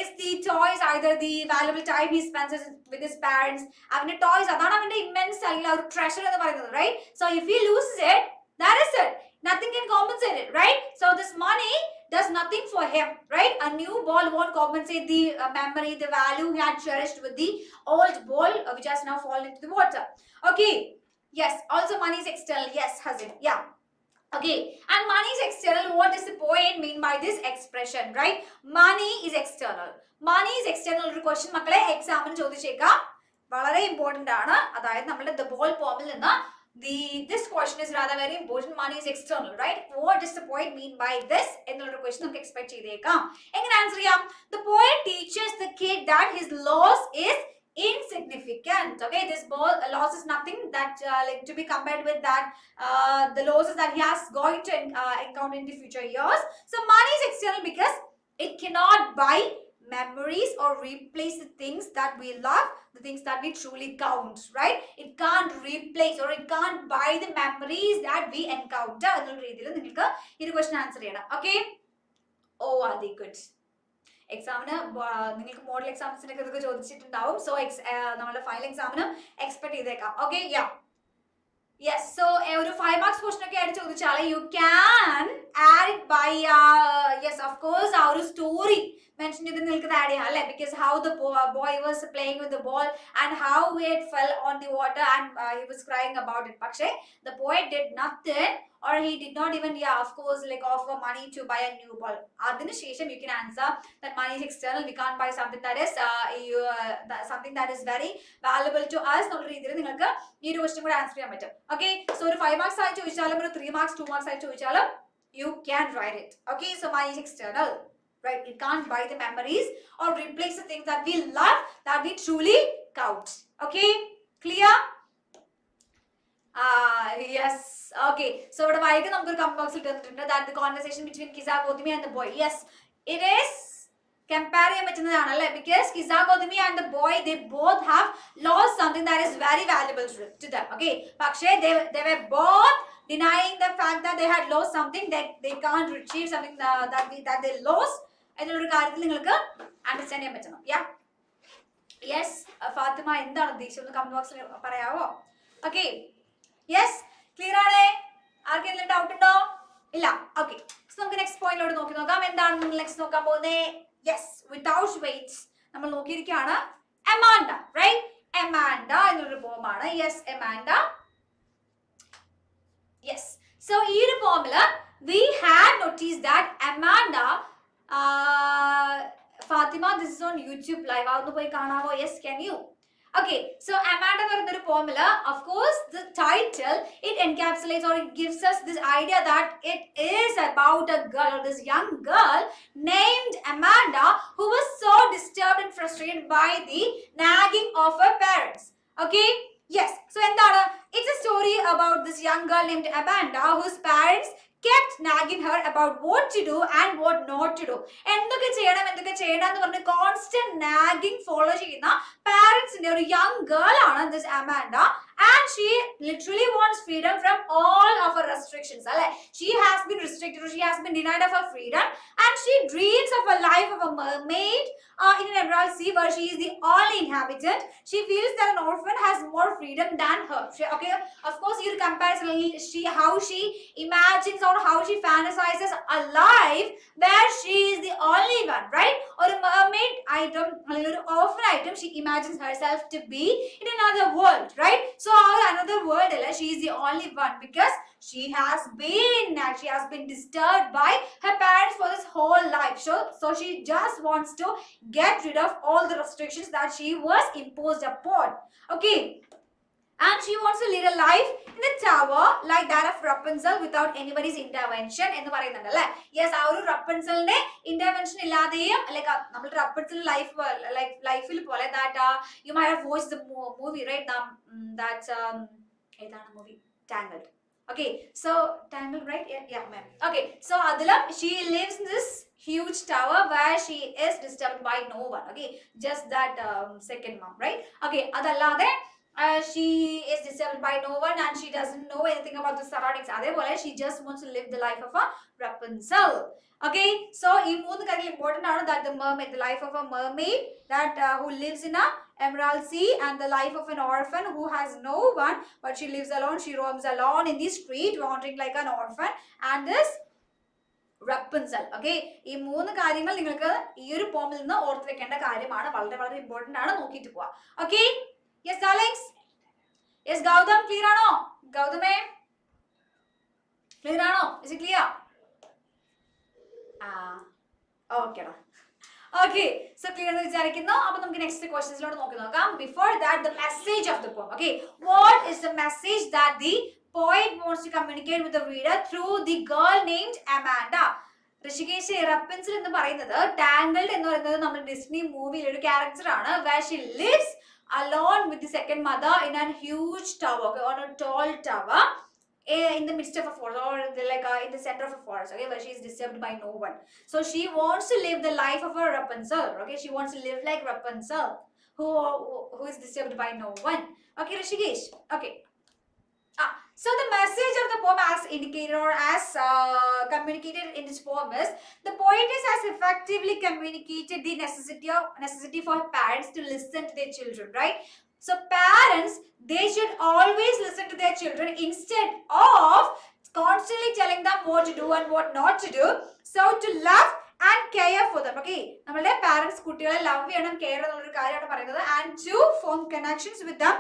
is the toys, either the valuable time he spends with his parents. അവന്റെ toys, അതാണ് അവന്റെ immense അല്ലെങ്കിൽ ഒരു treasure എന്ന് പറയുന്നത്, right? So if he loses it, that is it. Nothing can compensate it, right? So this money does nothing for him, right? A new ball won't compensate the memory, the value he had cherished with the old ball which has now fallen into the water. Okay, yes, also money is external. Yes, Hazin, yeah. Okay, and money is external. What does the poet mean by this expression, right? Money is external. Money is external ഒരു question മക്കളെ എക്സാമിന് ചോദിച്ചേക്കാം. വളരെ important ആണ്. അതായത് നമ്മുടെ the ball poemil നിന്ന് this question is rather very important. Money is external, right? What does the poet mean by this എന്നുള്ള question നമുക്ക് എക്സ്പെക്ട് ചെയ്തേക്കാം. എങ്ങനെ ആൻസർ ചെയ്യാം? The poet teaches the kid that his loss is insignificant. Okay, this loss is nothing that like to be compared with that the losses that he has going to encounter in the future years. So money is external because it cannot buy memories or replace the things that we love, the things that we truly count, right? It can't replace or it can't buy the memories that we encounter എന്നുള്ള രീതിയിൽ നിങ്ങൾക്ക് ഈ question answer ചെയ്യണം. Okay, oh, are good. എക്സാമിന് നിങ്ങൾക്ക് model എക്സാംസിനൊക്കെ ഇതൊക്കെ ചോദിച്ചിട്ടുണ്ടാവും. സോ നമ്മുടെ ഫൈനൽ എക്സാമിന് എക്സ്പെക്ട് ചെയ്തേക്കാം. Okay, yeah, yes. സോ ഒരു 5 marks ക്വസ്റ്റൻ ഒക്കെ ആയിട്ട് ചോദിച്ചാൽ you can add it by yes of course ആ ഒരു സ്റ്റോറി മെൻഷൻ ചെയ്ത് നിങ്ങൾക്ക് ആഡ് ചെയ്യാം അല്ലെ, because how the boy was playing with the ball and how it fell on the water and he was crying about it. പക്ഷേ the poet did nothing or he did not even, yeah, of course, like offer money to buy a new ball. Adinu shesham you can answer that money is external. We can't buy something that is something that is very valuable to us ennulla reethil ningalku ee oru question kuda answer cheyan pattum. Okay, so oru 5 marks ayi choദിച്ചാലും oru 3 marks 2 marks ayi ചോദിച്ചാലും you can write it. Okay, so money is external, right? It can't buy the memories or replace the things that we love, that we truly count. Okay, clear? Yes. Okay, so what I നമുക്ക് ഒരു comment ബോക്സിൽ തന്നിട്ടുണ്ട് that the conversation between Kiza Gotami and the boy, yes, it is compare ചെയ്യാൻ പറ്റുന്നതാണ് അല്ലേ, because Kiza Gotami and the boy, they both have lost something that is very valuable to them. Okay, പക്ഷേ they were both denying the fact that they had lost something, that they can't retrieve something that they lost എന്നുള്ളൊരു കാര്യത്തിൽ നിങ്ങൾക്ക് understand ചെയ്യാൻ പറ്റണം. Yeah, yes, Fathima എന്താണ് ഉദ്ദേശിച്ചത് comment ബോക്സിൽ പറയാവോ? Okay, yes, ക്ലിയർ ആണേ? ആർക്കെങ്കിലും ഡൗട്ട് ഉണ്ടോ? ഇല്ല. ഓക്കെ, സോ നമുക്ക് നെക്സ്റ്റ് പോയിന്റിലോട്ട് നോക്കി നോക്കാം. എന്താണ് നമ്മൾ നെക്സ്റ്റ് നോക്കാൻ പോകുന്നത്? യെസ്, വിത്തൗട്ട് വെയിറ്റ് നമ്മൾ നോക്കിയിരിക്കുകയാണ് എമാൻഡ, റൈറ്റ്? എമാൻഡ എന്നൊരു പോമാണ്. യെസ്, എമാൻഡ. യെസ്, സോ ഈ ഒരു പോമില് we had noticed that Amanda Fatima, this is on YouTube live. അതൊന്ന് പോയി കാണാമോ? Yes, can you? Okay, so Amanda എന്ന് പറയുന്ന ഒരു പോമില്, of course, the title, it encapsulates or it gives us this idea that it is about a girl or this young girl named Amanda who was so disturbed and frustrated by the nagging of her parents. Okay, yes, so എന്താണ്, it's a story about this young girl named Amanda whose parents kept nagging her about what to do and what not to do. എന്തൊക്കെ ചെയ്യണം എന്ന് പറഞ്ഞ് constant nagging follow ചെയ്യുന്ന പാരന്റ്സിന്റെ ഒരു young girl ആണ് this Amanda, and she literally wants freedom from all of her restrictions. അല്ലെ, she has been restricted or she has been denied of her freedom, and she dreams of a life of a mermaid in an emerald sea where she is the only inhabitant. She feels that an orphan has more freedom than her. Okay, of course, you comparison how she imagines or how she fantasizes a life where she is the only one, right? Or a mermaid item or an orphan item, she imagines herself to be in another world, right? So another world, she is the only one because she has been disturbed by her parents for this whole life. So she just wants to get rid of all the restrictions that she was imposed upon. Okay, and she wants to lead a life in the tower like that of Rapunzel without anybody's intervention എന്ന് പറയുന്നുണ്ട് അല്ലേ. Yes, ആ ഒരു റപ്പൻസലിന്റെ intervention ഇല്ലാതെയും like നമ്മൾ Rapunzel ലൈഫിൽ പോലെ that you might have watched the movie right, that ഏതാണ് movie, Tangled. Okay, so Tangled, right? Yeah, ma'am. Okay, so Adila, she lives in this huge tower where she is disturbed by no one. Okay, just that second mom, right? Okay, adallade she is disturbed by no one and she doesn't know anything about the surroundings. Adevole she just wants to live the life of a Rapunzel. Okay, so ee moonu കാര്യങ്ങൾ important ആണ്, that the mermaid, the life of a mermaid that who lives in a emerald sea, and the life of an orphan who has no one but she lives alone, she roams alone in the street wandering like an orphan, and this Rapunzel. Okay, ഈ മൂന്ന് കാര്യങ്ങൾ നിങ്ങൾക്ക് ഈ ഒരു പോമിൽ നിന്ന് ഓർത്ത് വെക്കേണ്ട കാര്യമാണ്, വളരെ വളരെ ഇമ്പോർട്ടന്റ് ആണ്, നോക്കിയിട്ട് പോവാ. Okay, yes darlings, yes Gautam, clear ആണോ? ഗൗതമേ clear ആണോ? Is it clear? Okay, okay, so clear എന്ന് വിചാരിക്കുന്നു. അപ്പോൾ നമുക്ക് നെക്സ്റ്റ് ക്വസ്റ്റ്യൻസിലോട്ട് നോക്കാം. Before that, the message of the poem. Okay, what is the message that the poet wants to communicate with the reader through the girl named Amanda? Rishikesh, റപ്പൻസിൽ എന്ന് പറയുന്നത് tangled എന്ന് പറയുന്നത് നമ്മുടെ ഡിസ്നി മൂവിയിലെ ഒരു ക്യാരക്ടർ ആണ്, where she lives alone with the second mother in a huge tower, okay, on a tall tower in the midst of a forest, or in the center of a forest, okay, where she is disturbed by no one. So she wants to live the life of a Rapunzel. Okay, she wants to live like Rapunzel, who is disturbed by no one. Okay, Rishikesh. Okay. So the message of the poem, as indicated or as communicated in this poem, is the poetess has effectively communicated the necessity for parents to listen to their children, right? So parents, they should always listen to their children instead of constantly telling them what to do and what not to do. So to love and care for them. Okay, നമ്മളുടെ parents കുട്ടികളെ love ചെയ്യണം, care എന്നുള്ള ഒരു കാര്യമാണ് പറയുന്നത്, and to form connections with them,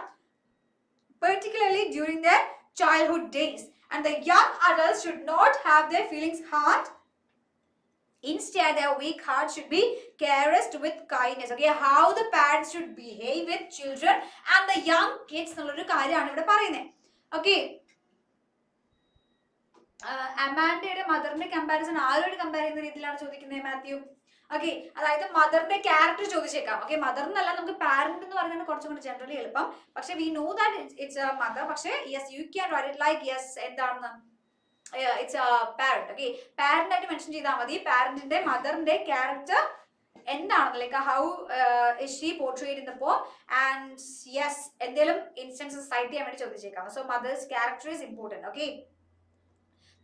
particularly during their childhood days. And the young adults should not have their feelings hurt. Instead, their weak heart should be caressed with kindness. Okay, how the parents should behave with children and the young kids എന്നുള്ളൊരു കാര്യമാണ് ഇവിടെ പറയുന്നത്. Okay, അമാൻഡയുടെ മദറിന്റെ comparison ആരോട് compare ചെയ്യുന്ന രീതിയിലാണ് ചോദിക്കുന്നത് Mathew? Okay, അതായത് മദറിന്റെ character ചോദിച്ചേക്കാം. ഓക്കെ, മദർ എന്നല്ല, നമുക്ക് പാരന്റ് എന്ന് പറയുന്നത് കുറച്ചും കൂടി ജനറലി എളുപ്പം. പക്ഷെ we know that it's a mother. പക്ഷെ yes, you can write it like yes എന്താണെന്ന്, it's a parent. Okay, parent ആയിട്ട് മെൻഷൻ ചെയ്താൽ മതി. പാരന്റിന്റെ മദറിന്റെ ക്യാരക്ടർ എന്താണ്, like how is she portrayed in the poem, and yes എന്തെങ്കിലും ഇൻസ്റ്റൻസസ് സൈറ്റ് ചെയ്യാൻ വേണ്ടി ചോദിച്ചേക്കാം. So mother's character is important. Okay,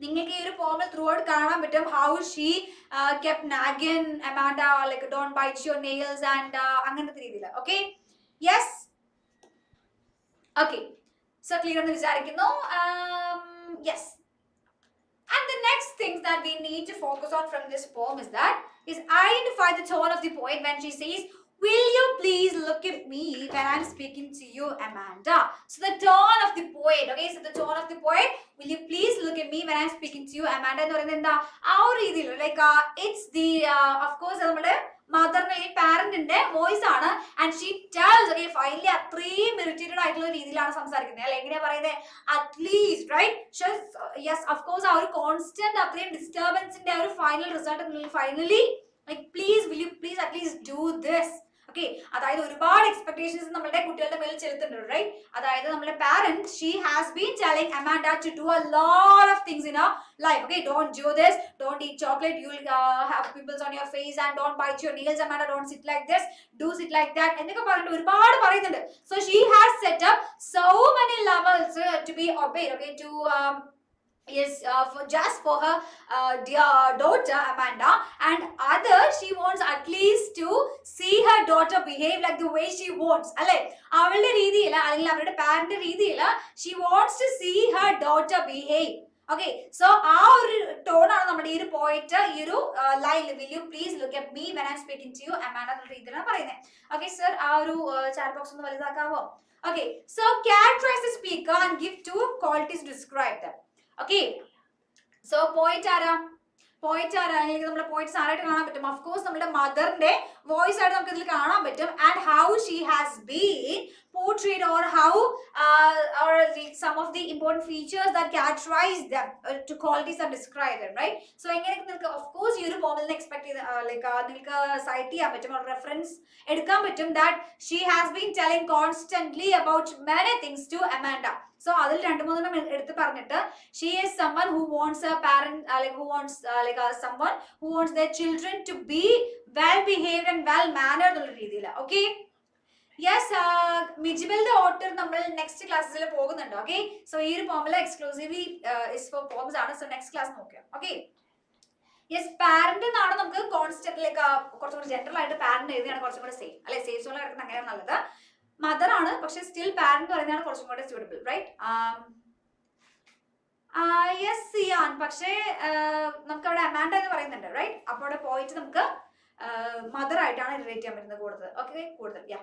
നിങ്ങൾക്ക് ഈ ഒരു പോമിൽ ത്രൂ ഔട്ട് കാണാൻ പറ്റും how she kept nagging Amanda, like don't byte your nails and അങ്ങനത്തെ രീതിയിൽ. Okay, yes, okay, so clear എന്ന് വിചാരിക്കുന്നു. Yes, and the next things that we need to focus on from this poem is identify the tone of the poet when she says, will you please look at me when I'm speaking to you, Amanda? So the tone of the poet, okay, so the tone of the poet, will you please look at me when I'm speaking to you, Amanda, എന്ന് പറയുന്നത് എന്താ, ആ ഒരു രീതിയിൽ like it's the of course നമ്മുടെ മദറിനെ parent പാരന്റിന്റെ voice ആണ് and she tells okay finally അത്രയും ഇറിറ്റേറ്റഡ് ആയിട്ടുള്ള രീതിയിലാണ് സംസാരിക്കുന്നത് അല്ലെ എങ്ങനെയാ പറയുന്നത് at least right yes of course ആ ഒരു കോൺസ്റ്റന്റ് അത്രയും ഡിസ്റ്റർബൻസിന്റെ ആ ഒരു final result finally like please will you please at least do this okay അതായത് ഒരുപാട് എക്സ്പെക്ടേഷൻസ് നമ്മുടെ കുട്ടികളുടെ മേൽ ചെലുത്തുന്നുണ്ട് റൈറ്റ് അതായത് നമ്മുടെ parent she has been telling Amanda to do a lot of things in her life okay don't do this don't eat chocolate you'll have pimples on your face and don't bite your nails amanda don't sit like this do sit like that എന്നൊക്കെ പറഞ്ഞിട്ട് ഒരുപാട് പറയുന്നുണ്ട് so she has set up so many levels to be obeyed okay to is for just for her dear daughter Amanda and other she wants at least to see her daughter behave like the way she wants alle avളുടെ രീതിയിൽ അല്ലെങ്കിൽ അവരുടെ parent രീതിയിൽ she wants to see her daughter behave okay so ആ ഒരു tone ആണ് നമ്മുടെ ഈ ഒരു പോയിന്റ് ഈ ഒരു ലൈനിൽ will you please look at me when I'm speaking to you Amanda എന്ന രീതിയിലാണ് പറയുന്നത് okay sir ആ ഒരു chat box ഒന്ന് വലുതാക്കാവോ okay so characterize the speaker and give two qualities to describe them okay so point അല്ലെങ്കിൽ നമ്മുടെ points ആരായിട്ട് കാണാൻ പറ്റും ഓഫ് കോഴ്സ് നമ്മുടെ മദറിന്റെ വോയിസ് ആയിട്ട് നമുക്ക് ഇതിൽ കാണാൻ പറ്റും and how she has been portrayed or how or some of the important features that characterize them to qualities are described them right so എങ്ങനെ നിങ്ങൾക്ക് of course ഈ ഒരു പോമിൽ എക്സ്പെക്ട് ചെയ്ത് നിങ്ങൾക്ക് സൈറ്റ് ചെയ്യാൻ പറ്റും or reference എടുക്കാൻ പറ്റും that she has been telling constantly about many things to Amanda so അതിൽ രണ്ട് മൂന്നെണ്ണം എടുത്ത് പറഞ്ഞിട്ട് she is someone who wants a parent like who wants someone who wants their children to be well behaved and well mannered എന്നുള്ള രീതിയിൽ okay yes മിജിബലിന്റെ order നമ്മൾ next ക്ലാസ്സിൽ പോകുന്നുണ്ട് ഓക്കെ സോ ഈ ഒരു പോമിൽ എക്സ്ക്ലൂസീവ്ലി ഇസ് ഫോർ പോംസ് ആണ് so next class നോക്കാം okay yes parent എന്നാണ് നമുക്ക് കോൺസ്റ്റന്റ് ലൈക്ക് കുറച്ചും കൂടി ജനറൽ ആയിട്ട് പാരന്റ് എഴുതിയാണ് കുറച്ചും കൂടെ സേഫ് അല്ലെ സേഫ് സോണിൽ കിടക്കുന്ന അങ്ങനെയാണ് നല്ലത് മദർ ആണ് പക്ഷെ സ്റ്റിൽ പാരന്റ് എന്ന് പറയുന്നതാണ് കുറച്ചും കൂടെ സ്യൂട്ടബിൾ റൈറ്റ് യെസ് സിയാൻ പക്ഷേ നമുക്ക് അവിടെ അമാൻഡ എന്ന് പറയുന്നുണ്ട് റൈറ്റ് അപ്പോൾ അവിടെ പോയിട്ട് നമുക്ക് മദർ ആയിട്ടാണ് റിലേറ്റ് ചെയ്യാൻ പറ്റുന്നത് കൂടുതൽ ഓക്കെ കൂടുതൽ യാ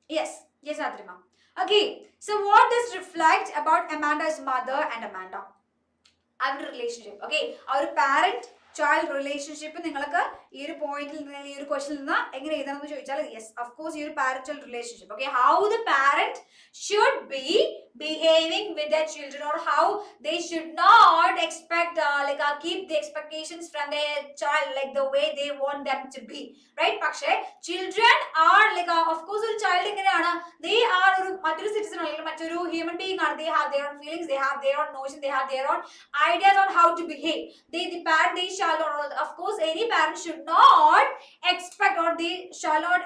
yes Adrima okay so what does reflect about Amanda's mother and Amanda our relationship okay our parent child relationship നിങ്ങൾക്ക് ഈ ഒരു പോയിന്റിൽ നിന്ന് ഈ ഒരു ക്വസ്റ്റനിൽ നിന്ന് എങ്ങനെ എഴുതണമെന്ന് ചോദിച്ചാൽ യെസ് ഓഫ് കോഴ്സ് ഈ ഒരു parent child relationship okay how the parent should be behaving with their children or how they should not expect keep the expectations from their child like the way they want them to be right പക്ഷേ children are of course ഒരു child എങ്ങനെയാണ് they are ഒരു മറ്റൊരു citizen അല്ലെങ്കിൽ മറ്റൊരു human being ആണ് they have their own feelings they have their own notions they have their own ideas on how to behave the parent they shall not of course any parent should not expect or they shall not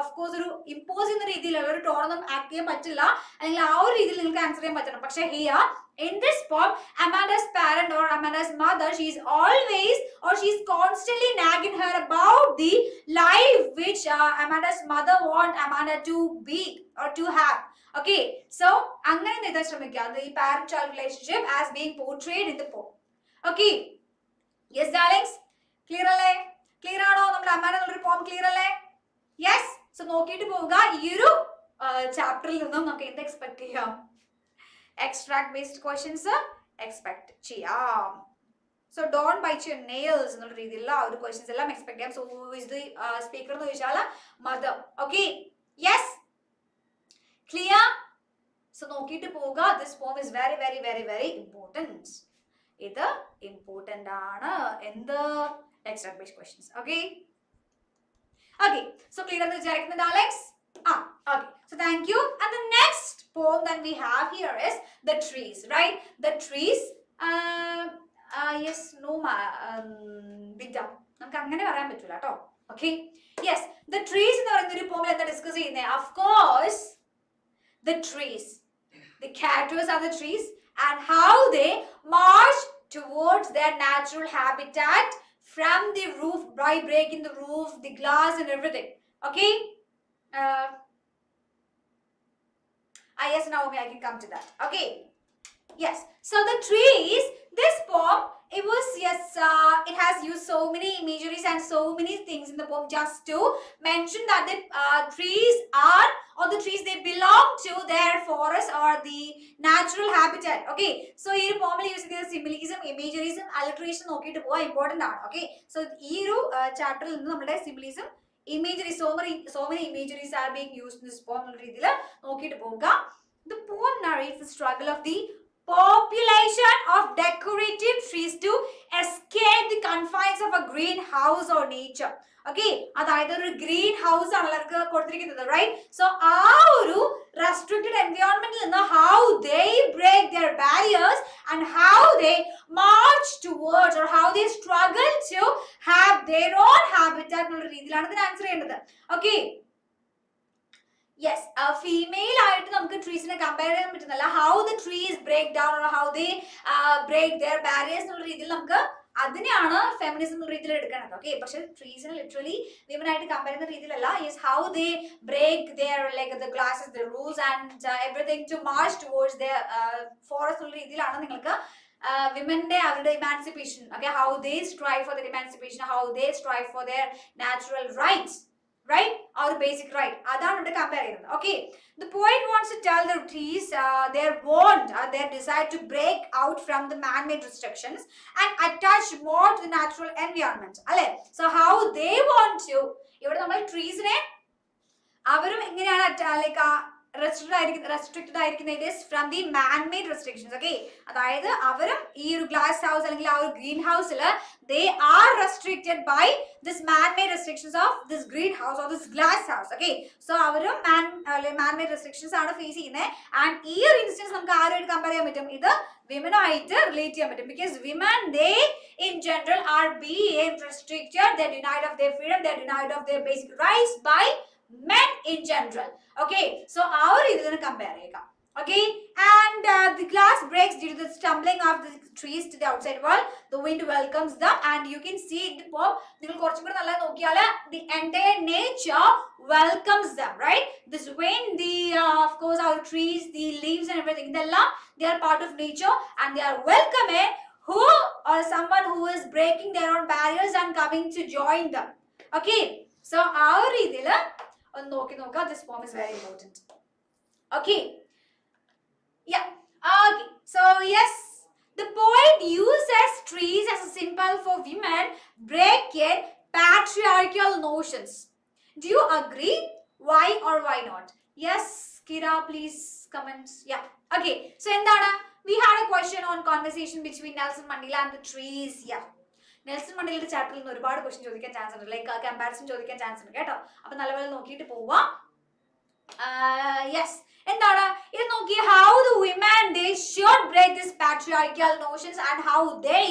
of course ഒരു impose ചെയ്യുന്ന രീതിയിലുള്ള ഒരു tone ഒന്നും act ചെയ്യാൻ പറ്റില്ല അല്ലെങ്കിൽ ആ ഒരു രീതിയിൽ നിങ്ങൾക്ക് ആൻസർ ചെയ്യാൻ പറ്റണം പക്ഷേ here in this form Amanda's parent or Amanda's mother she is always or she is constantly nagging her about the life which Amanda's mother want Amanda to be or to have okay so അങ്ങനെ എഴുതാൻ ശ്രമിക്കുക the parent child relationship as being portrayed in the poem okay yes darlings clear അല്ലേ clear ആണോ നമ്മുടെ അമ്മാനെ എന്നുള്ളൊരു പോം clear അല്ലേ yes so നോക്കിയിട്ട് പോവുക ഈ ഒരു ചാപ്റ്ററിൽ നിന്നും നമുക്ക് എന്ത് എക്സ്പെക്ട് ചെയ്യാം extract based questions expect ചെയ്യാം so don't bite your nails എന്നുള്ള രീതിയിലുള്ള ആ ഒരു questions എല്ലാം expect ചെയ്യാം so who is the speaker എന്ന് ചോദിച്ചാൽ mother okay yes clear so നോക്കിയിട്ട് പോവുക this poem is very very very very important ഇത് important ആണ് എന്ത് extract based questions okay so clear എന്ന് വിചാരിക്കുന്നത് Alex okay so thank you and the next poem that we have here is the trees right the trees yes no bidda നമുക്ക് അങ്ങനെ പറയാൻ പറ്റില്ല ട്ടോ okay yes the trees എന്ന് പറയുന്ന ഒരു poem എന്താ ഡിസ്കസ് ചെയ്യുന്നത് of course the trees the characters are the trees and how they march towards their natural habitat from the roof by breaking the roof the glass and everything okay yes Naomi I can come to that okay yes so the trees this poem it was yes it has used so many imageries and so many things in the poem just to mention that the trees are or the trees they belong to their forest or the natural habitat okay so ഈ ഒരു poem use ചെയ്ത symbolism imageries alliteration നോക്കിയിട്ട് പോവാ important ആണ് okay so ഈ ഒരു ചാപ്റ്ററിൽ നിന്ന് നമ്മുടെ symbolism imagery, so many imageries are being used in this poem. The poem narrates the struggle of the population of decorative trees to escape the confines of a greenhouse or nature. Okay, അതായത് ഒരു green house ആണ് അവർക്ക് കൊടുത്തിരിക്കുന്നത്, right? So ആ ഒരു restricted എൻവയോൺമെന്റിൽ നിന്ന് how they break their barriers and how they march towards or how they struggle to have their own habitat എന്നുള്ള രീതിയിലാണ് ഇതിന് ആൻസർ ചെയ്യേണ്ടത്. ഓക്കെ, യെസ്, ഫീമെയിൽ ആയിട്ട് നമുക്ക് ട്രീസിനെ കമ്പയർ ചെയ്യാൻ പറ്റുന്നില്ല. How the trees break down or how they break their barriers എന്നുള്ള രീതിയിൽ നമുക്ക് അതിനെയാണ് ഫെമിനിസം രീതിയിൽ എടുക്കുന്നത്. ഓക്കെ, പക്ഷെ ട്രീസിനെ ലിറ്ററലി വിമൻ ആയിട്ട് കമ്പയർ ചെയ്യുന്ന രീതിയിലല്ല. Yes, how they break their like the glasses, the rules and everything to march towards the forest എന്നുള്ള രീതിയിലാണ് നിങ്ങൾക്ക് വിമന്റെ അവരുടെ emancipation, okay, how they strive for their emancipation, how they strive for their natural rights, right? Our basic right. Adana inde compare cheyyunnathu. Okay, the poet wants to tell the trees their want, their desire to break out from the man-made restrictions and attach more to the natural environment. Alle, so how they want to, ivide nammal trees ne avarum enganeyana like restricted ആയിരിക്കുന്നത് from the man made restrictions. Okay, അതായത് അവരും ഈ ഒരു glass house അല്ലെങ്കിൽ ആ ഒരു green ഹൗസിൽ they are restricted by this man-made restrictions of this greenhouse or this glass house. Okay, so avarum man-made restrictions ആണ് ഫേസ് ചെയ്യുന്നത്. ആൻഡ് ഈ ഒരു ഇൻസ്റ്റൻസ് നമുക്ക് ആരോട് കമ്പയർ ചെയ്യാൻ പറ്റും? ഇത് വിമൻ ആയിട്ട് റിലേറ്റ് ചെയ്യാൻ പറ്റും. Because women they in general are being restricted, they are denied of their freedom, they are denied of their basic rights by men in general. Okay, so our idine compare cheyga. Okay, and the glass breaks due to the stumbling of the trees to the outside world. The wind welcomes them and you can see it po ningal korchu kuda nalla nokkiyal the entire nature welcomes them, right? This wind, the of course our trees, the leaves and everything, they are part of nature and they are welcoming who or someone who is breaking their own barriers and coming to join them. Okay, so our idile on nokka, this poem is very important. Okay, yeah, okay, so yes, the poet uses trees as a symbol for women breaking patriarchal notions. Do you agree? Why or why not? Yes, Kira, please comment. Yeah, okay, so endana we had a question on conversation between Nelson Mandela and the trees. Yeah, Nelson മണ്ടേലയുടെ ചാപ്റ്ററിൽ നിന്ന് ഒരുപാട് question ചോദിക്കാൻ chance ഉണ്ട്, like comparison ചോദിക്കാൻ chance ഉണ്ട് കേട്ടോ. അപ്പൊ നല്ലപോലെ നോക്കിയിട്ട് പോവാം. യെസ്, എന്താണ് ഇത് നോക്കി, how the women they should break this patriarchal notions and how they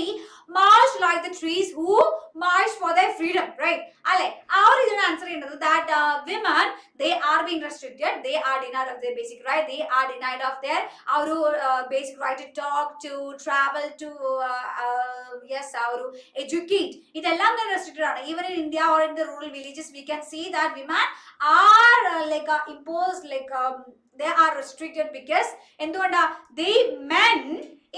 march like the trees who march for their freedom, right? അല്ലെ, ആ ഒരു ഇതിന് ആൻസർ ചെയ്യേണ്ടത് that women they are being restricted, they are denied of their basic right, they are denied of their our basic right to talk, to travel, to yes, our educate. Idellam restricted aanu. Even in India or in the rural villages we can see that women are like imposed, like they are restricted because endukonda they men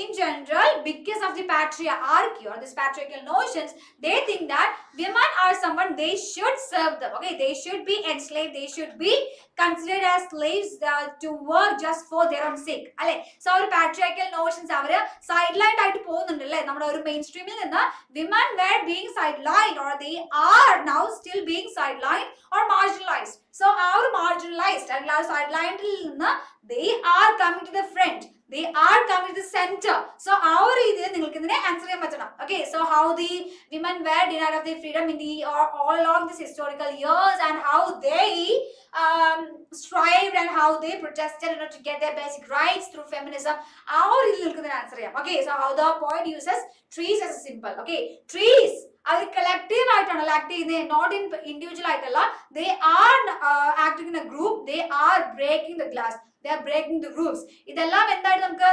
in general, because of the patriarchy or this patriarchal notions, they think that women are someone they should serve them. Okay, they should be enslaved, they should be considered as slaves to work just for their own sake. Alle, so our patriarchal notions avare sidelined aayittu povunnundalle. Nammada oru mainstreamil ninna women were being sidelined or they are now still being sidelined or marginalized. So our marginalized and our sidelined ninna they are coming to the front, they are coming to the center. So our idile ningalku idine answer cheyan pattanam. Okay, so how the women were denied of their freedom in the all along this historical years and how they strived and how they protested in order to get their basic rights through feminism. Our idile ningalku idine answer cheyam. Okay, so how the poet uses trees as a symbol. Okay, trees are collective aayittanalla act cheyyunnathu, not in individual aayitalla. They are acting in a group, they are breaking the glass, they are breaking the roofs. ഇതെല്ലാം എന്തായിട്ട് നമുക്ക്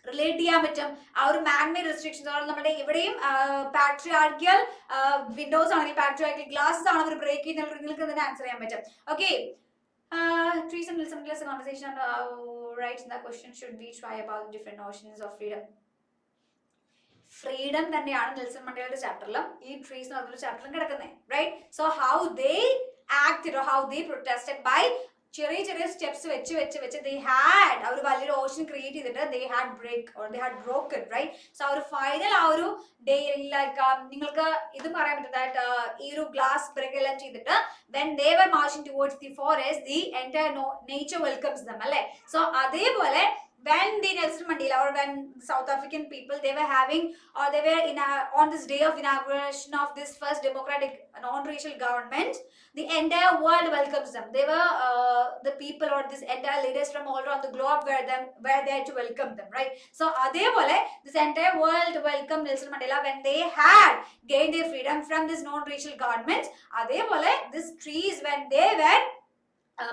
relate ചെയ്യാൻ പറ്റും? ആ ഒരു man-made restrictions ആണ് നമ്മുടെ ഇവിടെയും പാട്രിയാർക്കിയൽ വിൻഡോസ് ആണെങ്കിൽ പാട്രിയാർക്കിയൽ ഗ്ലാസസ് ആണ് അവർ ബ്രേക്ക് ചെയ്യുന്ന നിങ്ങൾക്ക് തന്നെ ആൻസർ ചെയ്യാൻ പറ്റും. Okay, trees and some conversation right in the question should we try about different notions of freedom. Freedom തന്നെയാണ് നെൽസൺ മണ്ടേലയുടെ ചാപ്റ്ററിലും ഈ ട്രീസ് എന്ന് പറഞ്ഞൊരു ചാപ്റ്ററിലും കിടക്കുന്നത്, right? So how they acted or how they protested by ചെറിയ ചെറിയ സ്റ്റെപ്സ് വെച്ച് they had ആ ഒരു വലിയൊരു ഓഷൻ ക്രിയേറ്റ് ചെയ്തിട്ട് they had broken, right? So ആ ഒരു ഫൈനൽ ആ ഒരു ഡേ ലൈക്ക് നിങ്ങൾക്ക് ഇത് പറയാൻ പറ്റും ഈ ഒരു ഗ്ലാസ് ബ്രേക്ക് എല്ലാം ചെയ്തിട്ട് when they were marching towards the forest, the entire nature welcomes them, അല്ലേ? So അതേപോലെ when the Nelson Mandela or when South African people they were having or they were on this day of inauguration of this first democratic non-racial government, the entire world welcomes them. They were the people or this entire leaders from all around the globe were there to welcome them, right? So adevole this entire world welcomed Nelson Mandela when they had gained their freedom from this non-racial government. Adevole these trees when they were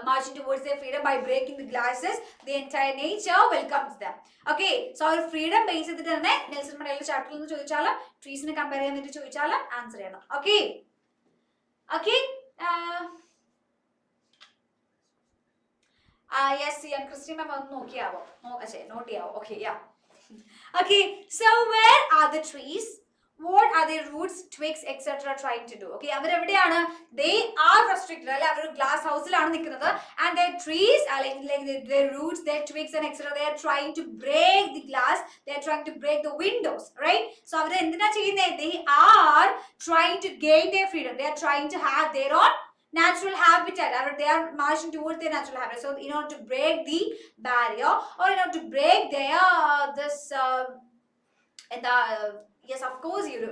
marching towards their freedom by breaking the glasses, the entire nature welcomes them. Okay, so our freedom base ചെയ്തിട്ട് തന്നെ Nelson മണ്ടേലയുടെ ചാപ്റ്ററിൽ നിന്ന് ചോദിച്ചാൽ ട്രീസിനെ compare ചെയ്യാൻ വേണ്ടി ചോദിച്ചാൽ answer ചെയ്യണം. ഓക്കെ ഓക്കെ യെസ് ഞാൻ ക്രിസ്ത്യൻ മാം ഒന്ന് നോക്കിയാവോ നോട്ട് ചെയ്യാവോ? Okay yeah okay so where are the trees? What are their roots, twigs, etc. trying to do? Okay, അവരെവിടെയാണ്? They are restricted, അല്ലെ? അവർ ഗ്ലാസ് ഹൗസിലാണ് നിൽക്കുന്നത് and their trees like their roots, their twigs and etc. they are trying to break the glass, they are trying to break the windows, right? So അവർ എന്തിനാ ചെയ്യുന്നത്? They are trying to gain their freedom, they are trying to have their own natural habitat, they are marching towards their natural habitat. So in order to break the barrier or in order to break their yes of course you do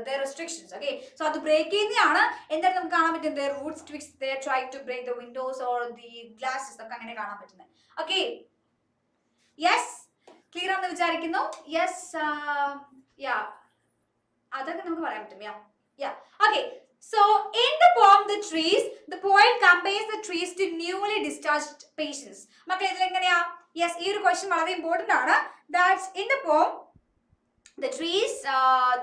their restrictions. Okay, so അത് break ചെയ്യുന്നതാണ് എന്താണ് നമുക്ക് കാണാൻ പറ്റും? their roots, twigs, they are trying to break the windows or the glasses ഒക്കെ അങ്ങനെ കാണാൻ പറ്റുന്നത്. Okay, yes, ക്ലിയർ ആണെന്ന് വിചാരിക്കുന്നു. യെസ് അതൊക്കെ നമുക്ക് പറയാൻ പറ്റും. Okay, so in the poem The Trees, the poet compares the trees to newly discharged patients. മക്കളെ ഇതിൽ എങ്ങനെയാ? യെസ്, ഈ ഒരു ക്വസ്റ്റ്യൻ വളരെ ഇമ്പോർട്ടന്റ് ആണ്. That's in the poem The trees,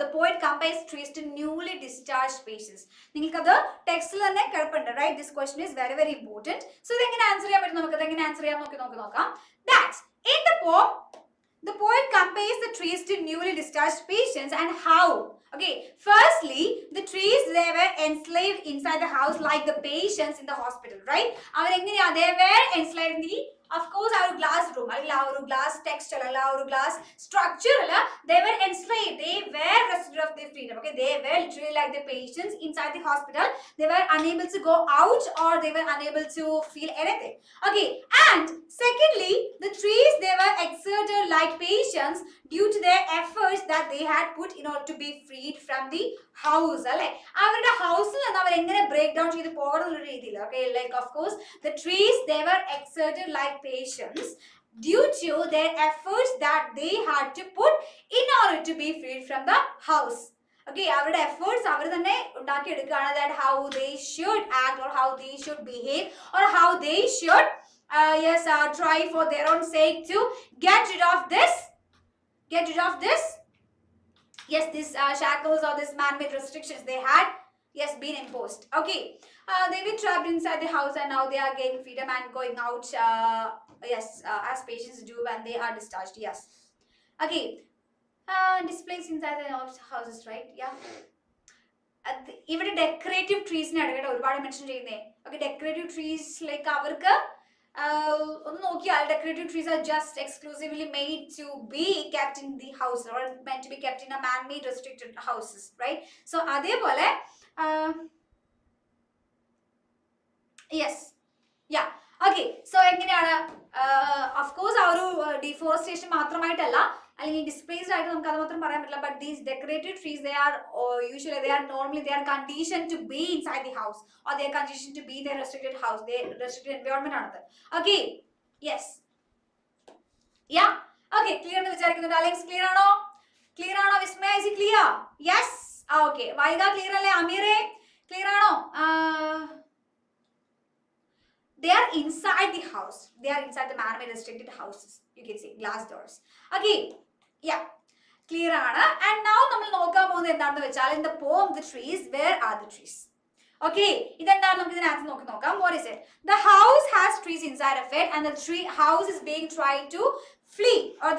the poet compares trees to newly discharged patients. നിങ്ങൾക്കത് ടെക്സ്റ്റിൽ തന്നെ കിടപ്പുണ്ട്, right? This question is very very important. So ഇതെങ്ങനെ ആൻസർ ചെയ്യാൻ പറ്റും? നമുക്ക് എങ്ങനെ ആൻസർ ചെയ്യാൻ നോക്കാം. That in the poem the poet compares the trees to newly discharged patients and how. Okay, firstly the trees they were enslaved inside the house like the patients in the hospital, right? അവരെങ്ങനെയാ? They were enslaved in the of course our glass room, our glass texture, our glass structure, they were enslaved, they were restricted of their freedom. Okay, they were literally like the patients inside the hospital, they were unable to go out or they were unable to feel anything. Okay, and secondly the trees they were exerted like patients due to their efforts that they had put in order to be freed from the house. അല്ലെ, അവരുടെ ഹൗസിൽ നിന്ന് അവർ എങ്ങനെ break down ചെയ്ത് പോകണം എന്നുള്ള രീതിയിൽ. Okay, like of course the trees they were exerted like patients due to their efforts that they had to put in order to be freed from the house. Okay, അവരുടെ efforts അവർ തന്നെ ഉണ്ടാക്കി എടുക്കുകയാണ്, that how they should act or how they should behave or how they should try for their own sake to get rid of this this shackles or this man-made restrictions they had been imposed. Okay, they were trapped inside the house and now they are gaining freedom and going out as patients do when they are discharged. Yes, okay, displaced inside the houses, right? ഇവിടെ decorative ട്രീസിനാണ് കേട്ടോ ഒരുപാട് mention ചെയ്യുന്നത്. Okay, decorative trees like അവർക്ക് ഒന്ന് നോക്കിയാൽ decorative trees are just exclusively made to be kept in the house or meant to be kept in a man-made restricted houses, right? So അതേപോലെ yes okay, so എങ്ങനെയാണ് of course ആ ഒരു deforestation മാത്രമായിട്ടല്ല അല്ലെങ്കിൽ displaced ആയിട്ട് നമുക്ക് അത് മാത്രം പറയാൻ പറ്റില്ല, but these decorative trees they are normally conditioned to be inside the house or they are conditioned to be their restricted house, their restricted environment ആണത്. Okay, yes, okay, clear എന്ന് വിചാരിക്കുന്നു. ഡാർലിങ്സ് ക്ലിയർ ആണോ? വിസ്മയ is it clear? Yes, okay, Vaiga clear അല്ലേ? അമീറെ clear ആണോ? They are inside the house, they are inside the man-made restricted houses, you can see glass doors. Okay, clear ആണ്. And now നമ്മൾ നോക്കാൻ പോകുന്നത് എന്താണെന്ന് വെച്ചാൽ in the poem The Trees, where are the trees? Okay, ഇതെന്താണ് നമുക്ക് ഇതിനകത്ത് നോക്കാം. What is it? The house has trees inside of it and the house is being tried to flee or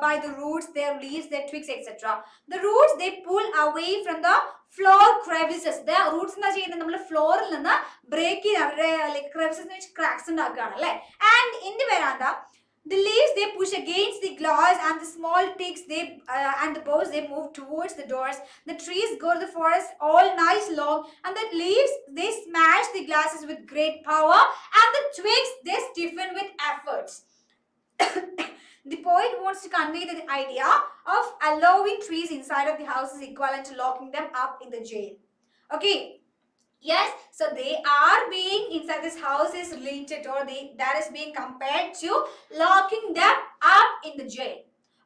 by the roots, their leaves, their twigs, etc. The roots they pull away from the floor crevices. The roots എന്താ ചെയ്യുന്നത് നമ്മൾ ഫ്ലോറിൽ നിന്ന് break ചെയ്ത് അവരുടെ like crevices വെച്ച് cracks ഉണ്ടാക്കുകയാണ് അല്ലേ. And in the veranda the leaves they push against the glass and the small twigs they and the boughs they move towards the doors. The trees go to the forest all night long and the leaves they smash the glasses with great power and the twigs they stiffen with efforts. The poet wants to convey the idea of allowing trees inside of the house is equivalent to locking them up in the jail. Okay. Yes, so they are being inside this house is related or that is being compared to locking them up in the jail.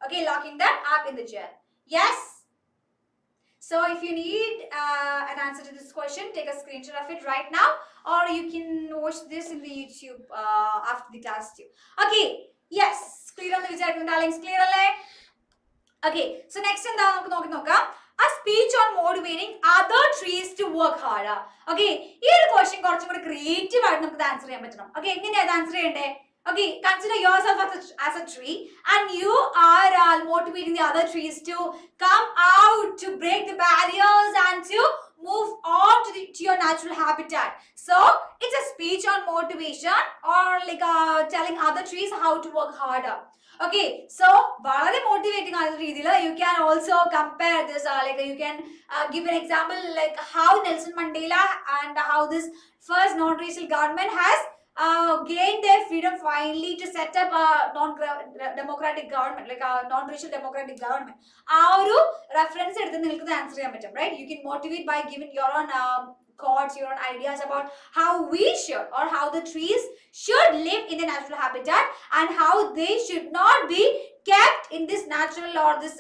Okay, locking them up in the jail. Yes. So if you need an answer to this question, take a screenshot of it right now, or you can watch this in the YouTube after the class too. Okay. Yes, clear on the vicharikkunu darlings, clear alle? Okay, so next എന്താ നമുക്ക് നോക്കാം a speech on motivating other trees to work harder. Okay, ഈ ഒരു question കുറച്ചും കൂടി creative ആയിട്ട് നമുക്ക് answer ചെയ്യാൻ പറ്റണം. ഓക്കെ, എങ്ങനെയാണ് ആൻസർ ചെയ്യണ്ടേ? Okay, consider yourself as a tree and you are motivating the other trees to come out, to break the barriers and to move on to your natural habitat. So it's a speech on motivation or like telling other trees how to work harder. Okay, so വളരെ motivating ആയ രീതിയിൽ you can also compare this like you can give an example like how Nelson Mandela and how this first non-racial government has gained their freedom finally to set up a non-democratic government, like a non-racial democratic government. ആ ഒരു reference എടുത്ത് നിങ്ങൾക്ക് answer ചെയ്യാൻ പറ്റും, right? You can motivate by giving your own thoughts, your own ideas about how we should or how the trees should live in the natural habitat and how they should not be kept in this natural or this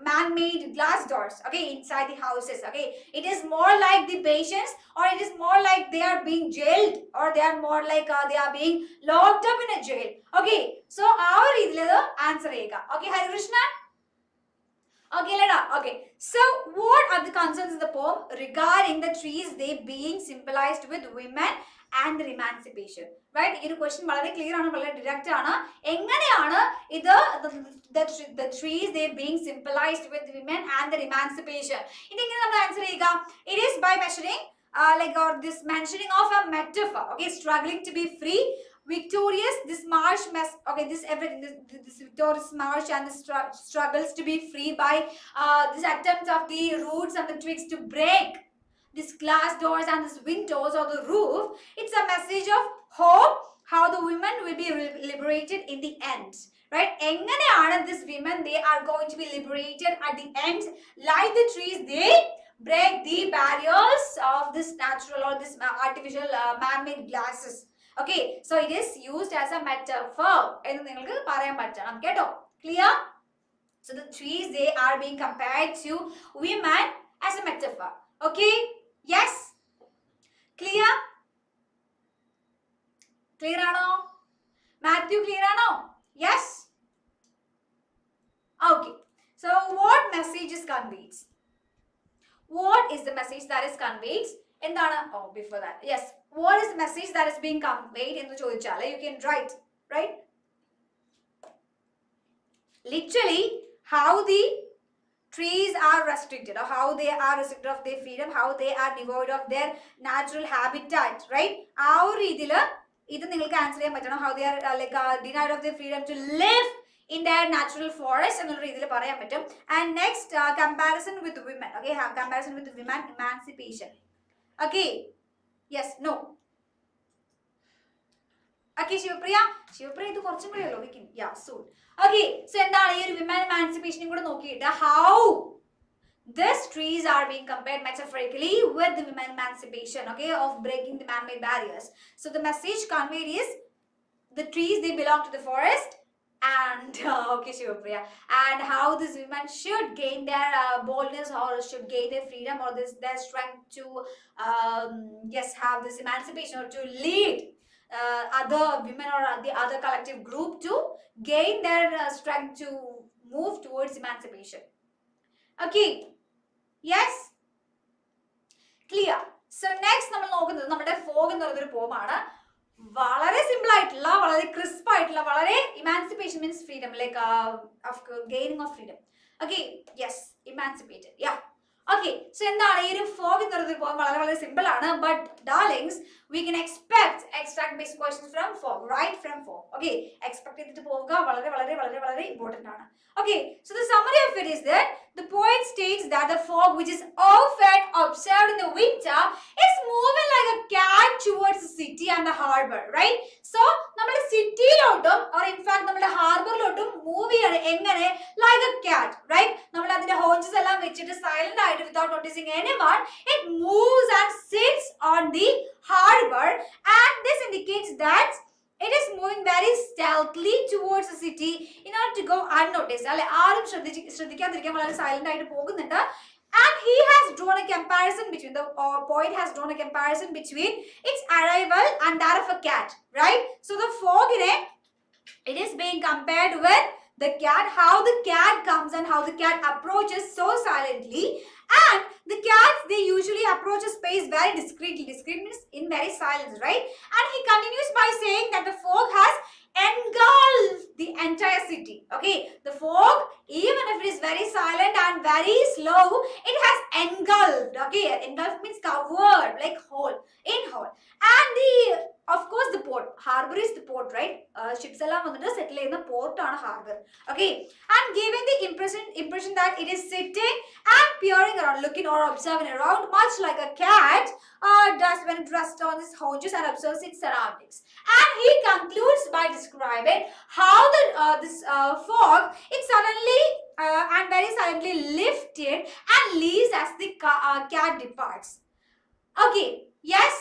man-made glass doors, okay, inside the houses. Okay, it is more like the patients or it is more like they are being jailed or they are more like they are being locked up in a jail. Okay, so our idile answer cheyuka. Okay, Hari Krishna. Okay, Leda. Okay, so what are the concerns of the poem regarding the trees they being symbolized with women and their emancipation? Right? This question വളരെ clear ആണ്, വളരെ direct ആണ്. എങ്ങനെയാണ് ഇത് the trees they being symbolized with women and their emancipation? ഇതെങ്ങനെ നമ്മൾ answer ചെയ്യുക? It is by measuring like or this mentioning of a metaphor. Okay, struggling to be free, victorious, this march okay, this everything, this victorious march and the struggles to be free by this attempts of the roots and the twigs to break these glass doors and these windows or the roof. It's a message of hope, how the women will be liberated in the end, right? Enganeyaanu this women they are going to be liberated at the end, like the trees they break the barriers of this natural or this artificial man-made glasses. Okay, so it is used as a metaphor ennu ningalku parayan pattanam keto, clear? So the trees they are being compared to women as a metaphor. Okay, yes, clear? Clear ano? Matthew, clear ano? Yes. Okay, so what message is conveyed? What is the message that is conveyed? എന്താണ്? Oh, before that, yes, what is the message that is being conveyed എന്ന് ചോദിച്ചാൽ you can write, right? Literally how the trees are restricted or how they are restricted of their freedom, how they are devoid of their natural habitat, right? ആ ഒരു രീതിയിൽ ഇത് നിങ്ങൾക്ക് answer ചെയ്യാൻ പറ്റണം. How they are like denied of their freedom to live in their natural forest എന്നുള്ള രീതിയിൽ പറയാൻ പറ്റും. And next comparison with women. Okay, comparison with women emancipation. Okay, yes, no. Okay, Shivapriya ഇത് കുറച്ചും കൂടി ഉള്ളൂ. We can, yeah, soon. Okay, so എന്താണ് ഈ ഒരു women emancipation കൂടെ നോക്കിയിട്ട് how these trees are being compared metaphorically with the women emancipation, okay, of breaking the man-made barriers. So the message conveyed is the trees they belong to the forest and okay, Shivapriya, and how these women should gain their boldness or should gain their freedom or their strength to yes, have this emancipation or to lead other women or the other collective group to gain their strength to move towards emancipation. Okay, yes, clear? So next നമ്മൾ നോക്കുന്നത് നമ്മുടെ fog എന്ന് പറയുന്നൊരു പോമാണ്. വളരെ simple ആയിട്ടുള്ള, വളരെ crisp ആയിട്ടുള്ള, വളരെ emancipation means freedom, like gaining of freedom. Okay, yes, emancipated, yeah. Okay, so എന്താണ് ഈ ഒരു fog എന്ന് പറയുന്നത് പോകാൻ വളരെ വളരെ സിമ്പിൾ ആണ്, but darlings we can expect extract based questions from fog, right from fog. Okay, expect ചെയ്തിട്ട് പോവുക, വളരെ വളരെ വളരെ വളരെ important ആണ്. Okay, so the summary of it is that the poet states that the fog which is often observed in the winter is moving like a cat towards the city and the harbor, right? So നമ്മുടെ സിറ്റിയിലോട്ടും or in fact നമ്മുടെ ഹാർബറിലോട്ടും move ചെയ്യാണ് എങ്ങനെ, like a cat, right? നമ്മൾ അതിന്റെ ഹോഞ്ചസ് എല്ലാം വെച്ചിട്ട് silent ആയിട്ട് without noticing anyone, it moves and sits on the harbor, and this indicates that it is moving very stealthily towards the city in order to go unnoticed. അല്ലെ, ആരും ശ്രദ്ധിക്കാതിരിക്കാൻ വളരെ silent ആയിട്ട് പോകുന്നുണ്ട്. And he has drawn a comparison between the poet has drawn a comparison between its arrival and that of a cat, right? So the fog in it is being compared with the cat, how the cat comes and how the cat approaches so silently. And the cats, they usually approach a space very discreetly. Discreet means in very silence, right? And he continues by saying that the fog has engulfed the entire city. Okay, the fog, even if it is very silent and very slow, it has engulfed. Okay, engulfed means covered, like whole, in whole. And the, of course, the port, harbor is the port, right? Ships ellaam vannitu settle cheyna port aanu harbor. Okay, and giving the impression that it is sitting and peering around, looking or observing around, much like a cat does when it rests on its haunches and observes its surroundings. And he concludes by describing how this fog, it suddenly and very silently lifted and leaves as the cat departs. Okay, yes.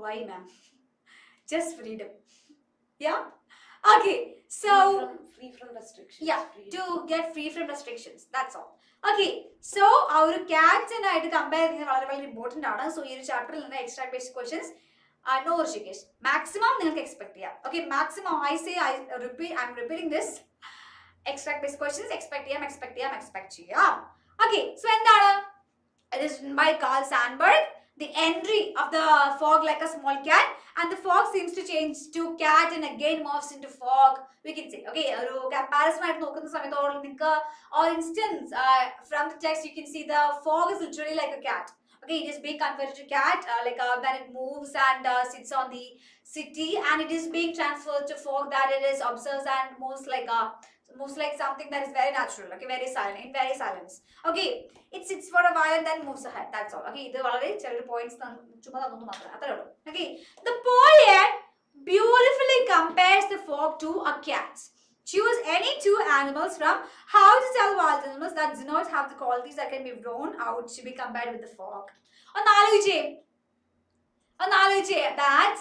Why, ma'am? Just freedom. Yeah. Okay, so free from restrictions. yeah, to get free from restrictions, that's all. Okay, so our cats and I to compare is very important. So in this chapter extract based questions, no Rishikesh, maximum you expect. Yeah, okay, maximum I say, I'm repeating this, extract based questions, expect. Yeah, okay, so it is written by Carl Sandburg. The entry of the fog like a small cat, and the fog seems to change to cat and again morphs into fog, we can say. Okay, a comparison aayittu nokkunna samayathu or ninka, or instance from the text you can see the fog is literally like a cat. Okay, it is being converted to cat, like when it moves and sits on the city, and it is being transferred to fog that it is observes and moves like something that is very natural. Okay, very silent, in very silence. Okay, it sits for a while and then moves ahead, that's all. Okay, idu valare chelu points chumma thannu matram athare ullu. Okay, the poet beautifully compares the fog to a cat. Choose any two animals from how to tell wild animals that do not have the qualities that can be drawn out to be compared with the fog. On ആലോചിച്ചേ that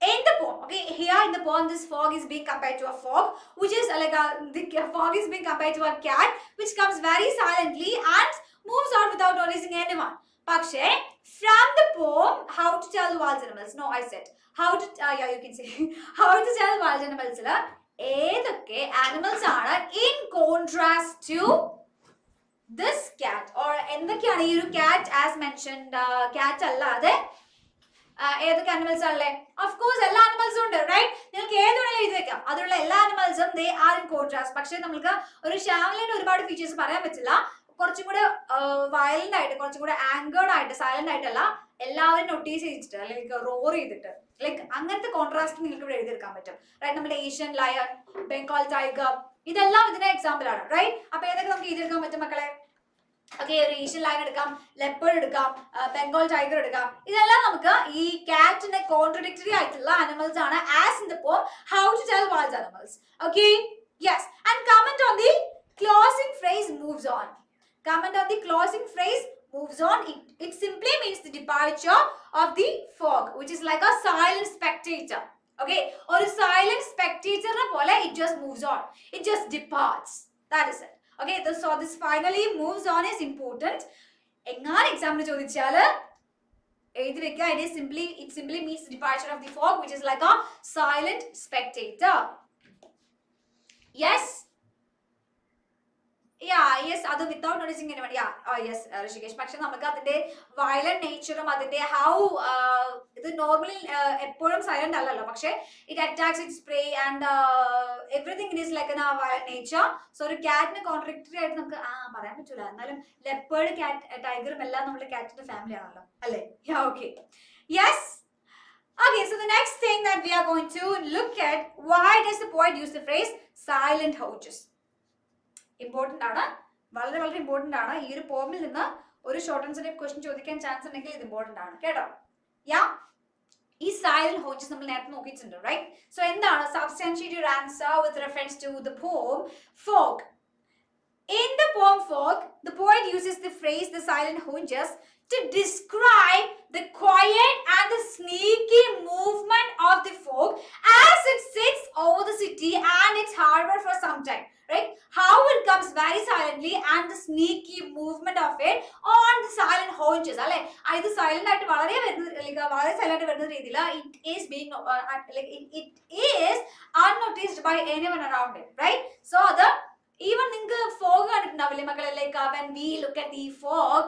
in the poem, okay, here in the poem, this fog is being compared to a fog, which is like the fog is being compared to a cat, which comes very silently and moves out without noticing anyone. Pakshe, from the poem, how to tell the wild animals? No, I said how to. Yeah, you can say how to tell wild animals. ഏതൊക്കെ animals are in contrast to this cat, or എന്തൊക്കെയാണ് ഈ ഒരു cat as mentioned, cat അല്ലാതെ ഏതൊക്കെ animals ആണല്ലേ? Of course എല്ലാ animals ഉണ്ട്, right? നിങ്ങൾക്ക് ഏത് വേണമെങ്കിലും എഴുതി വെക്കാം, അതിലുള്ള എല്ലാ animalsഉം they are in contrast. പക്ഷേ നമുക്ക് ഒരു ഷാവലിന്റെ ഒരുപാട് ഫീച്ചേഴ്സ് പറയാൻ പറ്റില്ല. കുറച്ചും കൂടെ വയലന്റ് ആയിട്ട്, കുറച്ചും കൂടെ ആങ്കേർഡ് ആയിട്ട്, സൈലന്റ് ആയിട്ടല്ല, എല്ലാവരും നൊട്ടീസ് ചെയ്തിട്ട് അല്ലെങ്കിൽ റോർ ചെയ്തിട്ട്, ലൈക്ക് അങ്ങനത്തെ കോൺട്രാസ്റ്റ് നിങ്ങൾക്ക് ഇവിടെ എഴുതിയെടുക്കാൻ പറ്റും, റൈറ്റ്? നമ്മുടെ ഏഷ്യൻ ലയൺ, ബംഗാൾ ടൈഗർ, ഇതെല്ലാം ഇതിന്റെ എക്സാമ്പിൾ ആണ്, റൈറ്റ്? അപ്പൊ ഏതൊക്കെ നമുക്ക് എഴുതിയെടുക്കാൻ പറ്റും മക്കളെ? ഓക്കെ, ഒരു ഏഷ്യൻ ലയൺ എടുക്കാം, ലെപ്പേർഡ് എടുക്കാം, ബംഗാൾ ടൈഗർ എടുക്കാം. ഇതെല്ലാം നമുക്ക് ഈ കാറ്റിന്റെ കോൺട്രഡിക്ടറി ആയിട്ടുള്ള ആനിമൽസ് ആണ്, as in the poem how to tell wild animals. Okay, yes. And comment on the closing phrase moves on. Comment on the closing phrase moves on. It simply means the departure of the fog, which is like a silent spectator. Okay, or a silent spectator pole, it just moves on, it just departs, that is it. Okay, so this finally moves on is important. Engan example chodichale ethi vekka, it simply means the departure of the fog, which is like a silent spectator. Yes, yes, അത് without noticing anyone. Yes Rishikesh. പക്ഷെ നമുക്ക് അതിന്റെ violent നേച്ചറും അതിന്റെ how ഇത് normally എപ്പോഴും silent അല്ലല്ലോ, പക്ഷെ it attacks it's pray and everything it is like an violent nature. So ഒരു കാറ്റിന് കോൺട്രഡിക്ടറി ആയിട്ട് നമുക്ക് പറയാൻ പറ്റൂല. എന്നാലും ലെപ്പേർഡ്, കാറ്റ്, ടൈഗറും എല്ലാം നമ്മുടെ കാറ്റിന്റെ ഫാമിലി ആണല്ലോ, അല്ലേ? Okay, yes. Okay, so the next thing that we are going to look at, why does the poet use the phrase silent hoaches? Important ആണ്, വളരെ വളരെ ഇമ്പോർട്ടന്റ് ആണ്. ഈ ഒരു പോമിൽ നിന്ന് ഒരു ഷോർട്ട് ആൻസർ ടൈപ്പ് ക്വസ്റ്റ്യൻ ചോദിക്കാൻ ചാൻസ് ഉണ്ടെങ്കിൽ ഇത് ഇമ്പോർട്ടന്റ് ആണ് കേട്ടോ. ഈ സൈലന്റ് ഹോച്ചസ് നമ്മൾ നേരത്തെ നോക്കിയിട്ടുണ്ട്, റൈറ്റ്? സോ എന്താണ്? Substantiate your answer with reference to the poem Fog. In the poem Folk, the poet uses the phrase the silent haunches to describe the quiet and the sneaky movement of the folk as it sits over the city and its harbor for some time, right? How it comes very silently and the sneaky movement of it on the silent haunches. Alle, ഇത് silent ആയിട്ട് വളരെ silent വരുന്ന രീതിയിൽ it is being it is unnoticed by anyone around it, right? So അത് even നിങ്ങൾക്ക് fog കണ്ടിട്ടുണ്ടാവില്ലേ മക്കളെ? Like when we look at the fog,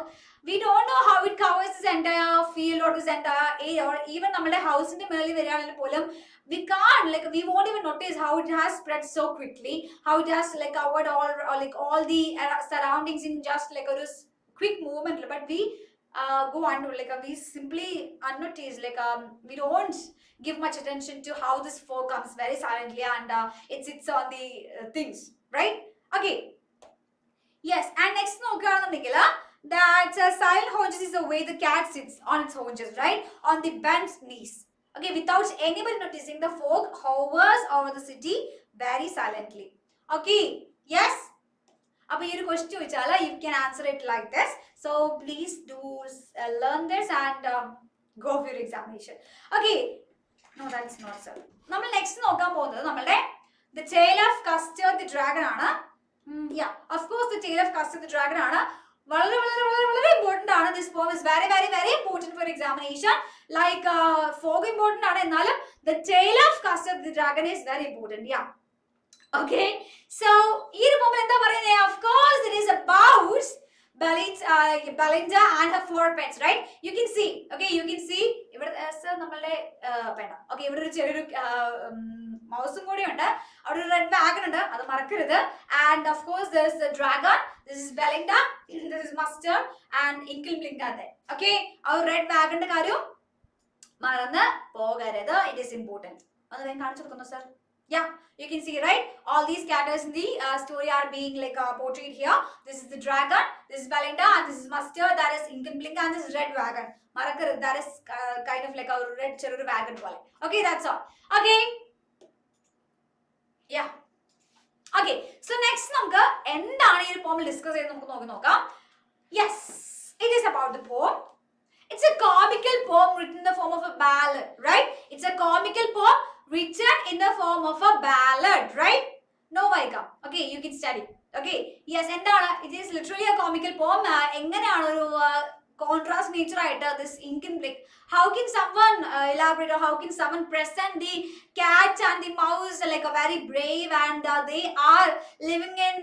we don't know how it covers this entire field or this entire area, or even നമ്മുടെ ഹൗസിന്റെ മേളിൽ വരികയാണെങ്കിൽ പോലും we can't, like we won't even notice how it has spread so quickly, how it has like covered all the surroundings in just like a quick movement. But we go on to like we simply unnoticed, like we don't give much attention to how this fog comes very silently and it sits on the things, right? Okay, yes. And next നോക്കുകയാണെന്നുണ്ടെങ്കിൽ that silent haunches is the way the cat sits on its haunches, right, on the bent knees. Okay, without anybody noticing, the folk hovers over the city very silently. Okay, yes. അപ്പോൾ ഈ ഒരു question ചോദിച്ചാൽ you can answer it like this. So please do learn this and go for your examination. Okay, no, that's not so. നമ്മൾ next നോക്കാൻ പോകുന്നത് നമ്മളുടെ the tale of custard the dragon ആണ്. Of course the tale of custard the dragon ആണ്. വളരെ വളരെ വളരെ വളരെ ഇമ്പോർട്ടന്റ് ആണ്. This poem is very very very important for examination. Like fog important ആണ്, എന്നാലും the tale of custard the dragon is very important. Okay, so ഈ ഒരു poem എന്താ പറയുന്നത്? Of course it is about Belinda and her 4 pets, right? You can see, okay, you can see ഇവിടെ നമ്മളുടെ വേണ്ട. Okay, ഇവിടെ ഒരു ചെറിയൊരു മൗസും കൂടി ഉണ്ട്, അവിടെ ഒരു റെഡ് വാഗൺ ഉണ്ട്, അത് മറക്കരുത്. And of course there is the dragon, this is Belinda, this is Mustard and Inkle Blink are there. Okay, ആ റെഡ് വാഗണിന്റെ കാര്യം മറന്ന് പോകരുത്, it is important. അത് ഞാൻ കാണിച്ചു കൊടുക്കുന്നു sir. You can see, right? All these characters in the story are being like portrayed here. This is the dragon, this is Belinda, and this is Mustard, that is Inkle Blink, and this is red wagon. Marakkar, that is kind of like a red cherry wagon pole. Okay, that's all. Okay. Okay, so next നമുക്ക് എന്താണ് ഈ poem discuss ചെയ്ത് നമുക്ക് നോക്കാം. Yes, it is about the poem. It's a comical poem written in the form of a ballad, right? It's a comical poem written in the form of a ballad, right? No, Vaika. Okay, you can study. Okay, yes, എന്താണ്? It is literally a comical poem. എങ്ങനെയാണ് ഒരു contrast nature ആയിട്ട് this ink and blink? How can someone elaborate, or how can someone present the cat and the mouse like a very brave and they are living in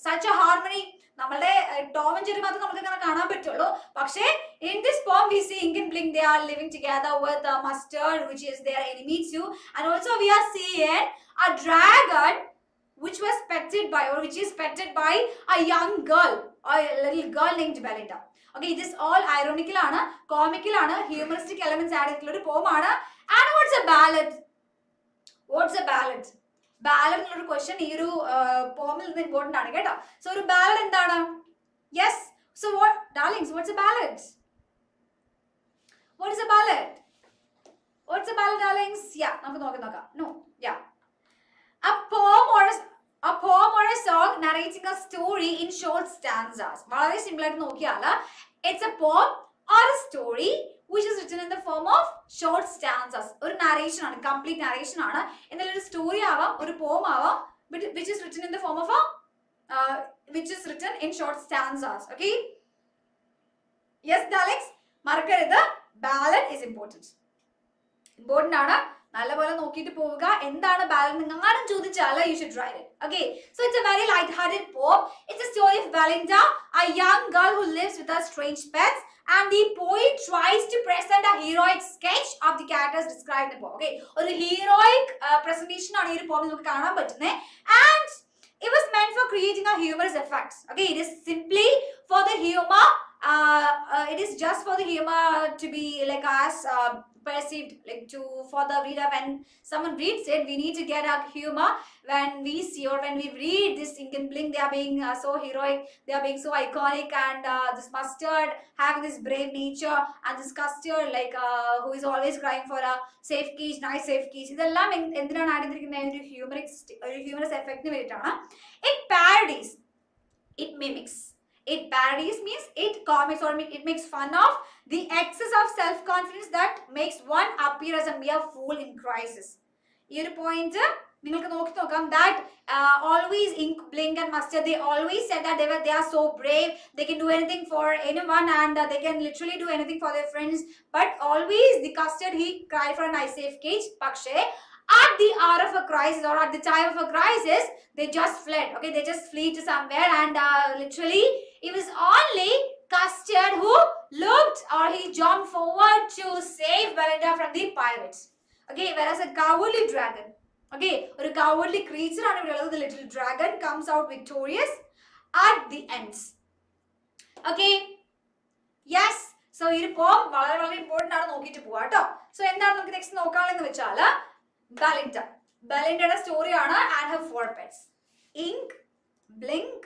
such a harmony? നമ്മളുടെ Tom and Jerry മാത്രം നമുക്ക് അങ്ങനെ കാണാൻ പറ്റുള്ളൂ. പക്ഷേ in this poem we see Ink and Blink, they are living together with Mustard, which is their enemy too, and also we are seeing a dragon which was petted by, or which is petted by a young girl, or a little girl named Belinda. Okay, this all ironical ആണ്, comical ആണ്, humoristic elements add ചെയ്തിട്ടുള്ള ഒരു poem ആണ്. And what's a ballad? What's a ballad? Ballad എന്നുള്ള question ഈ ഒരു പോമിൽ നിന്ന് ഇമ്പോർട്ടന്റ് ആണ് കേട്ടോ. സോ ഒരു ബാലഡ് എന്താണ്? Yes, so what darlings, what's a ballad? What is a ballad? What's a ballad, darlings? നമുക്ക് നോക്കാം. No, a poem or a song narrating a story in short stanzas. വളരെ സിമ്പിൾ ആയിട്ട് നോക്കിയാൽ it's a poem or a story which is written in the form of short stanzas. ഒരു narration ആണ്, complete narration ആണ്. എന്നാൽ ഒരു story ആവാം, ഒരു poem ആവാം, which is written in the form of which is written in short stanzas. Okay, yes darlings, മറക്കരുത്, ballad is important ആണ്. നല്ലപോലെ നോക്കിയിട്ട് പോവുക. എന്താണ് ബാലൻ നിങ്ങാനും ചോദിച്ചാൽ you should write it. Okay, so it's a very light-hearted poem. It's a story of Belinda, a young girl who lives with her strange pets, and the poet tries to present a heroic sketch of the characters described in the poem. Okay, ഒരു heroic presentation ആണ് ഈ ഒരു poem നമുക്ക് കാണാൻ പറ്റുന്നത്. And it was meant for creating a humorous effect. Okay, it is simply for the humor. It is just for the humor to be like as perceived, like to for the reader. When someone reads it, we need to get a humor when we see or when we read this ink and blink. They are being so heroic, they are being so iconic, and this mustard having this brave nature, and this custard like who is always crying for a safe cage, nice safe cage. ഇതെല്ലാം എന്തിനാണ് add ചെയ്തിരിക്കുന്നത്? ഒരു humorous എഫക്റ്റിന് വേണ്ടിയിട്ടാണ്. It parodies, it mimics. It parodies means it comics or it makes fun of the excess of self-confidence that makes one appear as a mere fool in crisis. ഈ ഒരു point നിങ്ങൾക്ക് നോക്കി നോക്കാം. That always ink, blink and mustard, they always said that they are so brave, they can do anything for anyone, and they can literally do anything for their friends. But always the custard, he cried for a nice safe cage. പക്ഷേ at the hour of a crisis or at the time of a crisis, they just fled. Okay, they just flee to somewhere, and literally it was only Custard who looked or he jumped forward to save Belinda from the pirates. Okay, whereas a cowardly dragon, okay, or a cowardly creature, the little dragon comes out victorious at the ends. Okay, yes, so this poem very important ആണ് നോക്കിയിട്ട് പോവാ ട്ടോ. So എന്താണ് നമുക്ക് next നോക്കാനെന്ന് വെച്ചാൽ Belinda. Belinda's story ആണ് and her 4 pets. Ink, blink,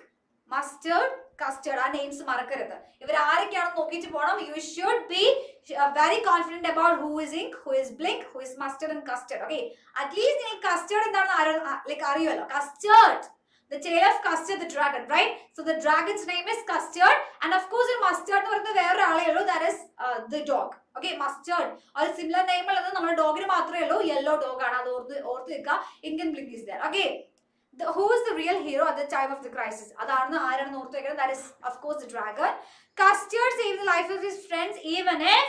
mustard, custard. ആ names മറക്കരുത്. ഇവർ ആരൊക്കെയാണെന്ന് നോക്കിയിട്ട് പോകണം. You should be very confident about who is ink, who is blink, who is mustard and custard. Okay, at least നിങ്ങൾക്ക് custard എന്താണെന്ന് like അറിയുമല്ലോ. Custard, the tale of Custard the dragon, right? So the dragon's name is Custard, and of course the mustard എന്ന് പറയുന്നത് വേറെ ആളേ ഉള്ളൂ, that is the dog. Okay, mustard or similar name ഉള്ളത് നമ്മുടെ ഡോഗിന് മാത്രമേ ഉള്ളൂ, yellow dog ആണ്, അത് ഓർത്ത് വെക്കുക. Indian blink is there. Okay, who is the real hero at the time of the crisis? അതാണ് ആരാണെന്ന് ഓർത്ത് വെക്കുന്നത്. That is of course the dragon. Custard saved the life of his friends even if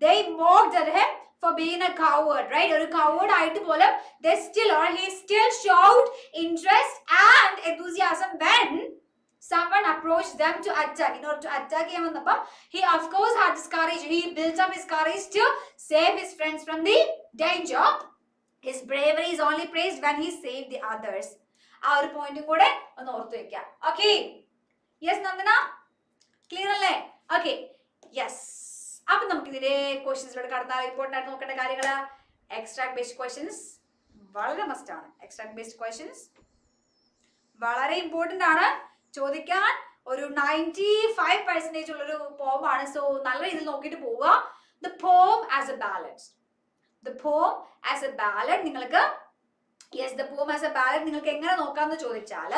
they mocked at him for being a coward, right? Or a coward ആയിട്ട് പോലും they still or he still showed interest and enthusiasm when someone approached them to attack. In order to attack him, he of course had this courage. He built up his courage to save his friends from the danger. His bravery is only praised when he saved the others. ആ ഒരു പോയിന്റും കൂടെ ഒന്ന് ഓർത്ത് വെക്കാം. Okay, yes Nandana, clear അല്ലേ? Okay, yes. അപ്പൊ നമുക്ക് ഇതിന്റെ ക്വസ്റ്റ്യൻസിലോട്ട് കടന്നാൽ ഇമ്പോർട്ടൻ്റ് ആയിട്ട് നോക്കേണ്ട കാര്യങ്ങൾ എക്സ്ട്രാക്ട് ബേസ്ഡ് ക്വസ്റ്റ്യൻസ് വളരെ മസ്റ്റ് ആണ്. എക്സ്ട്രാക്ട് ബേസ്ഡ് ക്വസ്റ്റ്യൻസ് വളരെ ഇമ്പോർട്ടൻ്റ് ആണ്, ചോദിക്കാൻ ഒരു 95% ഉള്ളൊരു പോം ആണ്. സോ നല്ല രീതിയിൽ നോക്കിയിട്ട് പോവുക. The poem as a ballad. The poem as a ballad നിങ്ങൾക്ക് the poem as a ballad നിങ്ങൾക്ക് എങ്ങനെ നോക്കാമെന്ന് ചോദിച്ചാൽ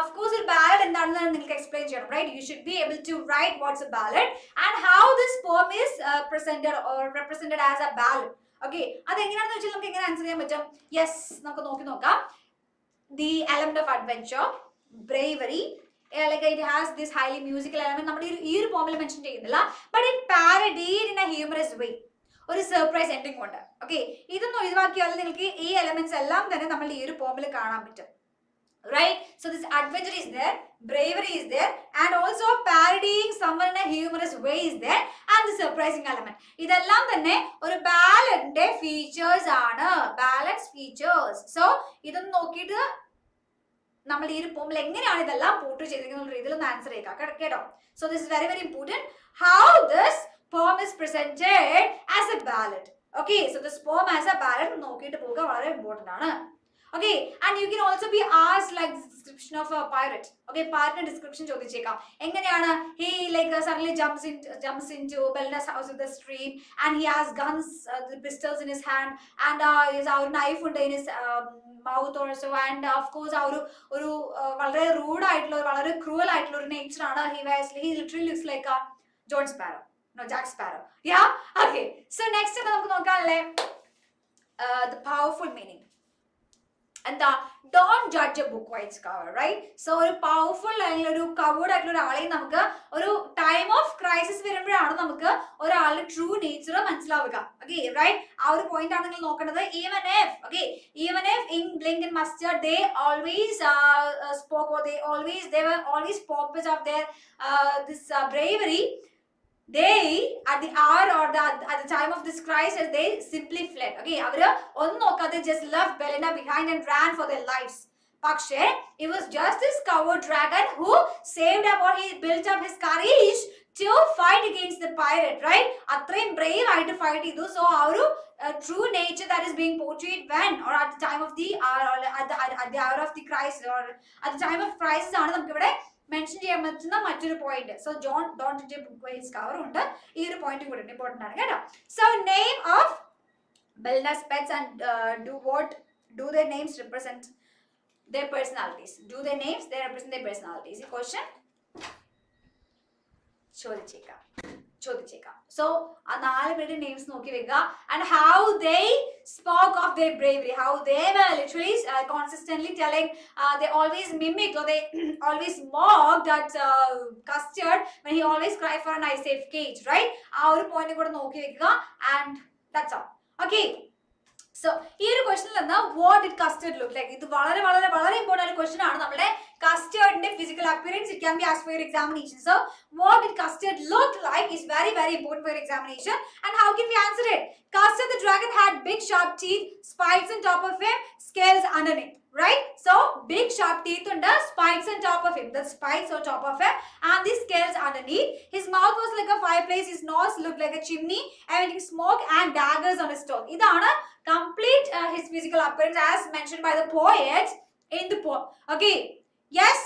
of course a ballad എന്താണെന്ന് നിങ്ങൾക്ക് എക്സ്പ്ലെയിൻ ചെയ്യണം, right? You should be able to write what's a ballad and how this poem is presented or represented as a ballad. Okay, അതെങ്ങനെയാണെന്ന് വെച്ചാൽ നമുക്ക് എങ്ങനെ ആൻസർ ചെയ്യാൻ പറ്റും? യെസ്, നമുക്ക് നോക്കാം. The element of adventure, bravery, like it has this highly musical element. നമ്മുടെ ഈ ഒരു പോമിൽ മെൻഷൻ ചെയ്യുന്നില്ല, but it parodied in a humorous way. ഒരു സർപ്രൈസ് എൻഡിങ് ഉണ്ട്. ഓക്കെ, ഇതൊന്നും ഒഴിവാക്കിയാൽ നിങ്ങൾക്ക് ഈ എലമെന്റ്സ് എല്ലാം തന്നെ നമ്മൾ ഈ ഒരു പോമിൽ കാണാൻ പറ്റും, right? So this adventure is there, bravery is there, and also parodying someone in a humorous way is there, and the surprising element. ഇതെല്ലാം തന്നെ ഒരു ബാലഡിന്റെ ഫീച്ചേഴ്സ് ആണ്, ബാലഡ്സ് ഫീച്ചേഴ്സ്. സോ ഇതൊന്ന് നോക്കിയിട്ട് നമ്മൾ ഈ ഒരു പോമിൽ എങ്ങനെയാണ് ഇതെല്ലാം പോർട്രേ ചെയ്തിരിക്കുന്ന രീതിയിൽ ഒന്ന് ആൻസർ ചെയ്യുക കേട്ടോ. So this is very very important how this poem is presented as a ballad. Okay, so this poem as a ballad നോക്കിയിട്ട് പോവുക, വളരെ ഇമ്പോർട്ടൻ്റ് ആണ്. Okay, and you can also be asked like the description of a pirate. Okay, pirate description ചോദിച്ചേക്കാം. എങ്ങനെയാണ്? He like suddenly jumps into Belinda's house with the stream, and he has guns, the pistols in his hand, and his knife ഉണ്ട് in his mouth also, and of course ഒരു വളരെ rude ആയിട്ടുള്ള വളരെ cruel ആയിട്ടുള്ള ഒരു nature ആണ്. He literally looks like a John Sparrow. No, Jack Sparrow. Yeah? Okay. So next നമുക്ക് നോക്കാനല്ലേ the powerful meaning. എന്താ don't judge a book by its cover right. So ഒരു പവർഫുൾ ആയിട്ടുള്ള ഒരു കവേർഡ് ആയിട്ടുള്ള ഒരാളെയും നമുക്ക് ഒരു ടൈം ഓഫ് ക്രൈസിസ് വരുമ്പോഴാണ് നമുക്ക് ഒരാളുടെ ട്രൂ നേച്ചർ മനസ്സിലാവുക. ഓക്കെ റൈറ്റ്, ആ ഒരു പോയിന്റ് ആണ് നിങ്ങൾ നോക്കേണ്ടത്. Even if in blink and mustard they always spoke, or they were always purpose of their this bravery, they at the hour or at the time of this crisis they simply fled. Okay, avru onnu nokkade just left Belinda behind and ran for their lives. പക്ഷേ it was just this coward dragon who saved up, or he built up his courage to fight against the pirate, right? അത്രയും brave ആയിട്ട് fight ചെയ്തു. So ആ ഒരു true nature that is being portrayed when, or at the time of the hour, or at the hour of the crisis, or at the time of crisis ആണ് നമുക്ക് ഇവിടെ mention ചെയ്യാൻ പറ്റുന്ന മറ്റൊരു point. So John don't judge a book by its cover ഉണ്ട്. ഈ ഒരു point കൂടി ഇമ്പോർട്ടന്റ് ആണ് കേട്ടോ. So name of Belinda's pets and do their names represent their personalities? Do their names they represent their personalities? ഈ question ചോദിച്ചേക്കാം. So ആ 4 പേരുടെ നെയിംസ് നോക്കി വെക്കുക. And how they spoke of their bravery, how they were literally consistently telling, they always mimicked, or they always mocked at Custard when he always cried for a nice safe cage, right? ആ ഒരു point കൂടെ നോക്കി വെക്കുക. And that's all. Okay, so ഈ ഒരു ക്വസ്റ്റ്യനിൽ നിന്ന് what did custard look like? ഇത് വളരെ വളരെ വളരെ ഇമ്പോർട്ടന്റ് ആയ ക്വസ്റ്റ്യൻ ആണ്. നമ്മുടെ custardന്റെ physical appearance, it can be asked for your examination. So what did custard look like is very very important for your examination. And how can we answer it? Custard the dragon had big sharp teeth, spikes on top of him, scales underneath, right? So big sharp teeth and spikes on top of him, the spikes on top of him and the scales underneath. His mouth was like a fireplace, his nose looked like a chimney, emitting smoke and daggers on his tongue. Idana complete his physical appearance as mentioned by the poet in the poem. Okay, yes,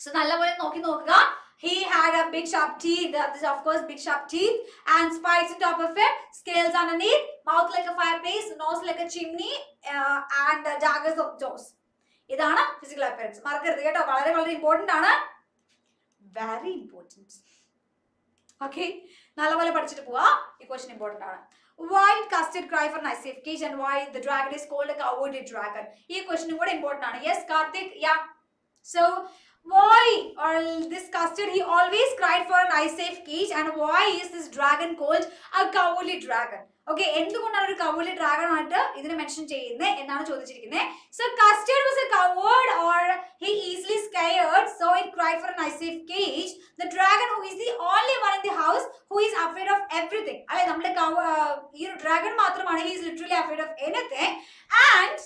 so nallapole nokkuka. He had a big sharp teeth, this of course big sharp teeth, and spikes on top of it, scales underneath, mouth like a fireplace, nose like a chimney, and daggers of jaws. Idana physical appearance. Markkarudhu ketto, valare valare important aanu, very important. Okay, nallapole padichittu pova. Ee question important aanu. Why did Custard cry for nice safe cage, and why the dragon is called a cowardly dragon? Ee question kuda important aanu. Yes Karthik, yeah. So why, or this Custard, he always cried for a nice safe cage, and why is this dragon called a cowardly dragon? Okay, എന്തുകൊണ്ടാണ് ഒരു cowardly dragon ആയിട്ട് ഇതിനെ mention ചെയ്യുന്നത് എന്നാണ് ചോദിച്ചിരിക്കുന്നത്. So Custard was a coward, or he easily scared, so it cried for a nice safe cage. The dragon who is the only one in the house who is afraid of everything. അല്ലെ നമ്മുടെ ഈ ഒരു dragon മാത്രമാണ്, he is literally afraid of anything, and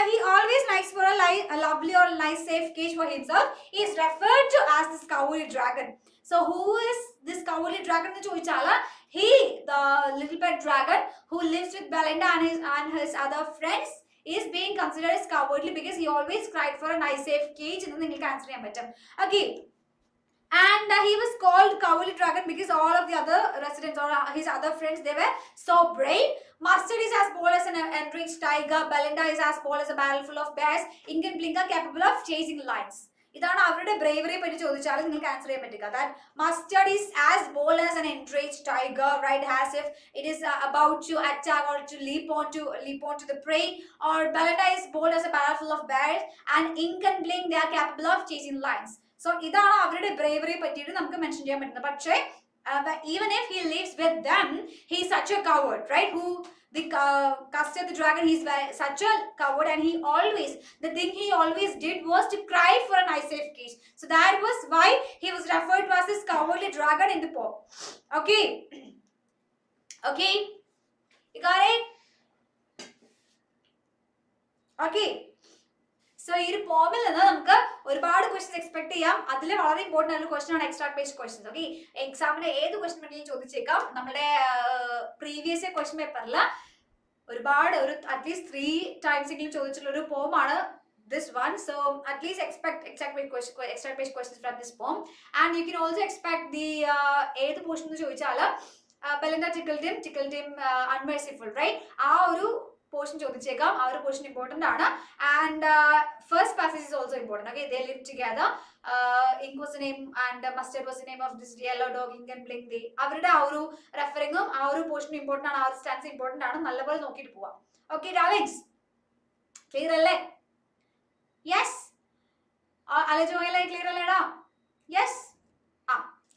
he always likes for a lovely or nice safe cage for himself. He is referred to as this cowardly dragon. So who is this cowardly dragon nu choichala? He, the little pet dragon who lives with Belinda and his other friends, is being considered as cowardly because he always cried for a nice safe cage. Ennu ningalku answer cheyan pattum. Okay, and he was called cowardly dragon because all of the other residents or his other friends, they were so brave. Mustard is as bold as an enraged tiger, Belinda is as bold as a barrel full of bears, Ink and Blink are capable of chasing lions. ഇതാണ് അവരുടെ ബ്രേവറിയെ പറ്റി ചോദിച്ചാൽ നിങ്ങൾക്ക് answer ചെയ്യാൻ പറ്റുക. That mustard is as bold as an enraged tiger, right? As if it is about to attack or to leap onto the prey. Or Belinda is bold as a barrel full of bears, and Ink and Blink, they are capable of chasing lions. So ഇതാണ് അവരുടെ ബ്രേവറിയെ പറ്റിയിട്ട് നമുക്ക് mention ചെയ്യാൻ പറ്റുന്നത്. പക്ഷേ even if he lives with them, he is such a coward, right? Who the Custard the dragon, he is such a coward, and the thing he always did was to cry for a nice safe cage. So that was why he was referred to as this cowardly dragon in the poem. Okay, okay, you got it? Okay, so ഈ ഒരു പോമിൽ നിന്ന് നമുക്ക് ഒരുപാട് questions expect ചെയ്യാം. അതിൽ വളരെ important ആയിട്ടുള്ള ക്വസ്റ്റ്യൻ ആണ് എക്സ്ട്രാ പേജ് ക്വസ്റ്റ്യൻസ്. ഓക്കെ, എക്സാമിന് ഏത് ക്വസ്റ്റ്യൻ വേണമെങ്കിലും ചോദിച്ചേക്കാം. നമ്മുടെ പ്രീവിയസ് ക്വസ്റ്റ്യൻ പേപ്പറിൽ ഒരുപാട് ഒരു അറ്റ്ലീസ്റ്റ് 3 times എങ്കിലും ചോദിച്ചിട്ടുള്ള ഒരു പോമാണ് this one. So at least expect extra page questions from this poem, and you can also expect the ഏത് പോർഷൻ എന്ന് ചോദിച്ചാൽ Belinda tickled him unmerciful, right? ആ ഒരു portion ചോദിച്ചേക്കാം. ആ ഒരു പോർഷൻ ഇമ്പോർട്ടന്റ് ആണ്. And first passage is also important. Okay, they live together. Ink was the name and Mustard was the name of this yellow dog. Ink and Blink, അവരുടെ ആ ഒരു റെഫറിങ്ങും ആ ഒരു പോർഷൻ ഇമ്പോർട്ടന്റ് ആണ്. ആ ഒരു സ്റ്റാൻസ് ഇമ്പോർട്ടന്റ് ആണ്. നല്ലപോലെ നോക്കിയിട്ട് പോവാം. ഓക്കെ ഡാർലിങ്സ്, ക്ലിയർ അല്ലേ? യെസ്, അലജോയിലെ ക്ലിയർ അല്ലേടാ? Yes,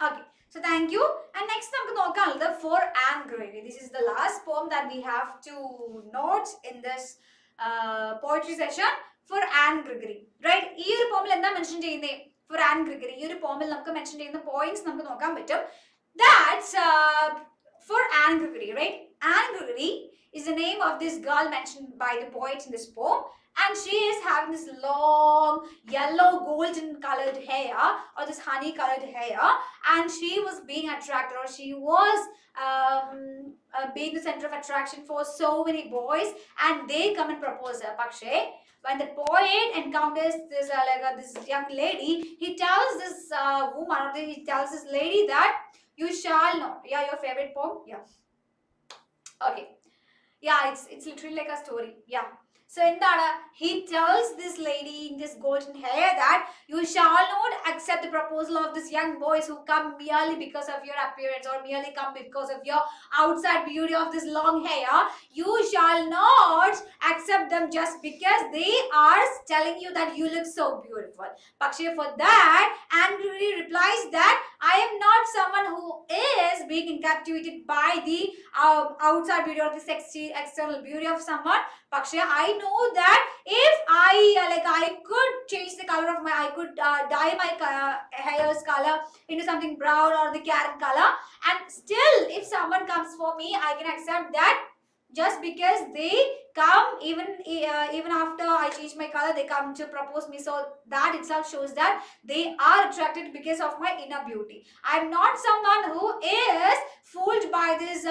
okay, so thank you. And next നമുക്ക് നോക്കാനുള്ളത് for Anne Gregory. This is the last poem that we have to note in this poetry session for Anne Gregory, right? ഈ ഒരു പോമിൽ എന്താ mention ചെയ്യുന്നേ? For Anne Gregory ഈ ഒരു പോമിൽ നമുക്ക് mention ചെയ്യുന്ന points നമുക്ക് നോക്കാൻ പറ്റും. That's for Anne Gregory, right? Anne Gregory is the name of this girl mentioned by the poet in this poem, and she is having this long yellow golden colored hair, or this honey colored hair, and she was being attracted, or she was being the center of attraction for so many boys, and they come and propose her. Pakshe, when the poet encounters this this young lady, he tells this woman, or he tells this lady that you shall not. Yeah, your favorite poem? Yeah. Okay. Yeah, it's literally like a story. Yeah. So he tells this lady in this golden hair that you shall not accept the proposal of these young boys who come merely because of your appearance, or merely come because of your outside beauty of this long hair. You shall not accept them just because they are telling you that you look so beautiful. Pakshe, for that, Anne Gregory replies that I am not someone who is being captivated by the outside beauty or the sexy external beauty of someone. Pakshe, I know that if I could change the color of I could dye my hair's color into something brown or the carrot color, and still if someone comes for me, I can accept that just because they come, even after I change my color, they come to propose me. So that itself shows that they are attracted because of my inner beauty. I am not someone who is fooled by this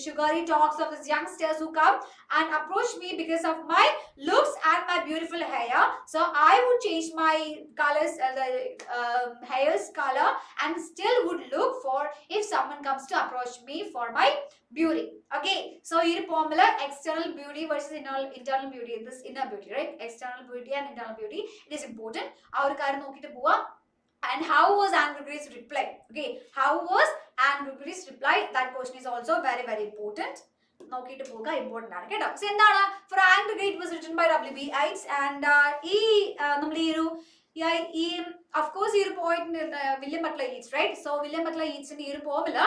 sugary talks of these youngsters who come and approach me because of my looks and my beautiful hair. So I would change my colors, hair's color, and still would look for if someone comes to approach me for my beauty. Okay, so here formula external beauty versus internal beauty, this inner beauty, right? External beauty and internal beauty, it is important. Our karam nokite pova. And how was Anne Gregory's reply? Okay, how was Anne Gregory's reply? That question is also very very important. നോക്കിയിട്ട് പോകുക important ആണ് കേട്ടോ. So എന്താണ് for Anne Gregory it was written by W.B. Yeats, and ഈ നമ്മൾ ഈ of course ഈ ഒരു point William Butler Yeats, right? So William Butler യീറ്റ്സിന്റെ ഈ ഒരു പോമില്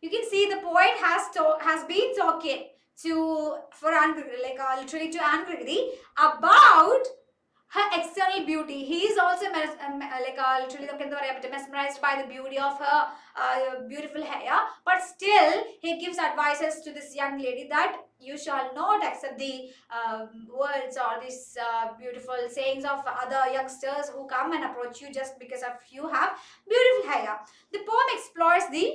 you can see the poet has been talking for Anne Gregory, literally to Anne Gregory, about her external beauty. He is also literally mesmerized by the beauty of her beautiful hair, but still he gives advices to this young lady that you shall not accept the words or these beautiful sayings of other youngsters who come and approach you just because of you have beautiful hair. The poem explores the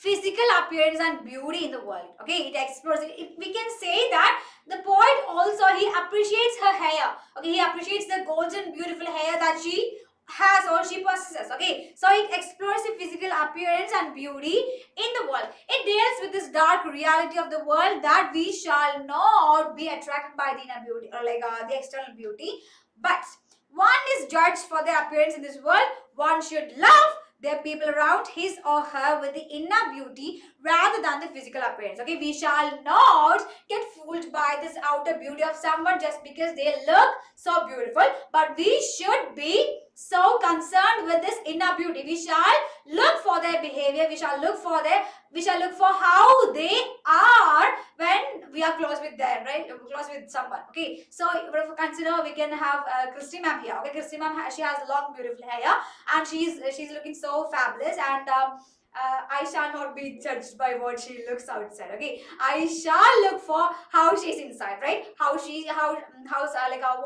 physical appearance and beauty in the world. Okay, it explores it. We can say that the poet also, he appreciates her hair. Okay, he appreciates the golden beautiful hair that she has or she possesses. Okay, so it explores the physical appearance and beauty in the world. It deals with this dark reality of the world that we shall not be attracted by the inner beauty, or the external beauty, but one is judged for their appearance in this world. One should love their people around his or her with the inner beauty rather than the physical appearance. Okay, we shall not get fooled by this outer beauty of someone just because they look so beautiful, but we should be so concerned with this inner beauty. We shall look for their behavior, we shall look for how they are when we are close with them, right? Close with someone. Okay, so if we consider, we can have Christy ma'am here. Okay, Christy ma'am, she has long beautiful hair and she's looking so fabulous, and I shall not be judged by what she looks outside. Okay, I shall look for how she's inside, right?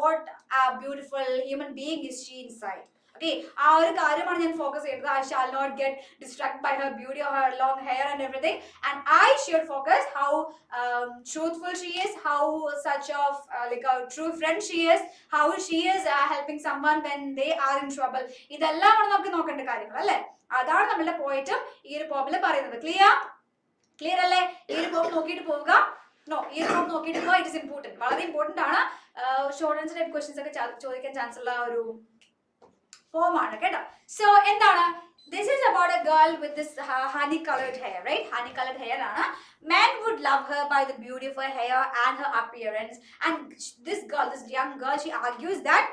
What a beautiful human being is she inside. Okay, ആ ഒരു കാര്യമാണ് ഞാൻ focus ചെയ്തത്. I shall not get distracted by her beauty or her long hair and everything, and I should focus how truthful she is, how such of a true friend she is, how she is helping someone when they are in trouble. ഇതെല്ലാം നമുക്ക് നോക്കേണ്ട കാര്യങ്ങൾ അല്ലേ? അതാണ് നമ്മളുടെ പോയിന്റും ഈ ഒരു പോമിൽ പറയുന്നത്. ക്ലിയർ അല്ലേ? ഈ ഒരു പോം നോക്കിയിട്ട് പോവുക. ഈ ഒരു പോം നോക്കിയിട്ട് പോവുക. ഇറ്റ് ഇസ് ഇമ്പോർട്ടൻറ്റ്, വളരെ ഇമ്പോർട്ടൻ്റ് ആണ്. ഷോർട്ട് ആൻസർ ടൈപ്പ് ക്വസ്റ്റ്യൻസ് ഒക്കെ ചോദിക്കാൻ ചാൻസ് ഉള്ള ഒരു പോമാണ് കേട്ടോ. സോ എന്താണ് This is about a girl with this honey-colored hair, right? Honey-colored hair. Men would love her by the beauty of her hair and her appearance. And this girl, this young girl, she argues that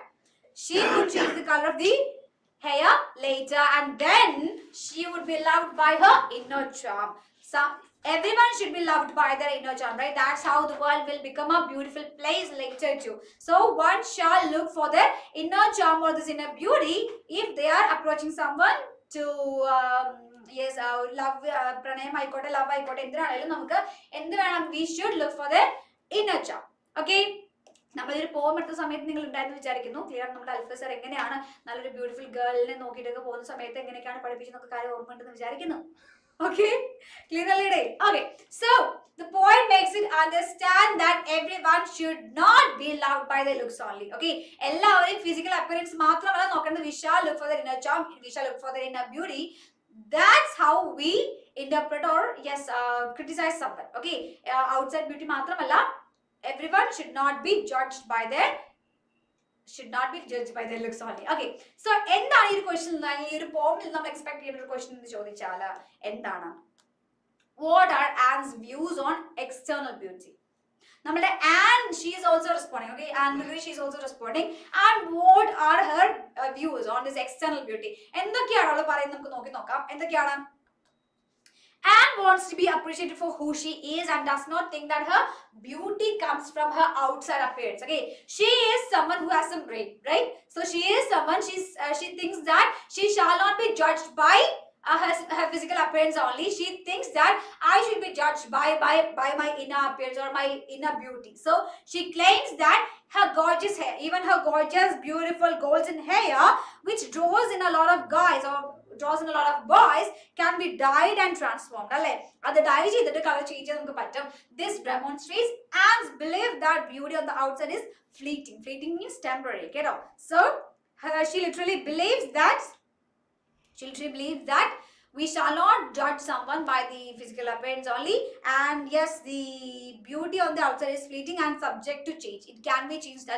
she would change the color of the hair later, and then she would be loved by her inner charm. So everyone should be loved by their inner charm, right? That's how the world will become a beautiful place later too. So one shall look for their inner charm or this inner beauty if they are approaching someone to yes love pranayam aikotte love aikotte endiranalum namukku endu venam we should look for their inner charm. Okay, നമ്മളൊരു പോം എടുത്ത സമയത്ത് നിങ്ങൾ ഉണ്ടായിരുന്നു വിചാരിക്കുന്നു. Clear? നമ്മുടെ അൽഫ sir എങ്ങനെയാണ് നല്ലൊരു ബ്യൂട്ടിഫുൾ ഗേളിനെ നോക്കിയിട്ടൊക്കെ പോകുന്ന സമയത്ത് എങ്ങനെയൊക്കെയാണ് പഠിപ്പിച്ചെന്നൊക്കെ കാര്യം ഓർമ്മയുണ്ടെന്ന് വിചാരിക്കുന്നു. Okay, clear already? Okay, so the point makes it understand that everyone should not be loved by their looks only. Okay, എല്ലാവരും physical appearance മാത്രമല്ല നോക്കേണ്ടത്. We shall look for their inner charm, we shall look for their inner beauty. That's how we interpret or yes criticize someone. Okay, outside beauty മാത്രമല്ല, everyone should not be judged by their looks only. Okay, so എന്താണ് ഈ ഒരു question? ഈ ഒരു പോമിൽ നമ്മൾ expect ചെയ്യുന്ന ഒരു question എന്ന് ചോദിച്ചാൽ എന്താണ്? What are Anne's views on external beauty? നമ്മുടെ Anne, she is also responding. Okay, Anne Gregory, she is also responding. And what are her views on this external beauty? എന്തൊക്കെയാണ് അവൾ പറയുന്നത്? നമുക്ക് നോക്കാം. എന്തൊക്കെയാണ്? Anne wants to be appreciated for who she is and does not think that her beauty comes from her outside appearance. Okay, she is someone who has some brain, right? So she is someone, she thinks that she shall not be judged by her physical appearance only. She thinks that I should be judged by my inner appearance or my inner beauty. So she claims that her gorgeous hair, even her gorgeous beautiful golden hair, which draws in a lot of guys or draws in a lot of boys, can be dyed and transformed. Alle adu dye cheyidittu color change namukku pattum. This demonstrates Anne's belief that beauty on the outside is fleeting. Fleeting means temporary, okay? So she literally believes that we shall not judge someone by the physical appearance only, and yes, the beauty on the outside is fleeting and subject to change. It can be changed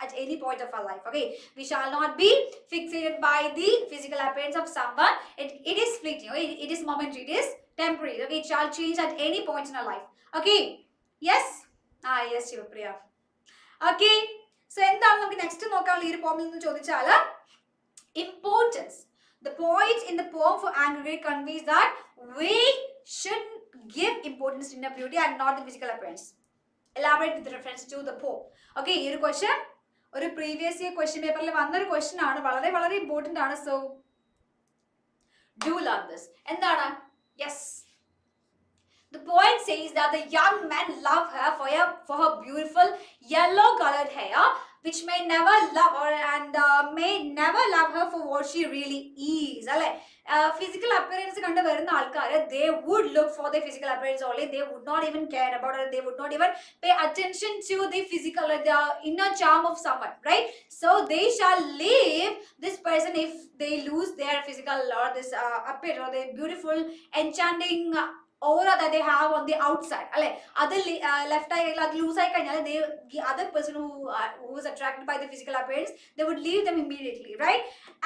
at any point of our life. Okay, we shall not be fixated by the physical appearance of someone. It is fleeting. Okay? It is momentary, it is temporary. Okay, it shall change at any point in our life. Okay, yes, yes Shivapriya. Okay, so എന്താണ് നമുക്ക് next നോക്കാനുള്ള ഈ ഒരു പോമിൽ നിന്ന് ചോദിച്ചാൽ importance. The point in the poem for Anne Gregory conveys that we should give importance to inner beauty and not the physical appearance. Elaborate with reference to the poem. Okay, ഈ ഒരു question ഒരു previous year question പേപ്പറിൽ വന്നൊരു question ആണ്. വളരെ വളരെ important ആണ്. So do learn this. എന്താണ്? Yes, the poet says that the young men love her for her beautiful yellow colored hair, which may never love her for what she really is. Alle physical appearance kanda varuna aalkare, they would look for the physical appearance only. They would not even care about it. They would not even pay attention to the physical or the inner charm of someone, right? So they shall leave this person if they lose their physical or this appearance or the beautiful enchanting aura that they have on the outside. Alle adu left eye adu loose eye kanjal, the other person who is attracted by the physical appearance, they would leave them immediately, right?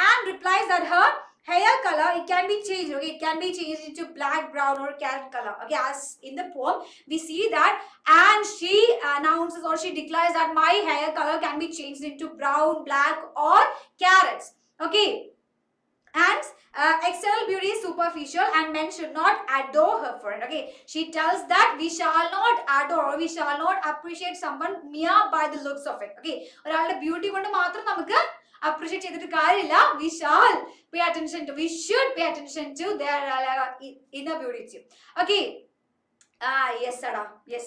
And replies that her hair color, it can be changed. Okay, it can be changed into black, brown or carrot color. Okay, as in the poem we see that, and she announces or she declares that my hair color can be changed into brown, black or carrots. Okay, and external beauty is superficial and men should not adore her for it. Okay, she tells that we shall not adore or we shall not appreciate someone mere by the looks of it. Okay, oralude beauty kondu matram namukku appreciate ചെയ്തിട്ട് കാര്യമില്ല. We should pay attention to their inner beauty. Okay, yes ada, yes,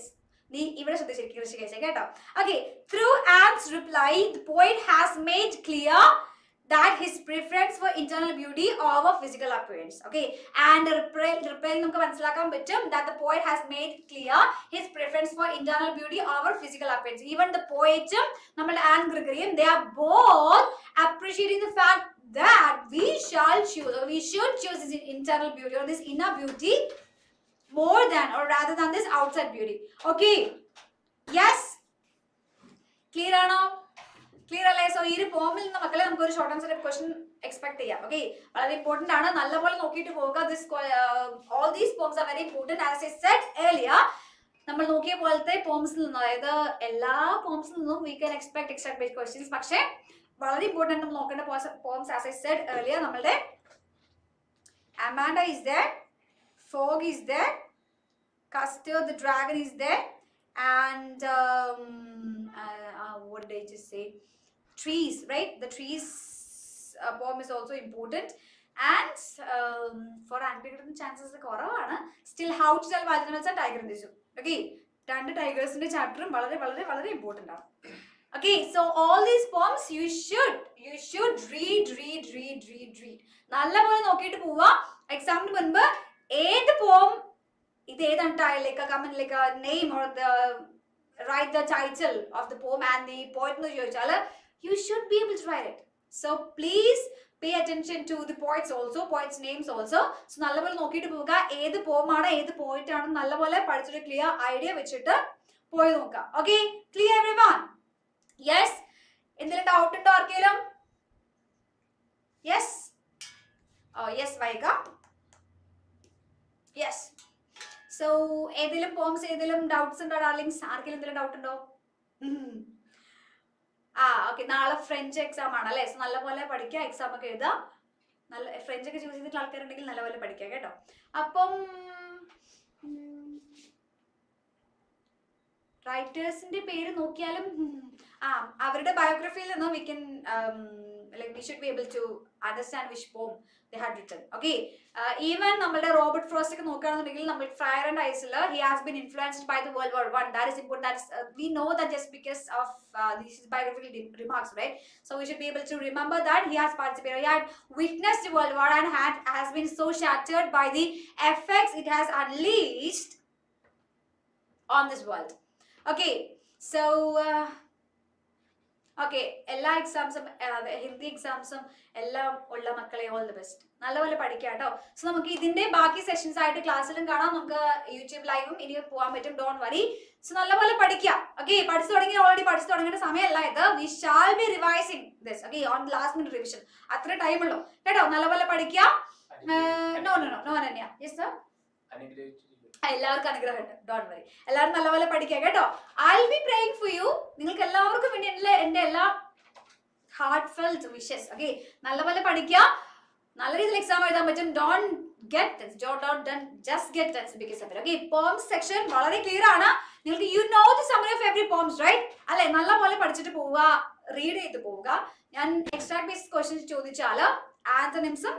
നീ ഇവിടെ ശ്രദ്ധിച്ചിരിക്കും ഋഷികേശ കേട്ടോ. Okay, through Anne's reply, the poet has made clear that his preference for internal beauty over physical appearance. Okay, and reply നമുക്ക് മനസ്സിലാക്കാൻ പറ്റും that the poet has made clear his preference for internal beauty over physical appearance. Even the poet നമ്മുടെ Anne Gregory, they are both appreciating the fact that we should choose this internal beauty or this inner beauty more than or rather than this outside beauty. Okay, yes, clear ആണോ? Clear അല്ലേ? So ഈ ഒരു പോമിൽ നിന്ന് മക്കളെ നമുക്ക് ഒരു short answer question expect ചെയ്യാം. ഓക്കെ, വളരെ ഇമ്പോർട്ടന്റ് ആണ്, നല്ലപോലെ നോക്കിയിട്ട് പോവുക. All these poems are very important. As I said earlier, നമ്മൾ നോക്കിയ പോലത്തെ പോംസിൽ നിന്നും, അതായത് എല്ലാ പോംസിൽ നിന്നും we can expect extract based questions. പക്ഷേ വളരെ ഇമ്പോർട്ടന്റ് നമ്മൾ നോക്കേണ്ട poems as I said earlier, നമ്മളുടെ Amanda is there, Fog is there, Custard the dragon is there, and what did I just say? Trees, right? The trees poem is also important. And for Anne Gregory chances കുറവാണ്. Still how to tell Valjanals and tiger in this. Okay, രണ്ട് tigers in the chapter വളരെ important ആണ്. Okay, so all these poems you should read. നല്ലപോലെ നോക്കിയിട്ട് പോവുക. എക്സാമിന് മുൻപ് ഏത് പോം ഇത് ഏതാണ് like comment like name or the write the title of the poem and the point എന്ന് ചോദിച്ചാൽ you should be able to write it. So please pay attention to the poets also, poets names also. So നല്ലപോലെ നോക്കിയിട്ട് പോവുക, ഏത് പോമാണ് ഏത് point ആണ് നല്ലപോലെ പഠിച്ചൊരു ക്ലിയർ ഐഡിയ വെച്ചിട്ട് പോയി നോക്കുക. Okay, clear everyone? യെസ്, എന്തെങ്കിലും ഡൗട്ട് ഉണ്ടോ ആർക്കെങ്കിലും? Yes, yes Vaika. Yes, so ഏതെങ്കിലും പോംസ് ഏതെങ്കിലും ഡൗട്ട്സ് ഉണ്ടോ ഡാർലിങ്സ്? ആർക്കെങ്കിലും എന്തെങ്കിലും ഡൗട്ട് ഉണ്ടോ? ഓക്കെ, നാളെ ഫ്രഞ്ച് എക്സാം ആണ് അല്ലേ? സോ നല്ലപോലെ പഠിക്കുക, എക്സാം ഒക്കെ എഴുതുക. നല്ല ഫ്രഞ്ച് ഒക്കെ ചൂസ് ചെയ്തിട്ടുള്ള ആൾക്കാരുണ്ടെങ്കിൽ നല്ലപോലെ പഠിക്കുക കേട്ടോ. അപ്പം റൈറ്റേഴ്സിന്റെ പേര് നോക്കിയാലും അവരുടെ ബയോഗ്രഫിയിൽ നിന്ന് we can like we should be able to understand which poem they had written. Okay, even നമ്മളുടെ റോബർട്ട് ഫ്രോസ്റ്റ് ഒക്കെ നോക്കുകയാണെന്നുണ്ടെങ്കിൽ നമ്മൾ ഫയർ ആൻഡ് ഐസിൽ he has been influenced by the World War I. That is important. That is, we know that just because of these biographical remarks, right? So we should be able to remember that he has participated, he had witnessed the World War and has been so shattered by the effects it has unleashed on this world. Okay, so okay, എല്ലാ എക്സാംസും ഹിന്ദി എക്സാംസും എല്ലാം ഉള്ള മക്കളെ all the best. നല്ലപോലെ പഠിക്കുക കേട്ടോ. So നമുക്ക് ഇതിന്റെ ബാക്കി സെഷൻസ് ആയിട്ട് ക്ലാസ്സിലും കാണാം, നമുക്ക് യൂട്യൂബ് ലൈവും ഇനി പോകാൻ പറ്റും. Don't worry. സോ നല്ലപോലെ പഠിക്കുക. ഓക്കെ, പഠിച്ചു തുടങ്ങി, ഓൾറെഡി പഠിച്ചു തുടങ്ങേണ്ട സമയമല്ല ഇത്. We shall be revising this. Okay, on last minute revision അത്ര ടൈം ഉള്ളൂ കേട്ടോ. നല്ലപോലെ പഠിക്കുക. നോ അനന്യ. യെസ് സർ, എല്ലാവർക്കും അനുഗ്രഹമുണ്ട്. ഡോണ്ട് വറി, എല്ലാവരും നല്ലപോലെ പഠിക്കുക കേട്ടോ. I will B praying for you. നിങ്ങൾക്ക് എല്ലാവർക്കും വേണ്ടി എന്റെ എല്ലാ ഹാർട്ട് ഫെൽറ്റ് വിഷസ്. ഓക്കെ, നല്ലപോലെ പഠിക്കുക, നല്ല രീതിയിൽ എക്സാം എഴുതാൻ പറ്റും. Don't get tense, just get tense because of it. Okay, poems section വളരെ ക്ലിയർ ആണ്. നിങ്ങൾക്ക് you know the summary of every poems, right? അല്ലെ, നല്ലപോലെ പഠിച്ചിട്ട് പോവുക, റീഡ് ചെയ്ത് പോവുക. ഞാൻ എക്സ്ട്രാക്ട് ബേസ്ഡ് ക്വസ്റ്റ്യൻസ് ചോദിച്ചാൽ ആന്തണിംസും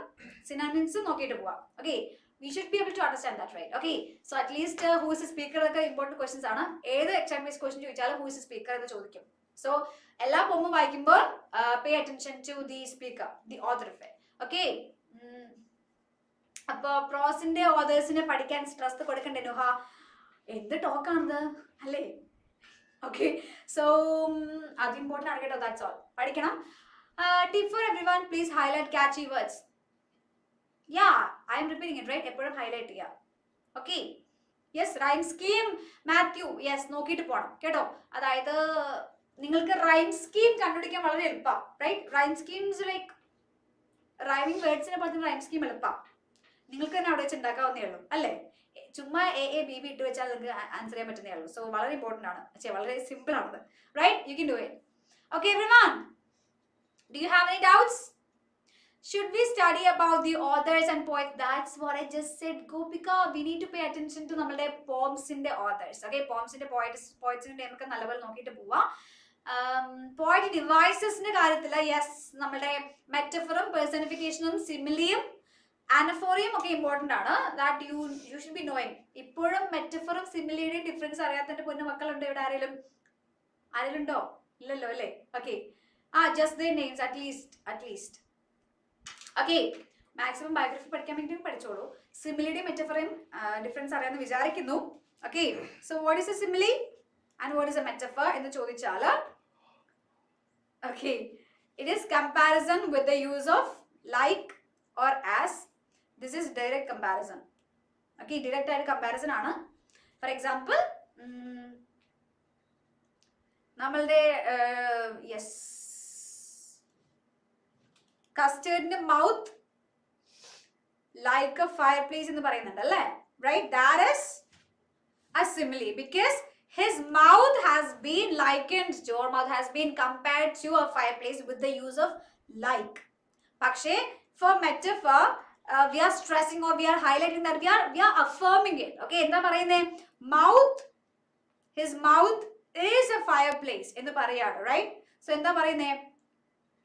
സിനോണിംസും നോക്കിയിട്ട് പോവാം. Okay, we should be able to understand that, right? Okay, so at least who is the speaker ഒക്കെ important questions ആണ്. ഏത് എക്സാം ബേസ്ഡ് ക്വസ്റ്റ്യൻ ചോദിച്ചാലും who is the speaker എന്ന് ചോദിക്കും. സോ എല്ലാ പോമും വായിക്കുമ്പോൾ pay attention to the speaker, the author of it. Okay, അപ്പോൾ പ്രോസിന്റെ ഓതേഴ്സിനെ പഠിക്കാൻ സ്ട്രെസ് കൊടുക്കണ്ടേ നുഹ? എന്ത് ടോക്കാണത് അല്ലേ? ഓക്കെ, സോ അത് ഇമ്പോർട്ടൻ്റ് ആണ് കേട്ടോ. ദാറ്റ്സ് ഓൾ, പഠിക്കണം. Tip for every one, please highlight catchy words. Yeah, I am repeating it, right? എപ്പോഴും ഹൈലൈറ്റ് ചെയ്യുക. Okay, yes, rhyme scheme Mathew. Yes, നോക്കിയിട്ട് പോകണം കേട്ടോ. അതായത് നിങ്ങൾക്ക് റൈം സ്കീം കണ്ടുപിടിക്കാൻ വളരെ എളുപ്പമാണ്, right? Rhyme schemes like rhyming വേർഡ്സിനെ പോലെ തന്നെ റൈം സ്കീം എളുപ്പമാണ്. നിങ്ങൾക്ക് തന്നെ അവിടെ വെച്ച് ഉണ്ടാക്കാവുന്നേ ഉള്ളൂ അല്ലേ? ചുമ്മാ എ ബി ഇട്ട് വെച്ചാൽ നിങ്ങൾക്ക് ആൻസർ ചെയ്യാൻ പറ്റുന്നേ ഉള്ളൂ. സോ വളരെ ഇമ്പോർട്ടൻ്റ് ആണ്, വളരെ സിമ്പിൾ ആണത്, right? You can do it. Okay everyone, do you have any doubts? Should we study about the authors and poets? That's what I just said, Gopika. We need to pay attention to നമ്മുടെ പോംസിന്റെ authors. Okay, പോംസിന്റെ പോയറ്റ്സിന്റെ name ഒക്കെ നല്ലപോലെ നോക്കിയിട്ട് പോവാ. Poet ഡിവൈസസിന്റെ കാര്യത്തിൽ yes, നമ്മുടെ മെറ്റഫറും പേഴ്സണിഫിക്കേഷനും സിമിലിയും ആനഫോറിയും ഒക്കെ important ആണ്. That you should be knowing. ഇപ്പോഴും മെറ്റഫറും സിമിലിയുടെയും ഡിഫറൻസ് അറിയാത്തതിന്റെ പൊന്നു മക്കളുണ്ട് ഇവിടെ? ആരെങ്കിലും ഉണ്ടോ? ഇല്ലല്ലോ അല്ലേ? Okay, just the names at least. Okay, maximum biography പഠിക്കാൻ വേണ്ടി പഠിച്ചോളൂ. സിമിലിയുടെയും മെറ്റഫറയും ഡിഫറൻസ് അറിയാമെന്ന് വിചാരിക്കുന്നു. Okay, so what is a simile and what is a metaphor എന്ന് ചോദിച്ചാൽ, okay, it is comparison with the use of like or as. This is direct comparison. Okay, direct ആയിട്ട് കമ്പാരിസൺ ആണ്. ഫോർ എക്സാമ്പിൾ, നമ്മളുടെ yes കസ്റ്റേർഡിന്റെ mouth like a fireplace എന്ന് പറയുന്നുണ്ട് അല്ലേ? Right, that is a simile because his mouth has been likened to, or mouth has been compared to a fireplace with the use of like. പക്ഷേ for metaphor we are stressing or we are highlighting that we are affirming it. Okay, എന്താ പറയുന്നേ? mouth, his mouth is a fireplace എന്ന് പറയാണ്, right? So എന്താ പറയുന്നേ?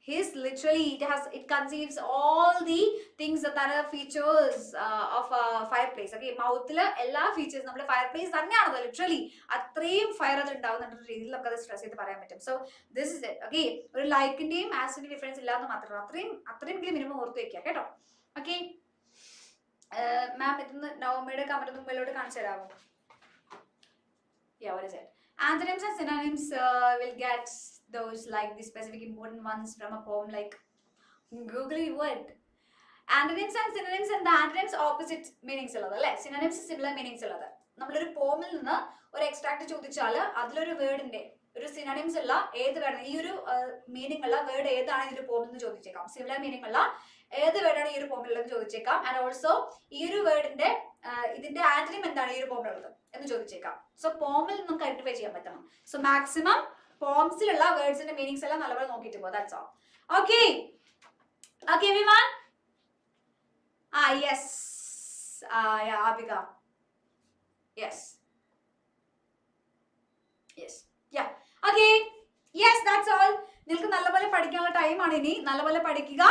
His literally it conceives all the things that are features of a fireplace. Okay, mouthil ella features നമ്മുടെ fireplace തന്നെയാണത് literally അത്രയും fire അത് ഉണ്ടാവുന്ന രീതിയിൽ നമുക്ക് അത് സ്ട്രെസ് ചെയ്ത് പറയാൻ പറ്റും. So this is it. Okay, ഒരു ലൈക്കിന്റെയും ആസിഡിന്റെയും ഡിഫറൻസ് ഇല്ലാന്ന് മാത്രമല്ല, അത്രയും മിനിമം ഓർത്ത് വെക്കുക കേട്ടോ. ഓക്കെ മാം, ഇതൊന്ന് നവമയുടെ കമന്റ് ഒന്ന് മുമ്പിലോട്ട് കാണിച്ചു തരാമോ? Yeah, what is it? Antonyms and synonyms will get those like the specific important ones from a poem like Google word. Antonyms and synonyms and the antonyms opposite meanings ഉള്ളത് അല്ലേ? synonyms similar meanings ഉള്ളത്. നമ്മളൊരു പോമിൽ നിന്ന് ഒരു extract ചോദിച്ചാൽ അതിലൊരു വേർഡിന്റെ ഒരു synonyms ഉള്ള ഏത് വേർഡ്, ഈ ഒരു മീനിങ് ഉള്ള വേർഡ് ഏതാണ് ഈ ഒരു പോമിൽ നിന്ന് ചോദിച്ചേക്കാം. സിമിലർ മീനിങ് ഉള്ള ഏത് വേർഡാണ് ഈ ഒരു പോമിൽ ഉള്ളത് ചോദിച്ചേക്കാം. ആൻഡ് ഓൾസോ ഈ ഒരു വേർഡിന്റെ ഇതിന്റെ ആന്റണിം എന്താണ് ഈ ഒരു പോമിൽ ഉള്ളത് എന്ന് ചോദിച്ചേക്കാം. സോ പോമിൽ നമുക്ക് ഐഡന്റിഫൈ ചെയ്യാൻ പറ്റണം. സോ മാക്സിമം പോംസിലുള്ള വേർഡ്സിന്റെ മീനിങ്സ് എല്ലാം നല്ലപോലെ നോക്കിയിട്ട് പോകും. That's all. Okay okay everyone. Yes Abika, yes yes yeah okay yes that's all. നിങ്ങൾക്ക് നല്ലപോലെ പഠിക്കാനുള്ള ടൈമാണ് ഇനി. നല്ലപോലെ പഠിക്കുക.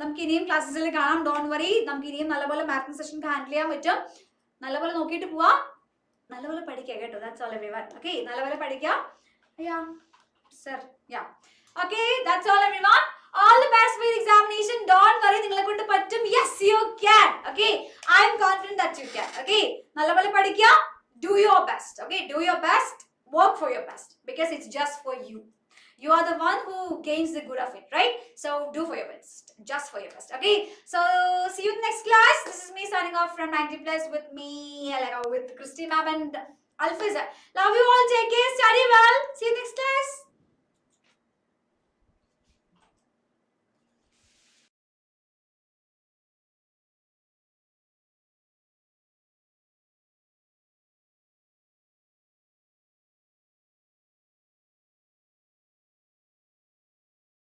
നമുക്ക് ഇനിയും ക്ലാസ്സസിൽ കാണാം. ഡോണ്ട് വറി, നമുക്ക് ഇനിയും നല്ലപോലെ മാരത്തൺ സെഷൻ ഹാൻഡിൽ ചെയ്യാൻ പറ്റും. നല്ലപോലെ നോക്കിയിട്ട് പോവാ, നല്ലപോലെ പഠിക്കുക കേട്ടോ. That's all everyone. ഓക്കെ, നല്ലപോലെ പഠിക്കുക. Yeah, sir. Yeah. Okay, that's all everyone. All the best for the examination. Don't worry, ningalെ kondu pattum. Yes, you can. Okay, I am confident that you can. Okay, nallapole padikka. Do your best. Okay, do your best. Work for your best because it's just for you. You are the one who gains the good of it, right? So do for your best, just for your best. Okay, so see you in the next class. This is me signing off from 90 plus with me, with Christy ma'am and Alfiza. Love you all. Take care. Study well. See you next class.